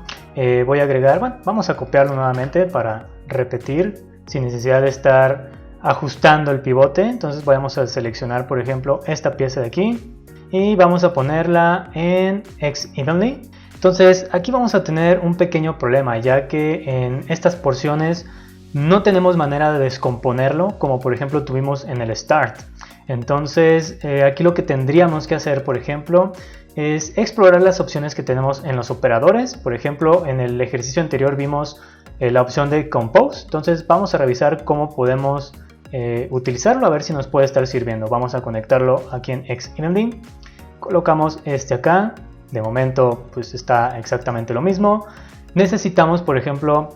voy a agregar, bueno, vamos a copiarlo nuevamente para repetir sin necesidad de estar ajustando el pivote. Entonces vamos a seleccionar, por ejemplo, esta pieza de aquí y vamos a ponerla en X Evenly. Entonces aquí vamos a tener un pequeño problema, ya que en estas porciones no tenemos manera de descomponerlo, como por ejemplo tuvimos en el Start. Entonces aquí lo que tendríamos que hacer, por ejemplo, es explorar las opciones que tenemos en los operadores. Por ejemplo, en el ejercicio anterior vimos la opción de Compose. Entonces vamos a revisar cómo podemos utilizarlo, a ver si nos puede estar sirviendo. Vamos a conectarlo aquí en Xevenly. Colocamos este acá. De momento pues está exactamente lo mismo. Necesitamos, por ejemplo,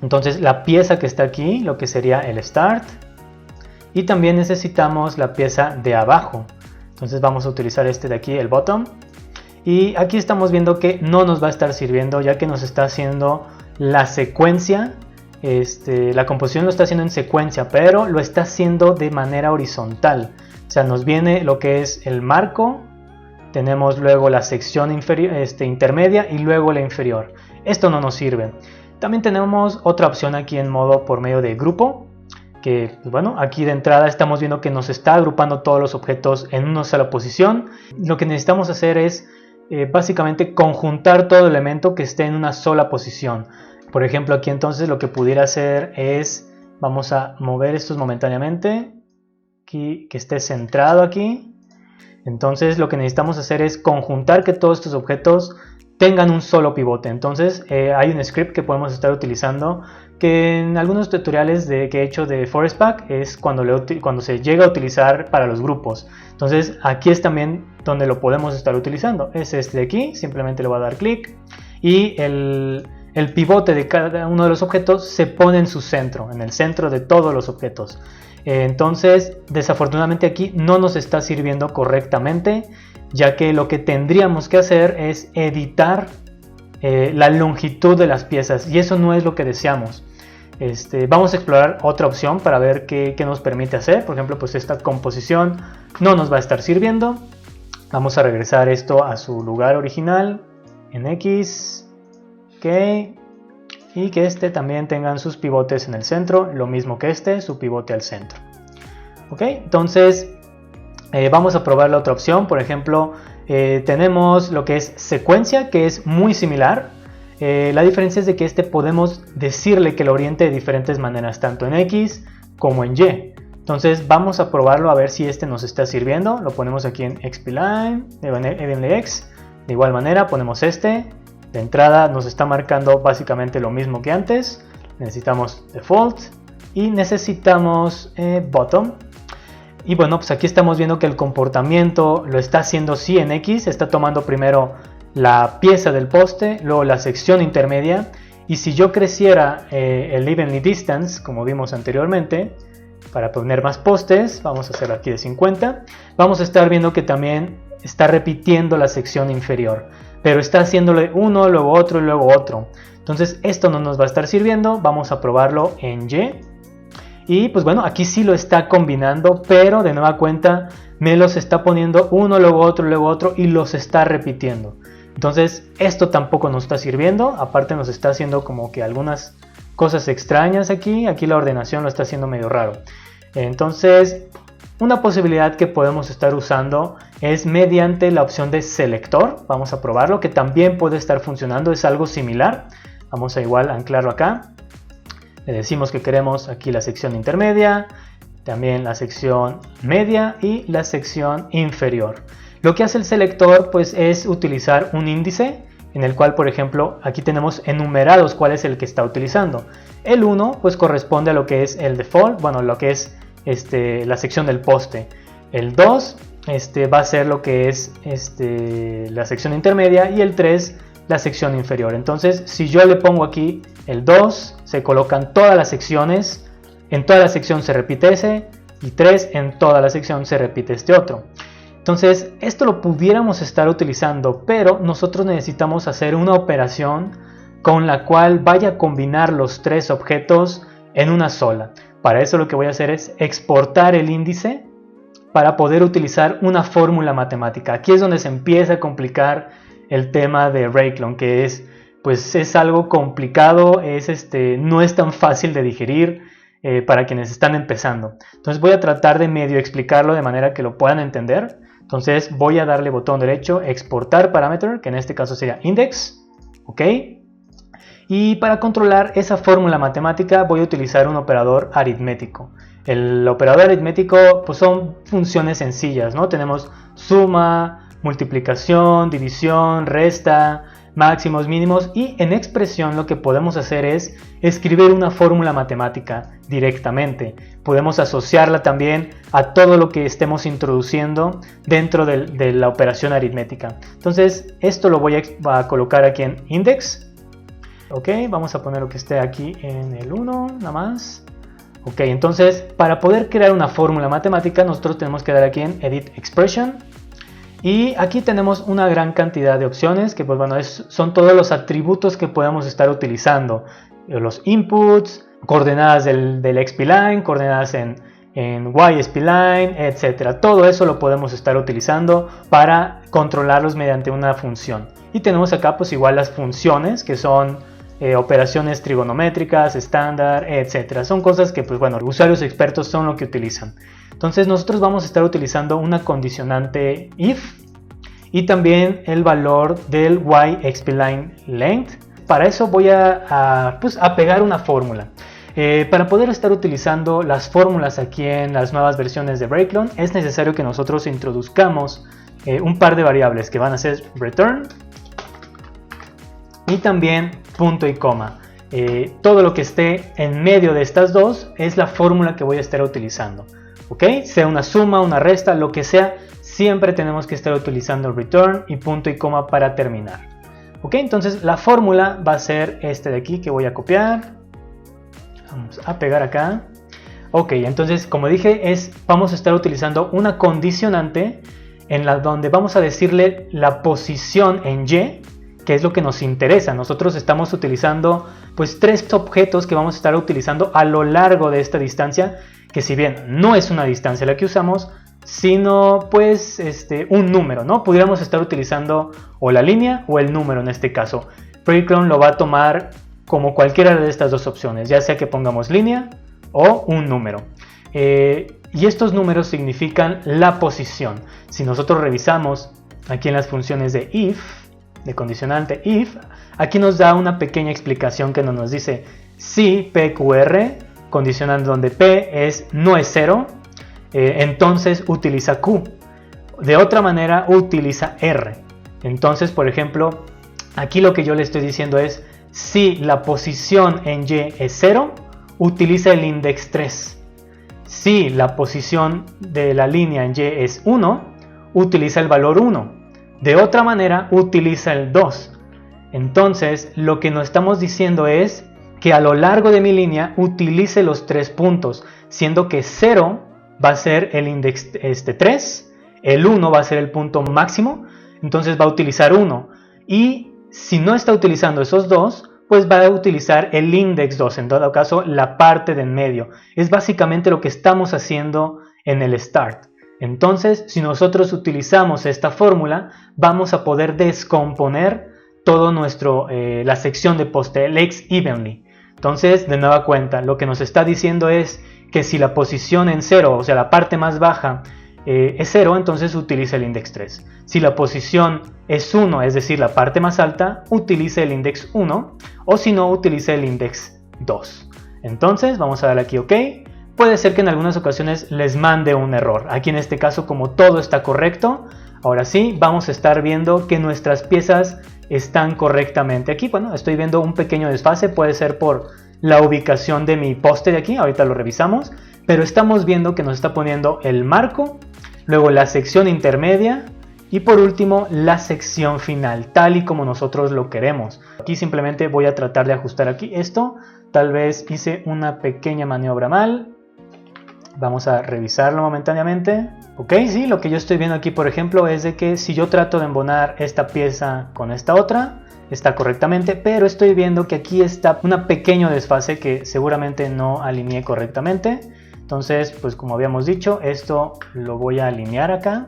entonces la pieza que está aquí, lo que sería el Start. Y también necesitamos la pieza de abajo. Entonces vamos a utilizar este de aquí, el Bottom. Y aquí estamos viendo que no nos va a estar sirviendo, ya que nos está haciendo la secuencia. La composición lo está haciendo en secuencia, pero lo está haciendo de manera horizontal. O sea, nos viene lo que es el marco. Tenemos luego la sección intermedia y luego la inferior. Esto no nos sirve. También tenemos otra opción aquí en modo por medio de grupo. que pues bueno, aquí de entrada estamos viendo que nos está agrupando todos los objetos en una sola posición. Lo que necesitamos hacer es básicamente conjuntar todo elemento que esté en una sola posición. Por ejemplo, aquí entonces lo que pudiera hacer es, vamos a mover estos momentáneamente, aquí, que esté centrado aquí. Entonces lo que necesitamos hacer es conjuntar que todos estos objetos tengan un solo pivote. Entonces hay un script que podemos estar utilizando, que en algunos tutoriales que he hecho de Forestpack es cuando se llega a utilizar para los grupos. Entonces aquí es también donde lo podemos estar utilizando. Es este de aquí, simplemente le voy a dar clic y el pivote de cada uno de los objetos se pone en su centro, en el centro de todos los objetos. Entonces desafortunadamente aquí no nos está sirviendo correctamente, ya que lo que tendríamos que hacer es editar la longitud de las piezas, y eso no es lo que deseamos. Vamos a explorar otra opción para ver qué nos permite hacer. Por ejemplo, pues esta composición no nos va a estar sirviendo. Vamos a regresar esto a su lugar original en X, ok, y que también tengan sus pivotes en el centro, lo mismo que su pivote al centro. Ok, entonces vamos a probar la otra opción. Por ejemplo, tenemos lo que es secuencia, que es muy similar. La diferencia es de que podemos decirle que lo oriente de diferentes maneras, tanto en X como en Y. Entonces vamos a probarlo a ver si nos está sirviendo. Lo ponemos aquí en XPline, Evenly X. De igual manera ponemos de entrada nos está marcando básicamente lo mismo que antes. Necesitamos default y necesitamos bottom. Y bueno, pues aquí estamos viendo que el comportamiento lo está haciendo sí en X. Está tomando primero la pieza del poste, luego la sección intermedia, y si yo creciera el evenly distance, como vimos anteriormente, para poner más postes, vamos a hacerlo aquí de 50, vamos a estar viendo que también está repitiendo la sección inferior, pero está haciéndole uno, luego otro y luego otro. Entonces esto no nos va a estar sirviendo. Vamos a probarlo en Y, y pues bueno, aquí sí lo está combinando, pero de nueva cuenta me los está poniendo uno, luego otro y los está repitiendo. Entonces esto tampoco nos está sirviendo. Aparte nos está haciendo como que algunas cosas extrañas aquí la ordenación lo está haciendo medio raro. Entonces una posibilidad que podemos estar usando es mediante la opción de selector. Vamos a probarlo, que también puede estar funcionando, es algo similar. Vamos a igual anclarlo acá. Le decimos que queremos aquí la sección intermedia, también la sección media y la sección inferior. Lo que hace el selector pues es utilizar un índice en el cual, por ejemplo, aquí tenemos enumerados cuál es el que está utilizando. El 1 pues corresponde a lo que es el default, bueno, lo que es la sección del poste. El 2 va a ser lo que es la sección intermedia, y el 3 la sección inferior. Entonces si yo le pongo aquí el 2, se colocan todas las secciones, en toda la sección se repite ese, y 3 en toda la sección se repite otro. Entonces esto lo pudiéramos estar utilizando, pero nosotros necesitamos hacer una operación con la cual vaya a combinar los tres objetos en una sola. Para eso lo que voy a hacer es exportar el índice para poder utilizar una fórmula matemática. Aquí es donde se empieza a complicar el tema de Rayclone, que es algo complicado, no es tan fácil de digerir para quienes están empezando. Entonces voy a tratar de medio explicarlo de manera que lo puedan entender. Entonces voy a darle botón derecho, exportar parameter, que en este caso sería index, ok. Y para controlar esa fórmula matemática voy a utilizar un operador aritmético. El operador aritmético pues son funciones sencillas, ¿no? Tenemos suma, multiplicación, división, resta, máximos, mínimos, y en expresión lo que podemos hacer es escribir una fórmula matemática directamente. Podemos asociarla también a todo lo que estemos introduciendo dentro de la operación aritmética. Entonces esto lo voy a colocar aquí en index. Ok, vamos a poner lo que esté aquí en el 1 nada más. Ok, entonces para poder crear una fórmula matemática nosotros tenemos que dar aquí en edit expression. Y aquí tenemos una gran cantidad de opciones que pues bueno, son todos los atributos que podemos estar utilizando. Los inputs, coordenadas del XPline, coordenadas en YSPline, etc. Todo eso lo podemos estar utilizando para controlarlos mediante una función. Y tenemos acá pues igual las funciones, que son operaciones trigonométricas, estándar, etc. Son cosas que, pues bueno, usuarios expertos son lo que utilizan. Entonces nosotros vamos a estar utilizando una condicionante if y también el valor del yXPLine length. Para eso voy a pegar una fórmula. Para poder estar utilizando las fórmulas aquí en las nuevas versiones de Breakloan, es necesario que nosotros introduzcamos un par de variables que van a ser return y también punto y coma. Todo lo que esté en medio de estas dos es la fórmula que voy a estar utilizando. ¿Ok? Sea una suma, una resta, lo que sea, siempre tenemos que estar utilizando return y punto y coma para terminar. ¿Ok? Entonces la fórmula va a ser este de aquí que voy a copiar. Vamos a pegar acá. Ok, entonces como dije, vamos a estar utilizando una condicionante en la donde vamos a decirle la posición en Y, que es lo que nos interesa. Nosotros estamos utilizando pues 3 objetos que vamos a estar utilizando a lo largo de esta distancia, que si bien no es una distancia la que usamos, sino pues un número, ¿no? Pudiéramos estar utilizando o la línea o el número en este caso. Breakloan lo va a tomar como cualquiera de estas dos opciones, ya sea que pongamos línea o un número. Y estos números significan la posición. Si nosotros revisamos aquí en las funciones de if, de condicionante if, aquí nos da una pequeña explicación que nos dice si PQR, condicionante donde P no es 0, entonces utiliza Q. De otra manera utiliza R. Entonces, por ejemplo, aquí lo que yo le estoy diciendo es si la posición en Y es 0, utiliza el index 3. Si la posición de la línea en Y es 1, utiliza el valor 1. De otra manera, utiliza el 2. Entonces, lo que nos estamos diciendo es que a lo largo de mi línea utilice los 3 puntos, siendo que 0 va a ser el index 3, el 1 va a ser el punto máximo, entonces va a utilizar 1. Y si no está utilizando esos 2, pues va a utilizar el index 2, en todo caso la parte de en medio. Es básicamente lo que estamos haciendo en el start. Entonces, si nosotros utilizamos esta fórmula, vamos a poder descomponer todo la sección de poste, el x-evenly. Entonces, de nueva cuenta, lo que nos está diciendo es que si la posición en 0, o sea, la parte más baja, es 0, entonces utiliza el index 3. Si la posición es 1, es decir, la parte más alta, utiliza el index 1, o si no, utiliza el index 2. Entonces, vamos a darle aquí OK. Puede ser que en algunas ocasiones les mande un error. Aquí en este caso, como todo está correcto, ahora sí, vamos a estar viendo que nuestras piezas están correctamente aquí. Bueno, estoy viendo un pequeño desfase, puede ser por la ubicación de mi poste de aquí, ahorita lo revisamos, pero estamos viendo que nos está poniendo el marco, luego la sección intermedia y por último la sección final, tal y como nosotros lo queremos. Aquí simplemente voy a tratar de ajustar aquí esto, tal vez hice una pequeña maniobra mal. Vamos a revisarlo momentáneamente. Ok, sí, lo que yo estoy viendo aquí, por ejemplo, es de que si yo trato de embonar esta pieza con esta otra, está correctamente, pero estoy viendo que aquí está un pequeño desfase que seguramente no alineé correctamente. Entonces, pues como habíamos dicho, esto lo voy a alinear acá,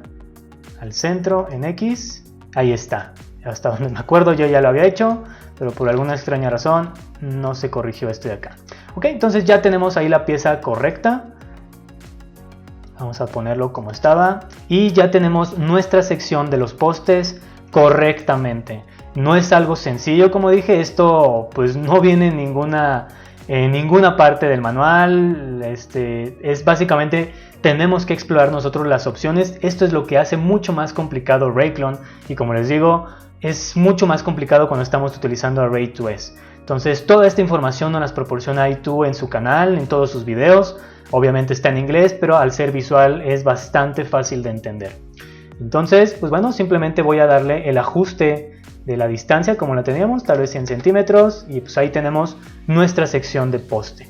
al centro, en X. Ahí está. Hasta donde me acuerdo yo ya lo había hecho, pero por alguna extraña razón no se corrigió esto de acá. Ok, entonces ya tenemos ahí la pieza correcta. Vamos a ponerlo como estaba y ya tenemos nuestra sección de los postes correctamente. No es algo sencillo, como dije, esto pues no viene en ninguna parte del manual. Es básicamente tenemos que explorar nosotros las opciones. Esto es lo que hace mucho más complicado Breakloan y como les digo, es mucho más complicado cuando estamos utilizando Array2S. Entonces toda esta información nos las proporciona i2 en su canal, en todos sus videos. Obviamente está en inglés, pero al ser visual es bastante fácil de entender. Entonces, pues bueno, simplemente voy a darle el ajuste de la distancia como la teníamos, tal vez 100 centímetros, y pues ahí tenemos nuestra sección de poste.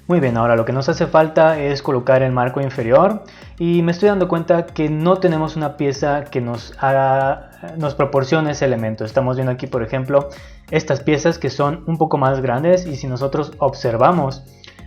Muy bien, ahora lo que nos hace falta es colocar el marco inferior y me estoy dando cuenta que no tenemos una pieza que nos proporcione ese elemento. Estamos viendo aquí, por ejemplo, estas piezas que son un poco más grandes y si nosotros observamos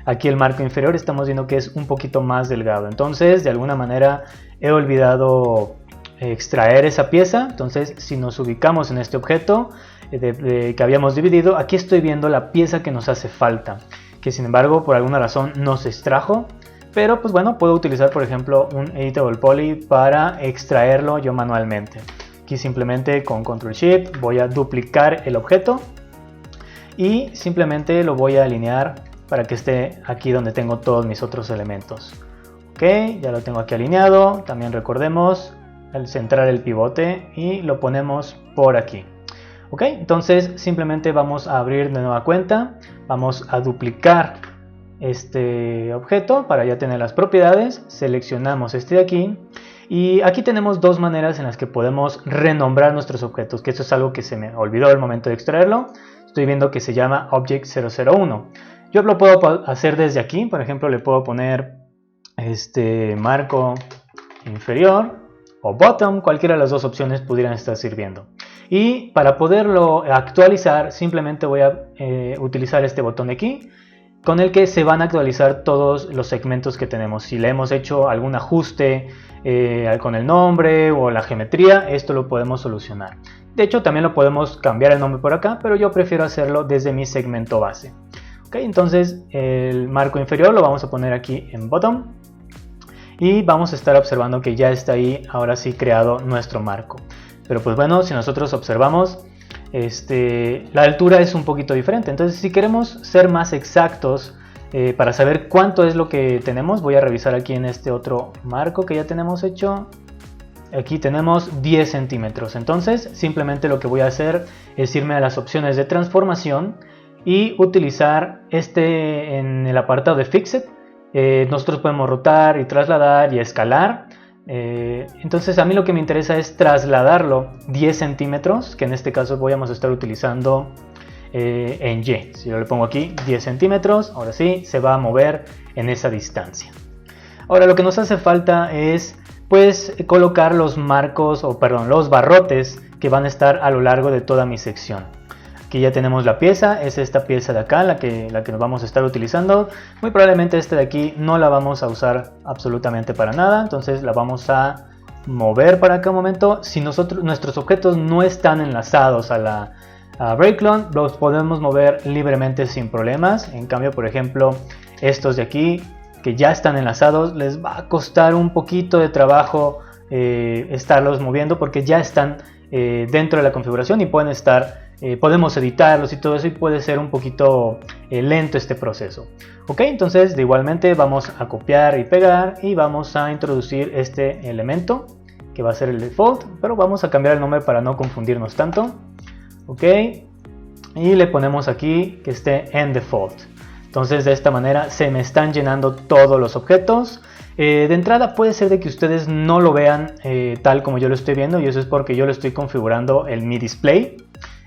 aquí el marco inferior estamos viendo que es un poquito más delgado. Entonces, de alguna manera he olvidado extraer esa pieza. Entonces si nos ubicamos en este objeto que habíamos dividido, aquí estoy viendo la pieza que nos hace falta, que sin embargo por alguna razón no se extrajo. Pero pues bueno, puedo utilizar por ejemplo un Editable Poly para extraerlo yo manualmente. Aquí simplemente con Ctrl Shift voy a duplicar el objeto y simplemente lo voy a alinear para que esté aquí donde tengo todos mis otros elementos. Ok, ya lo tengo aquí alineado. También recordemos el centrar el pivote y lo ponemos por aquí. Ok, entonces simplemente vamos a abrir de nueva cuenta, vamos a duplicar este objeto para ya tener las propiedades, seleccionamos este de aquí y aquí tenemos dos maneras en las que podemos renombrar nuestros objetos, que esto es algo que se me olvidó al momento de extraerlo. Estoy viendo que se llama Object 001. Yo lo puedo hacer desde aquí, por ejemplo le puedo poner marco inferior o bottom, cualquiera de las dos opciones pudieran estar sirviendo. Y para poderlo actualizar simplemente voy a utilizar este botón de aquí, con el que se van a actualizar todos los segmentos que tenemos. Si le hemos hecho algún ajuste con el nombre o la geometría, esto lo podemos solucionar. De hecho también lo podemos cambiar el nombre por acá, pero yo prefiero hacerlo desde mi segmento base. Ok, entonces el marco inferior lo vamos a poner aquí en bottom y vamos a estar observando que ya está ahí ahora sí creado nuestro marco. Pero pues bueno, si nosotros observamos, la altura es un poquito diferente. Entonces si queremos ser más exactos para saber cuánto es lo que tenemos, voy a revisar aquí en este otro marco que ya tenemos hecho. Aquí tenemos 10 centímetros. Entonces simplemente lo que voy a hacer es irme a las opciones de transformación y utilizar en el apartado de Fixed. Nosotros podemos rotar y trasladar y escalar. Entonces a mí lo que me interesa es trasladarlo 10 centímetros, que en este caso vamos a estar utilizando en Y. Si yo le pongo aquí 10 centímetros, ahora sí se va a mover en esa distancia. Ahora lo que nos hace falta es pues colocar los marcos, los barrotes que van a estar a lo largo de toda mi sección. Aquí ya tenemos la pieza, es esta pieza de acá la que nos vamos a estar utilizando. Muy probablemente esta de aquí no la vamos a usar absolutamente para nada, entonces la vamos a mover para acá un momento. Si nuestros objetos no están enlazados a Breakclone, los podemos mover libremente sin problemas. En cambio, por ejemplo, estos de aquí que ya están enlazados, les va a costar un poquito de trabajo estarlos moviendo porque ya están dentro de la configuración y pueden estar podemos editarlos y todo eso, y puede ser un poquito lento este proceso. Ok, entonces igualmente vamos a copiar y pegar y vamos a introducir este elemento que va a ser el default, pero vamos a cambiar el nombre para no confundirnos tanto. Ok, y le ponemos aquí que esté en default. Entonces de esta manera se me están llenando todos los objetos. De entrada puede ser de que ustedes no lo vean tal como yo lo estoy viendo, y eso es porque yo lo estoy configurando en mi display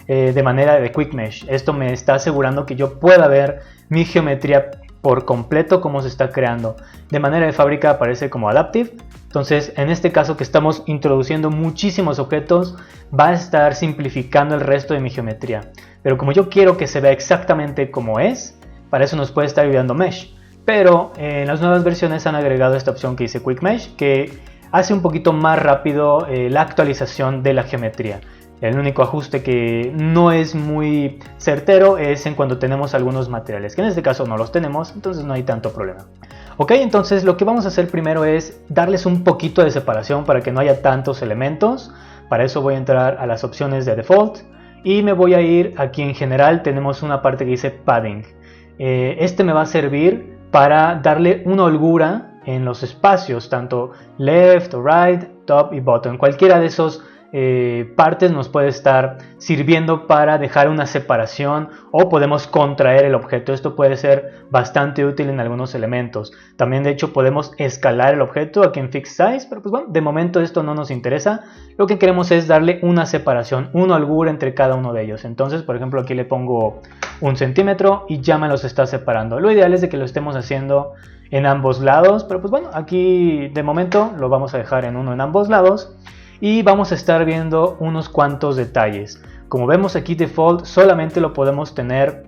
de manera de Quick Mesh. Esto me está asegurando que yo pueda ver mi geometría por completo cómo se está creando. De manera de fábrica aparece como Adaptive. Entonces en este caso que estamos introduciendo muchísimos objetos, va a estar simplificando el resto de mi geometría. Pero como yo quiero que se vea exactamente como es, para eso nos puede estar ayudando Mesh. Pero en las nuevas versiones han agregado esta opción que dice Quick Mesh, que hace un poquito más rápido la actualización de la geometría. El único ajuste que no es muy certero es en cuando tenemos algunos materiales, que en este caso no los tenemos, entonces no hay tanto problema. Ok, entonces lo que vamos a hacer primero es darles un poquito de separación para que no haya tantos elementos. Para eso voy a entrar a las opciones de default y me voy a ir aquí en general. Tenemos una parte que dice padding. Este me va a servir para darle una holgura en los espacios, tanto left o right, top y bottom. Cualquiera de esos partes nos puede estar sirviendo para dejar una separación, o podemos contraer el objeto. Esto puede ser bastante útil en algunos elementos. También de hecho podemos escalar el objeto aquí en Fixed Size, pero pues bueno, de momento esto no nos interesa. Lo que queremos es darle una separación, una holgura entre cada uno de ellos. Entonces por ejemplo aquí le pongo 1 centímetro y ya me los está separando. Lo ideal es de que lo estemos haciendo en ambos lados, pero pues bueno, aquí de momento lo vamos a dejar en uno en ambos lados. Y vamos a estar viendo unos cuantos detalles. Como vemos aquí default solamente lo podemos tener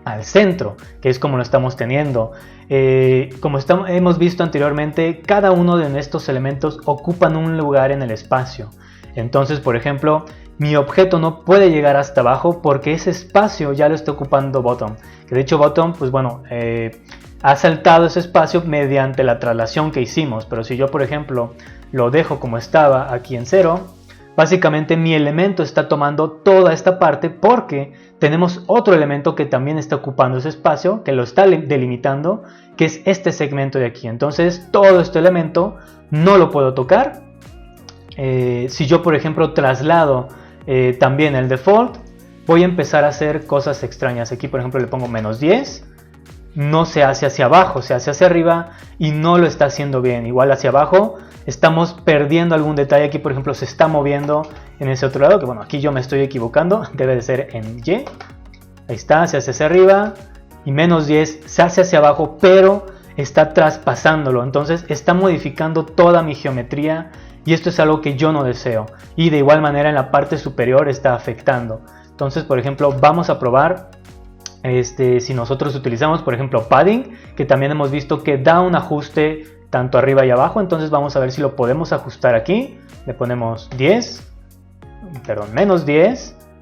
al centro, que es como lo estamos teniendo. Hemos visto anteriormente, cada uno de estos elementos ocupan un lugar en el espacio. Entonces, por ejemplo, mi objeto no puede llegar hasta abajo porque ese espacio ya lo está ocupando Bottom. Que de hecho Bottom, pues bueno, ha saltado ese espacio mediante la traslación que hicimos. Pero si yo, por ejemplo, lo dejo como estaba aquí en 0, básicamente mi elemento está tomando toda esta parte porque tenemos otro elemento que también está ocupando ese espacio, que lo está delimitando, que es este segmento de aquí. Entonces todo este elemento no lo puedo tocar. Si yo, por ejemplo, traslado también el default, voy a empezar a hacer cosas extrañas. Aquí, por ejemplo, le pongo -10. No se hace hacia abajo, se hace hacia arriba y no lo está haciendo bien. Igual hacia abajo estamos perdiendo algún detalle. Aquí, por ejemplo, se está moviendo en ese otro lado, que bueno, aquí yo me estoy equivocando, debe de ser en Y. Ahí está, se hace hacia arriba y -10 se hace hacia abajo, pero está traspasándolo. Entonces está modificando toda mi geometría y esto es algo que yo no deseo. Y de igual manera en la parte superior está afectando. Entonces, por ejemplo, vamos a probar si nosotros utilizamos, por ejemplo, padding, que también hemos visto que da un ajuste tanto arriba y abajo. Entonces vamos a ver si lo podemos ajustar aquí. Le ponemos -10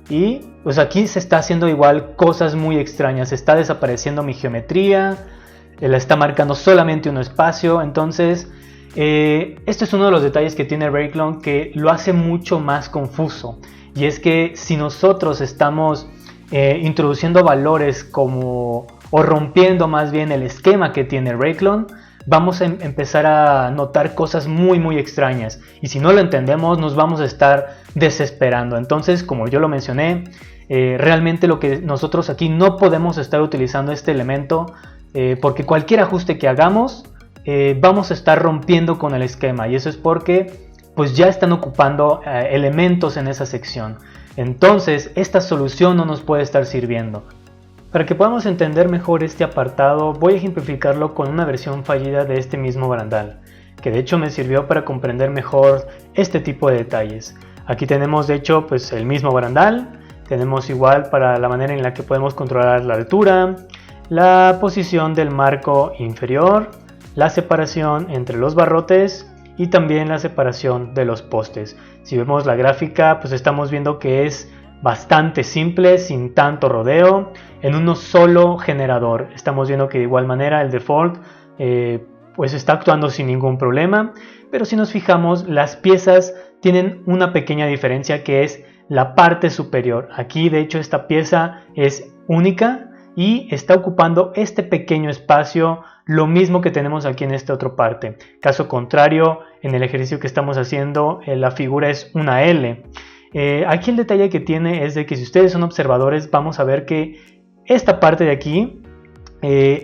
y pues aquí se está haciendo igual cosas muy extrañas. Está desapareciendo mi geometría, la está marcando solamente un espacio. Entonces este es uno de los detalles que tiene Rayclone que lo hace mucho más confuso, y es que si nosotros estamos introduciendo valores o rompiendo más bien el esquema que tiene Rayclone, vamos a empezar a notar cosas muy extrañas, y si no lo entendemos nos vamos a estar desesperando. Entonces, como yo lo mencioné, realmente lo que nosotros aquí no podemos estar utilizando este elemento porque cualquier ajuste que hagamos vamos a estar rompiendo con el esquema, y eso es porque pues ya están ocupando elementos en esa sección. Entonces esta solución no nos puede estar sirviendo. Para que podamos entender mejor este apartado, voy a ejemplificarlo con una versión fallida de este mismo barandal, que de hecho me sirvió para comprender mejor este tipo de detalles. Aquí tenemos de hecho pues el mismo barandal, tenemos igual para la manera en la que podemos controlar la altura, la posición del marco inferior, la separación entre los barrotes y también la separación de los postes. Si vemos la gráfica, pues estamos viendo que es bastante simple, sin tanto rodeo, en uno solo generador. Estamos viendo que de igual manera el default pues está actuando sin ningún problema, pero si nos fijamos, las piezas tienen una pequeña diferencia, que es la parte superior. Aquí de hecho esta pieza es única y está ocupando este pequeño espacio, lo mismo que tenemos aquí en esta otra parte. Caso contrario, en el ejercicio que estamos haciendo, la figura es una L. Aquí el detalle que tiene es de que si ustedes son observadores, vamos a ver que esta parte de aquí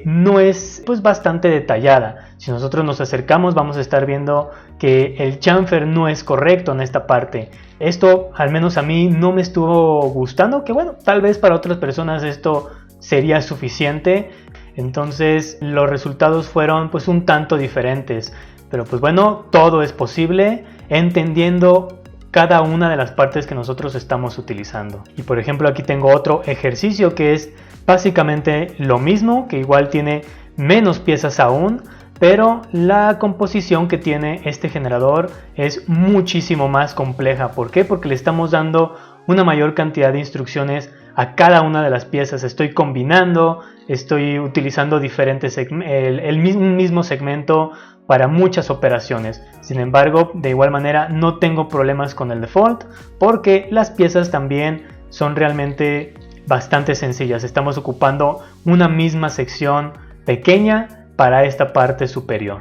no es pues bastante detallada. Si nosotros nos acercamos, vamos a estar viendo que el chamfer no es correcto en esta parte. Esto al menos a mí no me estuvo gustando, que bueno, tal vez para otras personas esto sería suficiente. Entonces los resultados fueron pues un tanto diferentes, pero pues bueno, todo es posible entendiendo cada una de las partes que nosotros estamos utilizando. Y por ejemplo aquí tengo otro ejercicio que es básicamente lo mismo, que igual tiene menos piezas aún, pero la composición que tiene este generador es muchísimo más compleja. ¿Por qué? Porque le estamos dando una mayor cantidad de instrucciones a cada una de las piezas. Estoy combinando, estoy utilizando diferentes el mismo segmento para muchas operaciones. Sin embargo, de igual manera no tengo problemas con el default, porque las piezas también son realmente bastante sencillas. Estamos ocupando una misma sección pequeña para esta parte superior.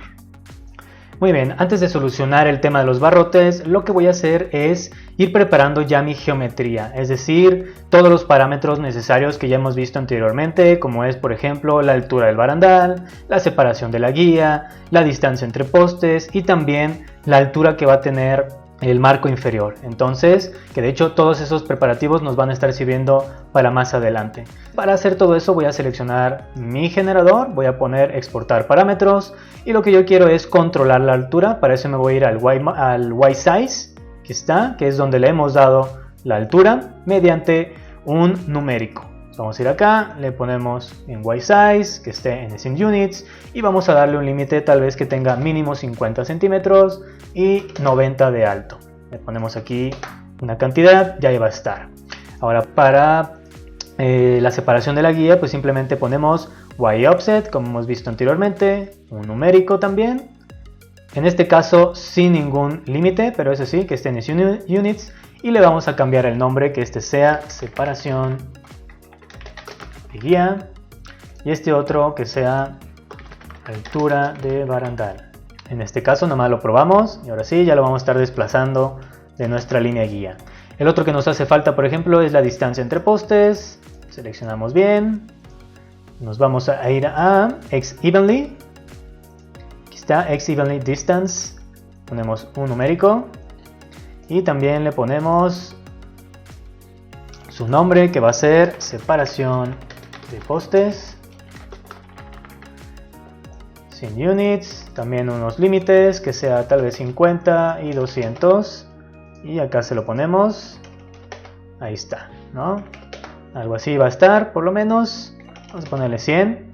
Muy bien, antes de solucionar el tema de los barrotes, lo que voy a hacer es ir preparando ya mi geometría, es decir, todos los parámetros necesarios que ya hemos visto anteriormente, como es por ejemplo la altura del barandal, la separación de la guía, la distancia entre postes y también la altura que va a tener el marco inferior. Entonces, que de hecho todos esos preparativos nos van a estar sirviendo para más adelante. Para hacer todo eso voy a seleccionar mi generador, voy a poner exportar parámetros y lo que yo quiero es controlar la altura. Para eso me voy a ir al Y-Size que es donde le hemos dado la altura mediante un numérico. Vamos a ir acá, le ponemos en white size, que esté en scene units, y vamos a darle un límite tal vez que tenga mínimo 50 centímetros y 90 de alto. Le ponemos aquí una cantidad, ya va a estar. Ahora para la separación de la guía, pues simplemente ponemos y offset, como hemos visto anteriormente, un numérico también. En este caso sin ningún límite, pero eso sí, que esté en scene units, y le vamos a cambiar el nombre, que este sea separación de guía, y este otro que sea altura de barandal. En este caso nomás lo probamos y ahora sí ya lo vamos a estar desplazando de nuestra línea guía. El otro que nos hace falta, por ejemplo, es la distancia entre postes. Seleccionamos bien, nos vamos a ir a X evenly. Aquí está X evenly distance, ponemos un numérico y también le ponemos su nombre, que va a ser separación de postes, sin units, también unos límites que sea tal vez 50 y 200, y acá se lo ponemos, ahí está, ¿no? Algo así va a estar por lo menos, vamos a ponerle 100.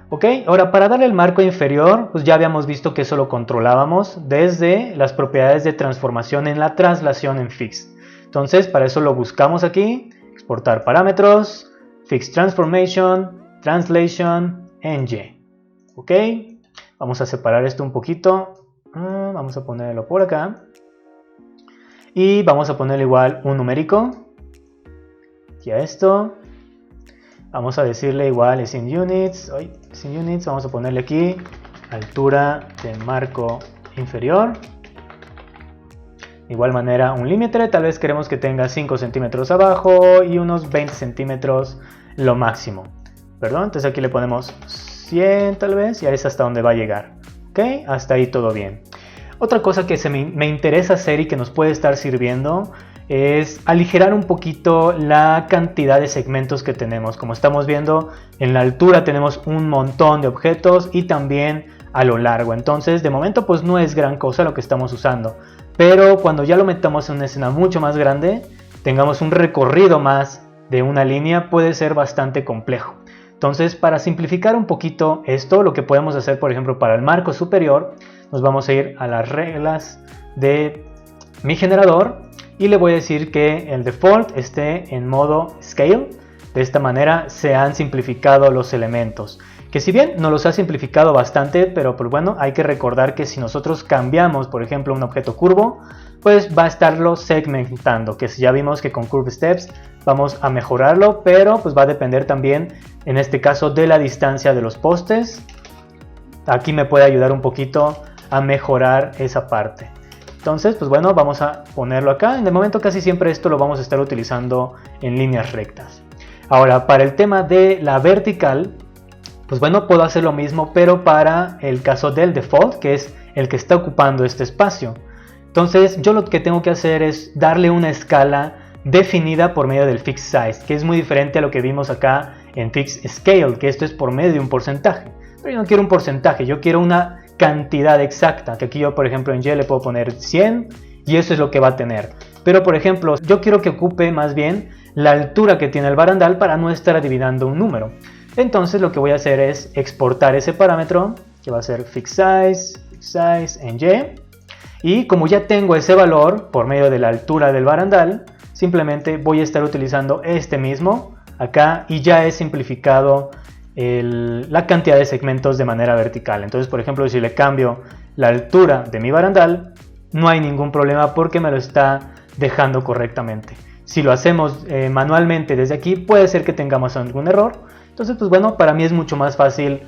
Ok, ahora para darle el marco inferior, pues ya habíamos visto que eso lo controlábamos desde las propiedades de transformación en la traslación en Fix. Entonces para eso lo buscamos aquí, exportar parámetros, Fix Transformation, Translation, NG. Ok, vamos a separar esto un poquito, vamos a ponerlo por acá. Y vamos a ponerle igual un numérico. Y a esto vamos a decirle igual sin units, vamos a ponerle aquí altura de marco inferior. De igual manera un límite, tal vez queremos que tenga 5 centímetros abajo y unos 20 centímetros lo máximo. Perdón, entonces aquí le ponemos 100 tal vez y ahí es hasta donde va a llegar. Ok, hasta ahí todo bien. Otra cosa que me interesa hacer y que nos puede estar sirviendo es aligerar un poquito la cantidad de segmentos que tenemos. Como estamos viendo, en la altura tenemos un montón de objetos y también a lo largo. Entonces, de momento pues no es gran cosa lo que estamos usando. Pero cuando ya lo metamos en una escena mucho más grande, tengamos un recorrido más de una línea, puede ser bastante complejo. Entonces, para simplificar un poquito esto, lo que podemos hacer, por ejemplo, para el marco superior, nos vamos a ir a las reglas de mi generador y le voy a decir que el default esté en modo scale. De esta manera se han simplificado los elementos, que si bien no los ha simplificado bastante, pero pues bueno, hay que recordar que si nosotros cambiamos, por ejemplo, un objeto curvo, pues va a estarlo segmentando, que ya vimos que con Curve Steps vamos a mejorarlo, pero pues va a depender también, en este caso, de la distancia de los postes. Aquí me puede ayudar un poquito a mejorar esa parte. Entonces, pues bueno, vamos a ponerlo acá. En el momento casi siempre esto lo vamos a estar utilizando en líneas rectas. Ahora, para el tema de la vertical, pues bueno, puedo hacer lo mismo, pero para el caso del default, que es el que está ocupando este espacio. Entonces, yo lo que tengo que hacer es darle una escala definida por medio del Fix Size, que es muy diferente a lo que vimos acá en Fix Scale, que esto es por medio de un porcentaje. Pero yo no quiero un porcentaje, yo quiero una cantidad exacta, que aquí yo, por ejemplo, en Y le puedo poner 100 y eso es lo que va a tener. Pero, por ejemplo, yo quiero que ocupe más bien la altura que tiene el barandal para no estar adivinando un número. Entonces, lo que voy a hacer es exportar ese parámetro, que va a ser Fix Size en Y. Y como ya tengo ese valor por medio de la altura del barandal, simplemente voy a estar utilizando este mismo acá y ya he simplificado la cantidad de segmentos de manera vertical. Entonces, por ejemplo, si le cambio la altura de mi barandal, no hay ningún problema porque me lo está dejando correctamente. Si lo hacemos manualmente desde aquí, puede ser que tengamos algún error. Entonces, pues bueno, para mí es mucho más fácil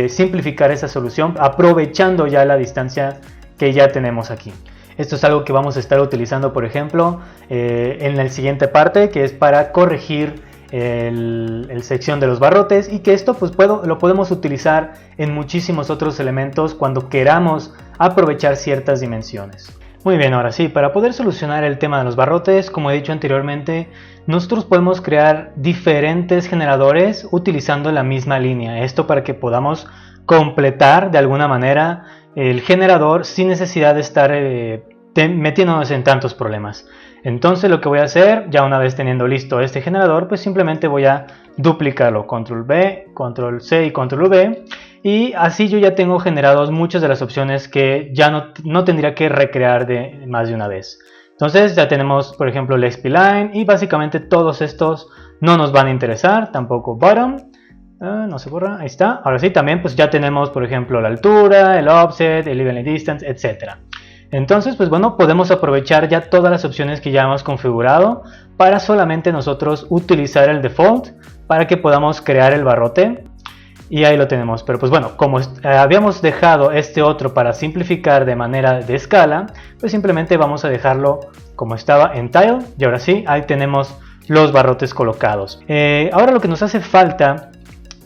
simplificar esa solución aprovechando ya la distancia que ya tenemos aquí. Esto es algo que vamos a estar utilizando, por ejemplo, en la siguiente parte, que es para corregir el sección de los barrotes, y que esto pues lo podemos utilizar en muchísimos otros elementos cuando queramos aprovechar ciertas dimensiones. Muy bien, ahora sí, para poder solucionar el tema de los barrotes, como he dicho anteriormente, nosotros podemos crear diferentes generadores utilizando la misma línea. Esto para que podamos completar de alguna manera el generador sin necesidad de estar metiéndonos en tantos problemas. Entonces lo que voy a hacer, ya una vez teniendo listo este generador, pues simplemente voy a duplicarlo, control B, control C y control V, y así yo ya tengo generados muchas de las opciones que ya no tendría que recrear de más de una vez. Entonces ya tenemos, por ejemplo, el spline, y básicamente todos estos no nos van a interesar, tampoco bottom. No se borra, ahí está. Ahora sí, también pues ya tenemos, por ejemplo, la altura, el offset, el evenly distance, etc. Entonces, pues bueno, podemos aprovechar ya todas las opciones que ya hemos configurado para solamente nosotros utilizar el default para que podamos crear el barrote. Y ahí lo tenemos. Pero pues bueno, como habíamos dejado este otro para simplificar de manera de escala, pues simplemente vamos a dejarlo como estaba en tile. Y ahora sí, ahí tenemos los barrotes colocados. Ahora lo que nos hace falta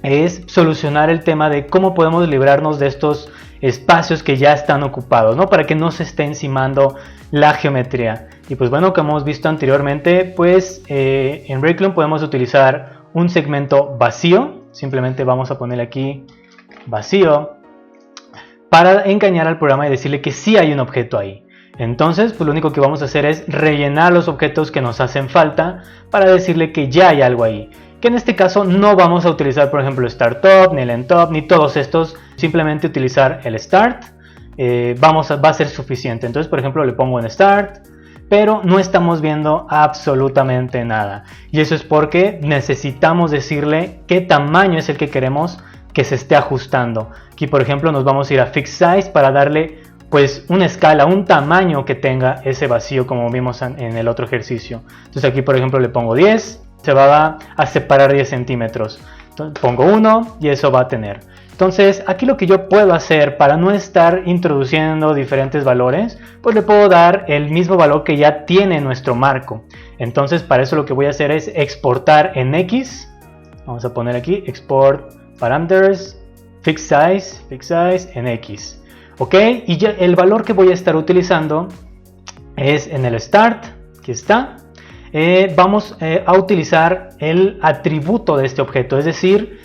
es solucionar el tema de cómo podemos librarnos de estos espacios que ya están ocupados, ¿no? Para que no se esté encimando la geometría. Y pues bueno, como hemos visto anteriormente, pues en Rayclone podemos utilizar un segmento vacío. Simplemente vamos a ponerle aquí vacío para engañar al programa y decirle que sí hay un objeto ahí. Entonces, pues lo único que vamos a hacer es rellenar los objetos que nos hacen falta para decirle que ya hay algo ahí. Que en este caso no vamos a utilizar, por ejemplo, Start Top, ni el End Top, ni todos estos. Simplemente utilizar el Start va a ser suficiente. Entonces, por ejemplo, le pongo en Start, pero no estamos viendo absolutamente nada. Y eso es porque necesitamos decirle qué tamaño es el que queremos que se esté ajustando. Aquí, por ejemplo, nos vamos a ir a Fix Size para darle pues una escala, un tamaño que tenga ese vacío, como vimos en el otro ejercicio. Entonces aquí, por ejemplo, le pongo 10. Se va a separar 10 centímetros. Entonces, pongo 1 y eso va a tener. Entonces aquí lo que yo puedo hacer para no estar introduciendo diferentes valores, pues le puedo dar el mismo valor que ya tiene nuestro marco. Entonces para eso lo que voy a hacer es exportar en X. Vamos a poner aquí export parameters fix size en X. Ok, y ya el valor que voy a estar utilizando es en el start, aquí está. Vamos a utilizar el atributo de este objeto, es decir,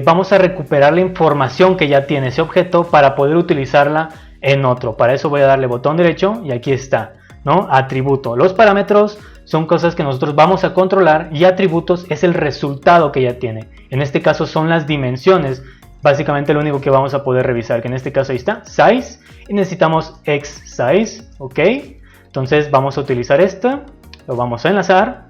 vamos a recuperar la información que ya tiene ese objeto para poder utilizarla en otro. Para eso voy a darle botón derecho y aquí está, ¿no? Atributo. Los parámetros son cosas que nosotros vamos a controlar y atributos es el resultado que ya tiene. En este caso son las dimensiones, básicamente lo único que vamos a poder revisar, que en este caso ahí está, size, y necesitamos x size, ¿ok? Entonces vamos a utilizar esto. Lo vamos a enlazar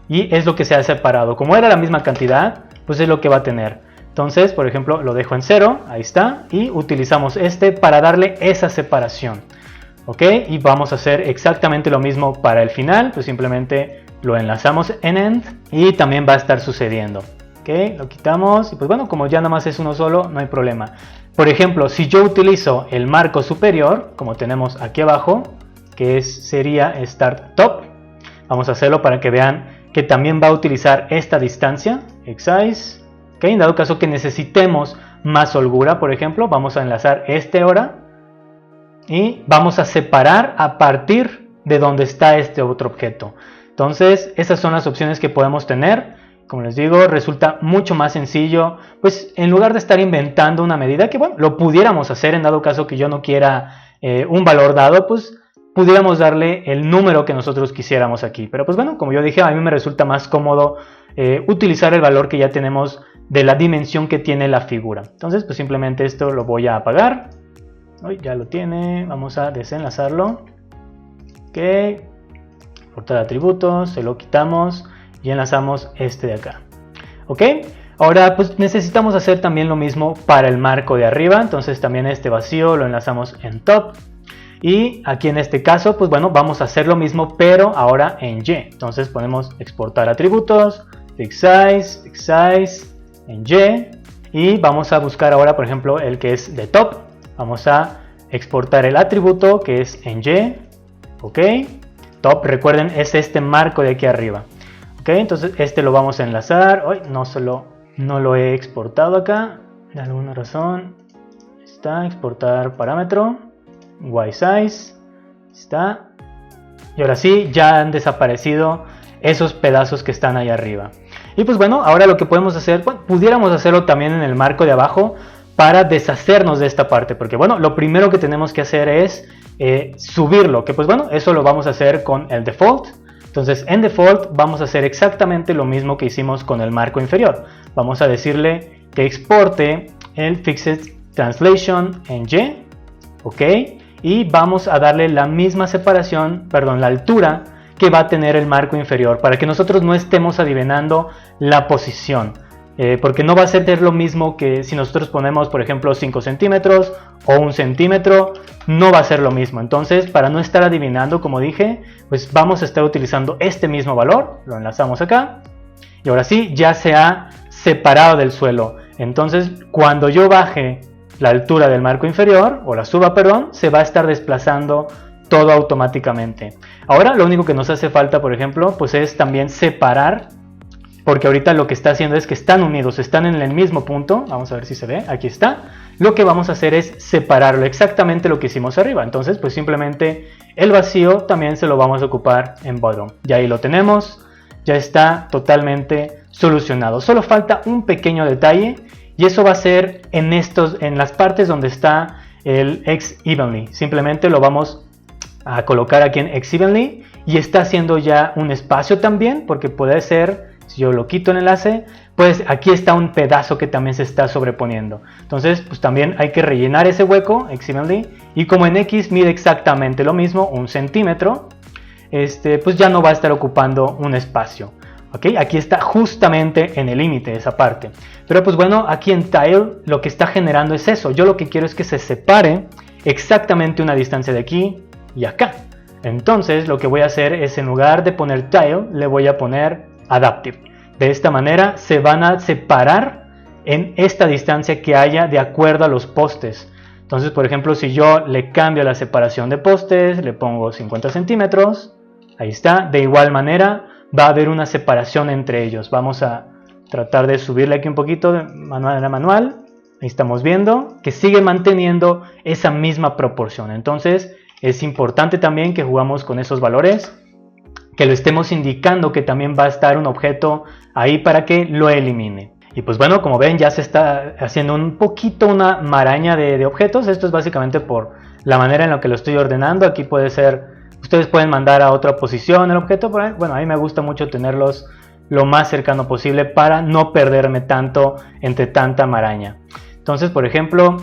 y es lo que se ha separado. Como era la misma cantidad, pues es lo que va a tener. Entonces, por ejemplo, lo dejo en 0, ahí está, y utilizamos este para darle esa separación. Ok, y vamos a hacer exactamente lo mismo para el final, pues simplemente lo enlazamos en end y también va a estar sucediendo. Ok, lo quitamos y pues bueno, como ya nada más es uno solo, no hay problema. Por ejemplo, si yo utilizo el marco superior, como tenemos aquí abajo, que sería Start Top, vamos a hacerlo para que vean que también va a utilizar esta distancia, X-Size. Okay, en dado caso que necesitemos más holgura, por ejemplo, vamos a enlazar este ahora. Y vamos a separar a partir de donde está este otro objeto. Entonces, esas son las opciones que podemos tener. Como les digo, resulta mucho más sencillo. Pues en lugar de estar inventando una medida, que bueno, lo pudiéramos hacer en dado caso que yo no quiera un valor dado, pues pudiéramos darle el número que nosotros quisiéramos aquí. Pero pues bueno, como yo dije, a mí me resulta más cómodo utilizar el valor que ya tenemos de la dimensión que tiene la figura. Entonces pues simplemente esto lo voy a apagar. Uy, ya lo tiene, vamos a desenlazarlo. Ok, portar atributos, se lo quitamos y enlazamos este de acá. Ok, ahora pues necesitamos hacer también lo mismo para el marco de arriba. Entonces también este vacío lo enlazamos en top. Y aquí en este caso, pues bueno, vamos a hacer lo mismo, pero ahora en Y. Entonces ponemos exportar atributos, fix size, en Y. Y vamos a buscar ahora, por ejemplo, el que es de top. Vamos a exportar el atributo que es en Y. Ok. Top, recuerden, es este marco de aquí arriba. Ok, entonces este lo vamos a enlazar. Hoy no lo he exportado acá. De alguna razón. Está, exportar parámetro. Y size, está, y ahora sí ya han desaparecido esos pedazos que están ahí arriba. Y pues bueno, ahora lo que podemos hacer, bueno, pudiéramos hacerlo también en el marco de abajo, para deshacernos de esta parte, porque bueno, lo primero que tenemos que hacer es subirlo, que pues bueno, eso lo vamos a hacer con el default. Entonces en default vamos a hacer exactamente lo mismo que hicimos con el marco inferior. Vamos a decirle que exporte el Fixed Translation en Y, ok, y vamos a darle la misma separación, perdón, la altura que va a tener el marco inferior, para que nosotros no estemos adivinando la posición. Porque no va a ser lo mismo que si nosotros ponemos, por ejemplo, 5 centímetros o 1 centímetro, no va a ser lo mismo. Entonces, para no estar adivinando, como dije, pues vamos a estar utilizando este mismo valor, lo enlazamos acá, y ahora sí, ya se ha separado del suelo. Entonces, cuando yo baje la altura del marco inferior, o la suba, perdón, se va a estar desplazando todo automáticamente. Ahora, lo único que nos hace falta, por ejemplo, pues es también separar, porque ahorita lo que está haciendo es que están unidos, están en el mismo punto. Vamos a ver si se ve, aquí está. Lo que vamos a hacer es separarlo, exactamente lo que hicimos arriba. Entonces pues simplemente el vacío también se lo vamos a ocupar en bottom. Y ahí lo tenemos, ya está totalmente solucionado. Solo falta un pequeño detalle y eso va a ser en las partes donde está el X evenly. Simplemente lo vamos a colocar aquí en X evenly y está haciendo ya un espacio también, porque puede ser... Si yo lo quito el enlace, pues aquí está un pedazo que también se está sobreponiendo. Entonces, pues también hay que rellenar ese hueco, X evenly, y como en X mide exactamente lo mismo, 1 centímetro, pues ya no va a estar ocupando un espacio. ¿Okay? Aquí está justamente en el límite esa parte. Pero pues bueno, aquí en Tile lo que está generando es eso. Yo lo que quiero es que se separe exactamente una distancia de aquí y acá. Entonces, lo que voy a hacer es, en lugar de poner Tile, le voy a poner Adaptive. De esta manera se van a separar en esta distancia que haya de acuerdo a los postes. Entonces, por ejemplo, si yo le cambio la separación de postes, le pongo 50 centímetros, ahí está. De igual manera va a haber una separación entre ellos. Vamos a tratar de subirle aquí un poquito de manera manual. Ahí estamos viendo que sigue manteniendo esa misma proporción. Entonces es importante también que jugamos con esos valores, que lo estemos indicando que también va a estar un objeto ahí para que lo elimine. Y pues bueno, como ven, ya se está haciendo un poquito una maraña de objetos. Esto es básicamente por la manera en la que lo estoy ordenando. Aquí puede ser, ustedes pueden mandar a otra posición el objeto. Bueno, a mí me gusta mucho tenerlos lo más cercano posible para no perderme tanto entre tanta maraña. Entonces, por ejemplo,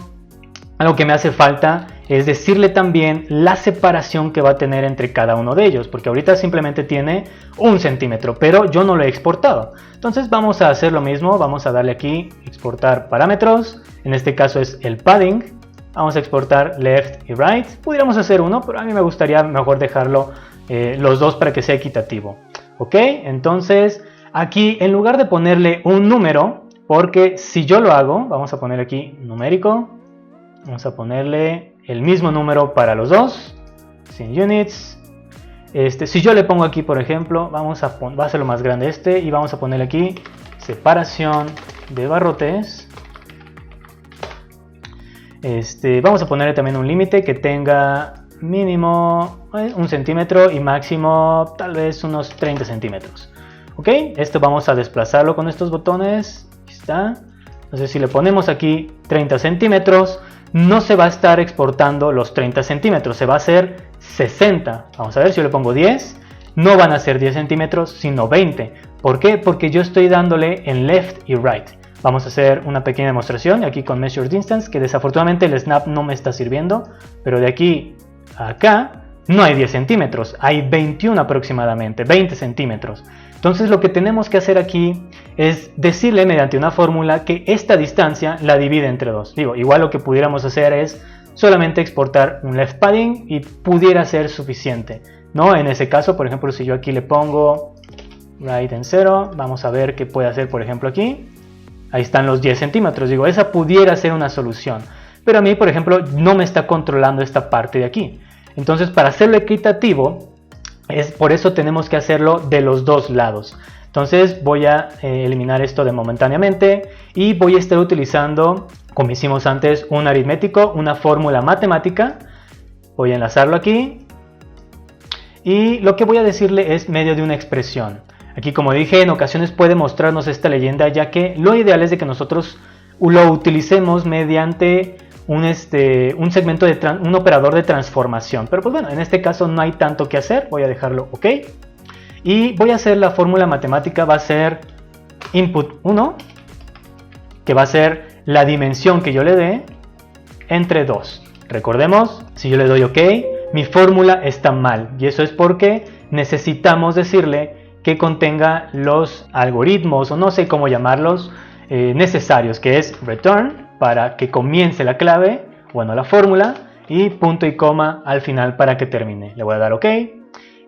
algo que me hace falta es decirle también la separación que va a tener entre cada uno de ellos, porque ahorita simplemente tiene 1 centímetro, pero yo no lo he exportado. Entonces vamos a hacer lo mismo, vamos a darle aquí exportar parámetros, en este caso es el padding, vamos a exportar left y right, pudiéramos hacer uno, pero a mí me gustaría mejor dejarlo los dos para que sea equitativo. Ok, entonces aquí en lugar de ponerle un número, porque si yo lo hago, vamos a poner aquí numérico, vamos a ponerle el mismo número para los dos, sin units. Si yo le pongo aquí, por ejemplo, va a ser lo más grande y vamos a ponerle aquí separación de barrotes. Vamos a ponerle también un límite que tenga mínimo 1 centímetro y máximo tal vez unos 30 centímetros. Ok, esto vamos a desplazarlo con estos botones. Aquí está. Entonces si le ponemos aquí 30 centímetros, no se va a estar exportando los 30 centímetros, se va a hacer 60. Vamos a ver, si yo le pongo 10, no van a ser 10 centímetros, sino 20. ¿Por qué? Porque yo estoy dándole en left y right. Vamos a hacer una pequeña demostración aquí con Measure Distance, que desafortunadamente el snap no me está sirviendo, pero de aquí a acá no hay 10 centímetros, hay 21 aproximadamente, 20 centímetros. Entonces lo que tenemos que hacer aquí es decirle mediante una fórmula que esta distancia la divide entre dos. Digo, igual lo que pudiéramos hacer es solamente exportar un left padding y pudiera ser suficiente, ¿no? En ese caso, por ejemplo, si yo aquí le pongo right en 0, vamos a ver qué puede hacer, por ejemplo, aquí. Ahí están los 10 centímetros. Digo, esa pudiera ser una solución. Pero a mí, por ejemplo, no me está controlando esta parte de aquí. Entonces, para hacerlo equitativo, por eso tenemos que hacerlo de los dos lados. Entonces voy a eliminar esto de momentáneamente y voy a estar utilizando, como hicimos antes, un aritmético, una fórmula matemática. Voy a enlazarlo aquí y lo que voy a decirle es medio de una expresión. Aquí, como dije, en ocasiones puede mostrarnos esta leyenda, ya que lo ideal es de que nosotros lo utilicemos mediante un segmento un operador de transformación. Pero pues bueno, en este caso no hay tanto que hacer, voy a dejarlo ok. Y voy a hacer la fórmula matemática, va a ser input 1, que va a ser la dimensión que yo le dé entre 2. Recordemos, si yo le doy ok, mi fórmula está mal, y eso es porque necesitamos decirle que contenga los algoritmos, o no sé cómo llamarlos, necesarios, que es return para que comience la clave, bueno, la fórmula, y punto y coma al final para que termine. Le voy a dar ok,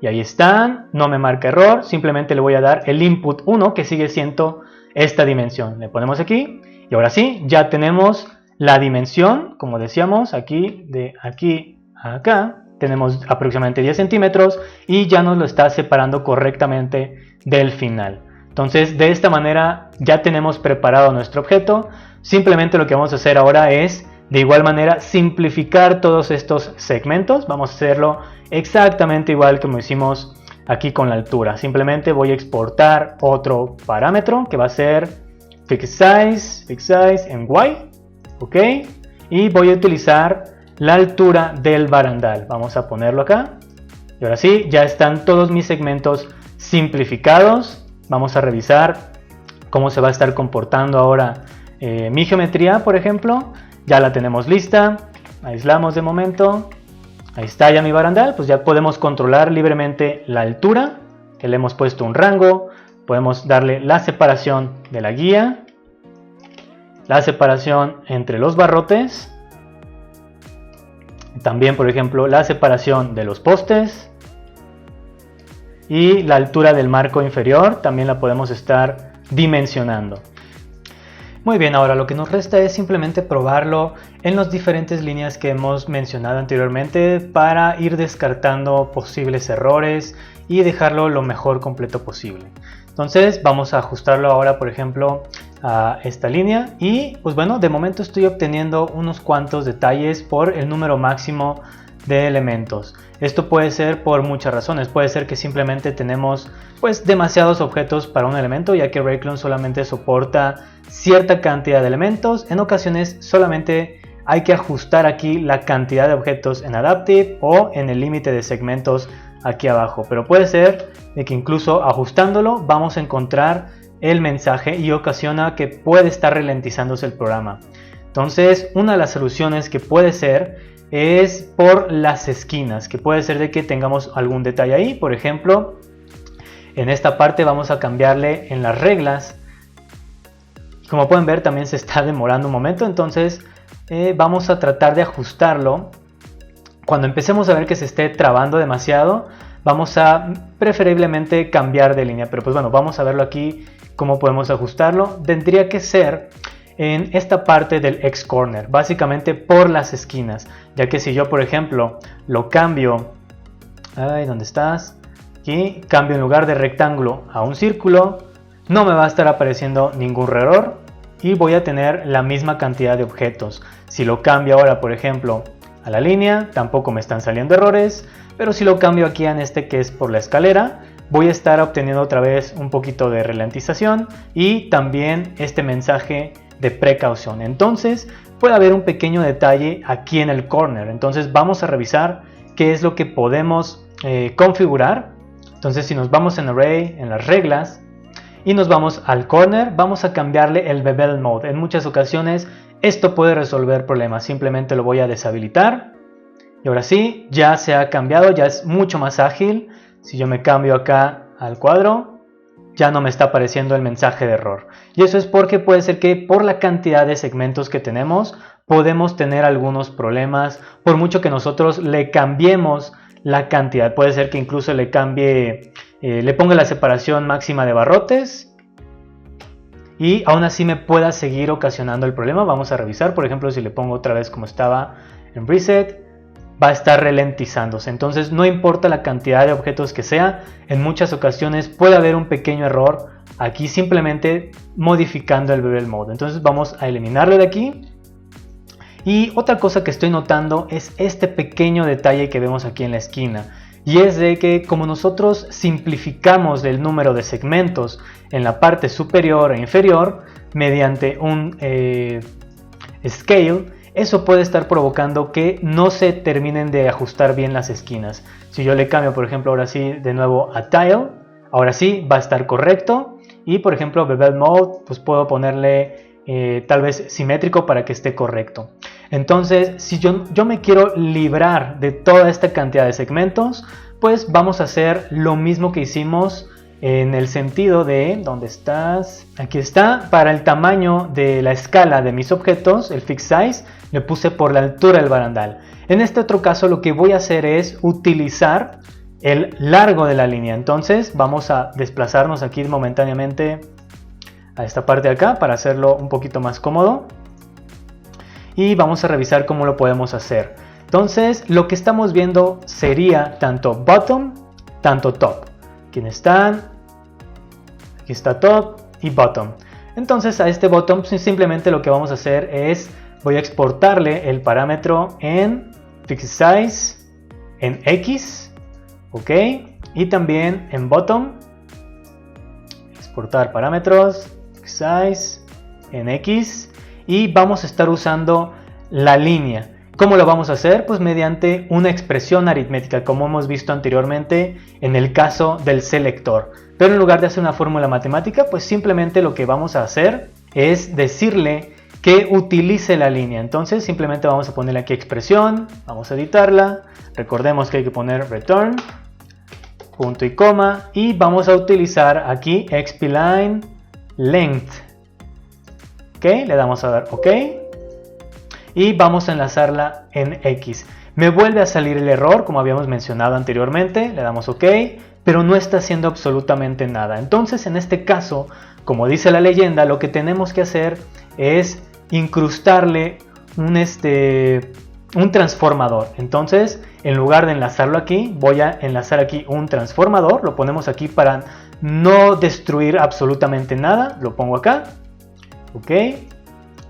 y ahí están, no me marca error, simplemente le voy a dar el input 1, que sigue siendo esta dimensión. Le ponemos aquí, y ahora sí, ya tenemos la dimensión, como decíamos, aquí, de aquí a acá, tenemos aproximadamente 10 centímetros, y ya nos lo está separando correctamente del final. Entonces, de esta manera ya tenemos preparado nuestro objeto. Simplemente lo que vamos a hacer ahora es, de igual manera, simplificar todos estos segmentos. Vamos a hacerlo exactamente igual como hicimos aquí con la altura. Simplemente voy a exportar otro parámetro que va a ser fixSize en Y. Ok. Y voy a utilizar la altura del barandal. Vamos a ponerlo acá. Y ahora sí, ya están todos mis segmentos simplificados. Vamos a revisar cómo se va a estar comportando ahora mi geometría, por ejemplo. Ya la tenemos lista. Aislamos de momento. Ahí está ya mi barandal. Pues ya podemos controlar libremente la altura, que le hemos puesto un rango. Podemos darle la separación de la guía, la separación entre los barrotes. También, por ejemplo, la separación de los postes. Y la altura del marco inferior también la podemos estar dimensionando. Muy bien, ahora lo que nos resta es simplemente probarlo en las diferentes líneas que hemos mencionado anteriormente para ir descartando posibles errores y dejarlo lo mejor completo posible. Entonces vamos a ajustarlo ahora, por ejemplo, a esta línea, y pues bueno, de momento estoy obteniendo unos cuantos detalles por el número máximo de elementos. Esto puede ser por muchas razones. Puede ser que simplemente tenemos pues demasiados objetos para un elemento, ya que Rayclone solamente soporta cierta cantidad de elementos. En ocasiones solamente hay que ajustar aquí la cantidad de objetos en Adaptive o en el límite de segmentos aquí abajo, pero puede ser de que incluso ajustándolo vamos a encontrar el mensaje y ocasiona que puede estar ralentizándose el programa. Entonces, una de las soluciones que puede ser es por las esquinas, que puede ser de que tengamos algún detalle ahí. Por ejemplo, en esta parte vamos a cambiarle en las reglas. Como pueden ver, también se está demorando un momento, entonces vamos a tratar de ajustarlo. Cuando empecemos a ver que se esté trabando demasiado, vamos a preferiblemente cambiar de línea, pero pues bueno, vamos a verlo aquí cómo podemos ajustarlo. Tendría que ser en esta parte del X-Corner, básicamente por las esquinas, ya que si yo, por ejemplo, lo cambio, ¿dónde estás? Aquí, cambio en lugar de rectángulo a un círculo, no me va a estar apareciendo ningún error y voy a tener la misma cantidad de objetos. Si lo cambio ahora, por ejemplo, a la línea, tampoco me están saliendo errores, pero si lo cambio aquí en este que es por la escalera, voy a estar obteniendo otra vez un poquito de ralentización y también este mensaje de precaución. Entonces puede haber un pequeño detalle aquí en el corner. Entonces vamos a revisar qué es lo que podemos configurar. Entonces si nos vamos en Array, en las reglas, y nos vamos al corner, vamos a cambiarle el Bevel Mode. En muchas ocasiones esto puede resolver problemas. Simplemente lo voy a deshabilitar. Y ahora sí, ya se ha cambiado, ya es mucho más ágil. Si yo me cambio acá al cuadro, ya no me está apareciendo el mensaje de error. Y eso es porque puede ser que por la cantidad de segmentos que tenemos, podemos tener algunos problemas. Por mucho que nosotros le cambiemos la cantidad, puede ser que incluso le cambie, le ponga la separación máxima de barrotes y aún así me pueda seguir ocasionando el problema. Vamos a revisar, por ejemplo, si le pongo otra vez como estaba en Reset, va a estar ralentizándose. Entonces no importa la cantidad de objetos que sea, en muchas ocasiones puede haber un pequeño error aquí simplemente modificando el Bevel Mode. Entonces vamos a eliminarlo de aquí. Y otra cosa que estoy notando es este pequeño detalle que vemos aquí en la esquina, y es de que como nosotros simplificamos el número de segmentos en la parte superior e inferior, mediante un scale, eso puede estar provocando que no se terminen de ajustar bien las esquinas. Si yo le cambio, por ejemplo, ahora sí de nuevo a Tile, ahora sí va a estar correcto. Y por ejemplo, Bevel Mode, pues puedo ponerle tal vez simétrico para que esté correcto. Entonces, si yo me quiero librar de toda esta cantidad de segmentos, pues vamos a hacer lo mismo que hicimos en el sentido de, ¿dónde estás? Aquí está, para el tamaño de la escala de mis objetos, el Fixed Size, le puse por la altura del barandal. En este otro caso lo que voy a hacer es utilizar el largo de la línea. Entonces vamos a desplazarnos aquí momentáneamente a esta parte de acá para hacerlo un poquito más cómodo. Y vamos a revisar cómo lo podemos hacer. Entonces lo que estamos viendo sería tanto bottom, tanto top. ¿Quiénes están? Aquí está top y bottom. Entonces a este bottom simplemente lo que vamos a hacer es, voy a exportarle el parámetro en Fixed Size, en X, ok, y también en bottom, exportar parámetros, Fixed Size, en X, y vamos a estar usando la línea. ¿Cómo lo vamos a hacer? Pues mediante una expresión aritmética, como hemos visto anteriormente en el caso del selector. Pero en lugar de hacer una fórmula matemática, pues simplemente lo que vamos a hacer es decirle que utilice la línea. Entonces simplemente vamos a ponerle aquí expresión, vamos a editarla. Recordemos que hay que poner return, punto y coma, y vamos a utilizar aquí xpline length. Ok, le damos a dar OK. Y vamos a enlazarla en X. Me vuelve a salir el error, como habíamos mencionado anteriormente, le damos OK, pero no está haciendo absolutamente nada. Entonces, en este caso, como dice la leyenda, lo que tenemos que hacer es incrustarle un transformador. Entonces, en lugar de enlazarlo aquí, voy a enlazar aquí un transformador, lo ponemos aquí para no destruir absolutamente nada, lo pongo acá, OK.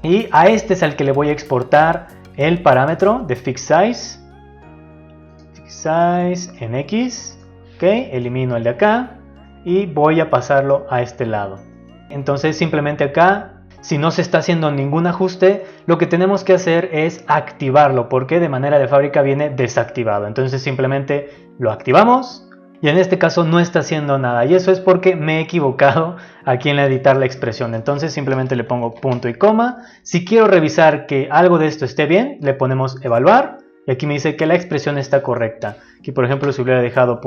Y a este es al que le voy a exportar el parámetro de Fixed Size en X. Ok, elimino el de acá y voy a pasarlo a este lado. Entonces simplemente acá, si no se está haciendo ningún ajuste, lo que tenemos que hacer es activarlo, porque de manera de fábrica viene desactivado. Entonces simplemente lo activamos. Y en este caso no está haciendo nada, y eso es porque me he equivocado aquí en editar la expresión. Entonces simplemente le pongo punto y coma. Si quiero revisar que algo de esto esté bien, le ponemos evaluar, y aquí me dice que la expresión está correcta. Aquí por ejemplo, si hubiera dejado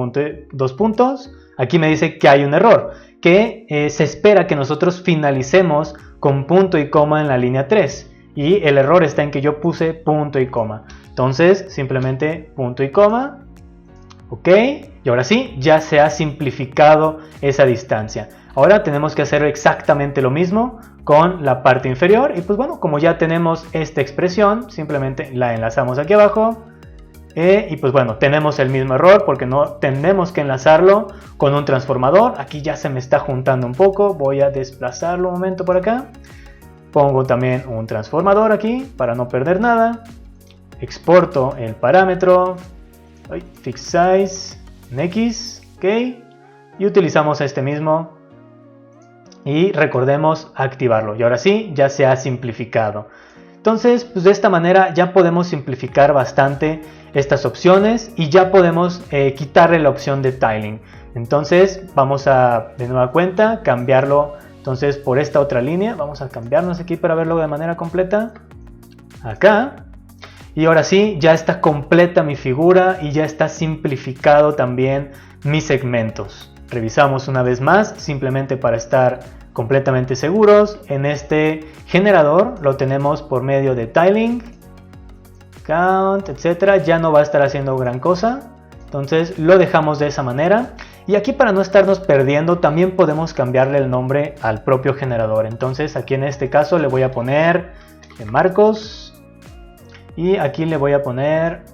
dos puntos, aquí me dice que hay un error, que se espera que nosotros finalicemos con punto y coma en la línea 3, y el error está en que yo puse punto y coma. Entonces simplemente punto y coma. Ok, y ahora sí, ya se ha simplificado esa distancia. Ahora tenemos que hacer exactamente lo mismo con la parte inferior. Y pues bueno, como ya tenemos esta expresión, simplemente la enlazamos aquí abajo. Y pues bueno, tenemos el mismo error porque no tenemos que enlazarlo con un transformador. Aquí ya se me está juntando un poco. Voy a desplazarlo un momento por acá. Pongo también un transformador aquí para no perder nada. Exporto el parámetro Fixed Size en X, ok, y utilizamos este mismo y recordemos activarlo, y ahora sí ya se ha simplificado. Entonces pues de esta manera ya podemos simplificar bastante estas opciones y ya podemos quitarle la opción de tiling. Entonces vamos a de nueva cuenta cambiarlo entonces por esta otra línea. Vamos a cambiarnos aquí para verlo de manera completa acá. Y ahora sí, ya está completa mi figura y ya está simplificado también mis segmentos. Revisamos una vez más, simplemente para estar completamente seguros. En este generador lo tenemos por medio de tiling, count, etc. Ya no va a estar haciendo gran cosa. Entonces lo dejamos de esa manera. Y aquí para no estarnos perdiendo, también podemos cambiarle el nombre al propio generador. Entonces aquí en este caso le voy a poner Marcos. Y aquí le voy a poner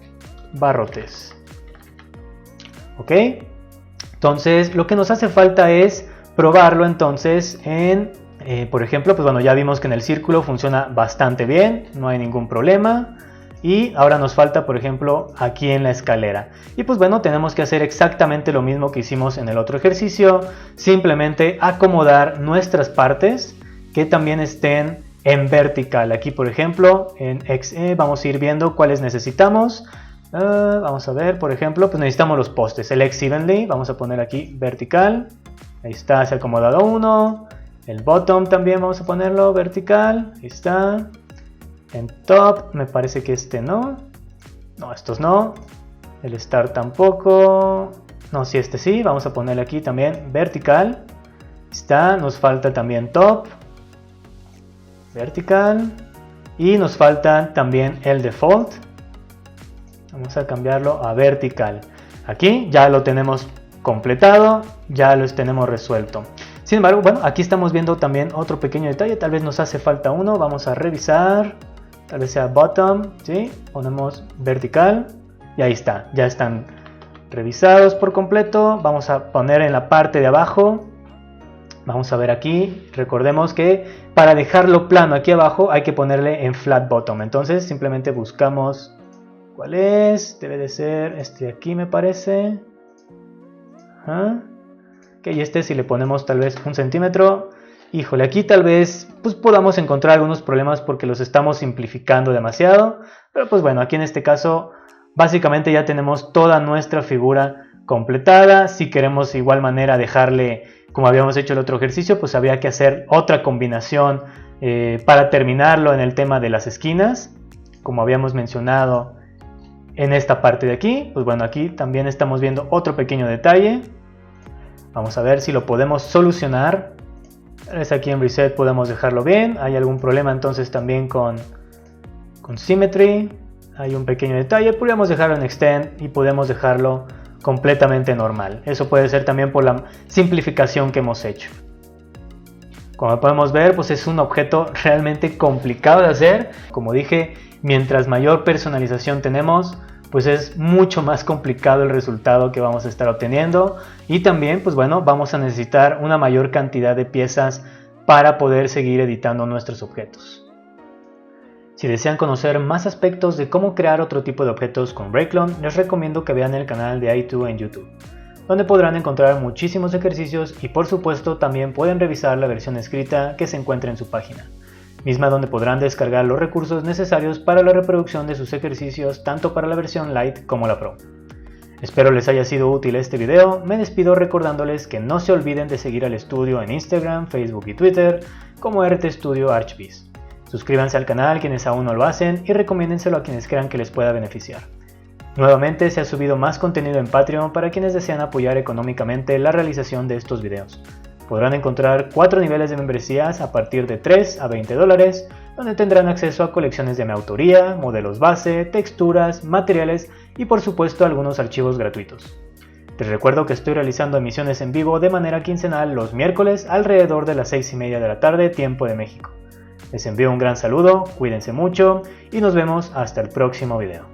barrotes. Ok. Entonces lo que nos hace falta es probarlo entonces en, por ejemplo, pues bueno, ya vimos que en el círculo funciona bastante bien. No hay ningún problema. Y ahora nos falta, por ejemplo, aquí en la escalera. Y pues bueno, tenemos que hacer exactamente lo mismo que hicimos en el otro ejercicio. Simplemente acomodar nuestras partes que también estén en vertical. Aquí por ejemplo en XE vamos a ir viendo cuáles necesitamos. Vamos a ver, por ejemplo, pues necesitamos los postes. El X evenly, vamos a poner aquí vertical. Ahí está, hacia acomodado 1. El bottom también vamos a ponerlo vertical. Ahí está. En top, me parece que este no. No, estos no. El start tampoco. No, sí, este sí. Vamos a ponerle aquí también vertical. Ahí está, nos falta también top. Vertical. Y nos falta también el default. Vamos a cambiarlo a vertical. Aquí ya lo tenemos completado, ya lo tenemos resuelto. Sin embargo, bueno, aquí estamos viendo también otro pequeño detalle. Tal vez nos hace falta uno. Vamos a revisar. Tal vez sea bottom, ¿sí? Ponemos vertical. Y ahí está. Ya están revisados por completo. Vamos a poner en la parte de abajo. Vamos a ver aquí. Recordemos que para dejarlo plano aquí abajo hay que ponerle en flat bottom. Entonces simplemente buscamos cuál es. Debe de ser este de aquí, me parece. Ok, y este si le ponemos tal vez 1 centímetro. Híjole, aquí tal vez pues podamos encontrar algunos problemas porque los estamos simplificando demasiado. Pero pues bueno, aquí en este caso básicamente ya tenemos toda nuestra figura completada. Si queremos de igual manera dejarle, como habíamos hecho el otro ejercicio, pues habría que hacer otra combinación para terminarlo en el tema de las esquinas, como habíamos mencionado en esta parte de aquí. Pues bueno, aquí también estamos viendo otro pequeño detalle. Vamos a ver si lo podemos solucionar. Aquí en Reset podemos dejarlo bien. Hay algún problema entonces también con Symmetry. Hay un pequeño detalle. Podríamos dejarlo en Extend y podemos dejarlo completamente normal. Eso puede ser también por la simplificación que hemos hecho. Como podemos ver, pues es un objeto realmente complicado de hacer. Como dije, mientras mayor personalización tenemos, pues es mucho más complicado el resultado que vamos a estar obteniendo. Y también, pues bueno, vamos a necesitar una mayor cantidad de piezas para poder seguir editando nuestros objetos. Si desean conocer más aspectos de cómo crear otro tipo de objetos con Breakloan, les recomiendo que vean el canal de i2 en YouTube, donde podrán encontrar muchísimos ejercicios y por supuesto también pueden revisar la versión escrita que se encuentra en su página, misma donde podrán descargar los recursos necesarios para la reproducción de sus ejercicios tanto para la versión Lite como la Pro. Espero les haya sido útil este video. Me despido recordándoles que no se olviden de seguir al estudio en Instagram, Facebook y Twitter como RT Studio Archviz. Suscríbanse al canal quienes aún no lo hacen y recomiéndenselo a quienes crean que les pueda beneficiar. Nuevamente se ha subido más contenido en Patreon para quienes desean apoyar económicamente la realización de estos videos. Podrán encontrar 4 niveles de membresías a partir de 3 a $20, donde tendrán acceso a colecciones de mi autoría, modelos base, texturas, materiales y por supuesto algunos archivos gratuitos. Les recuerdo que estoy realizando emisiones en vivo de manera quincenal los miércoles alrededor de las 6:30 de la tarde, tiempo de México. Les envío un gran saludo, cuídense mucho y nos vemos hasta el próximo video.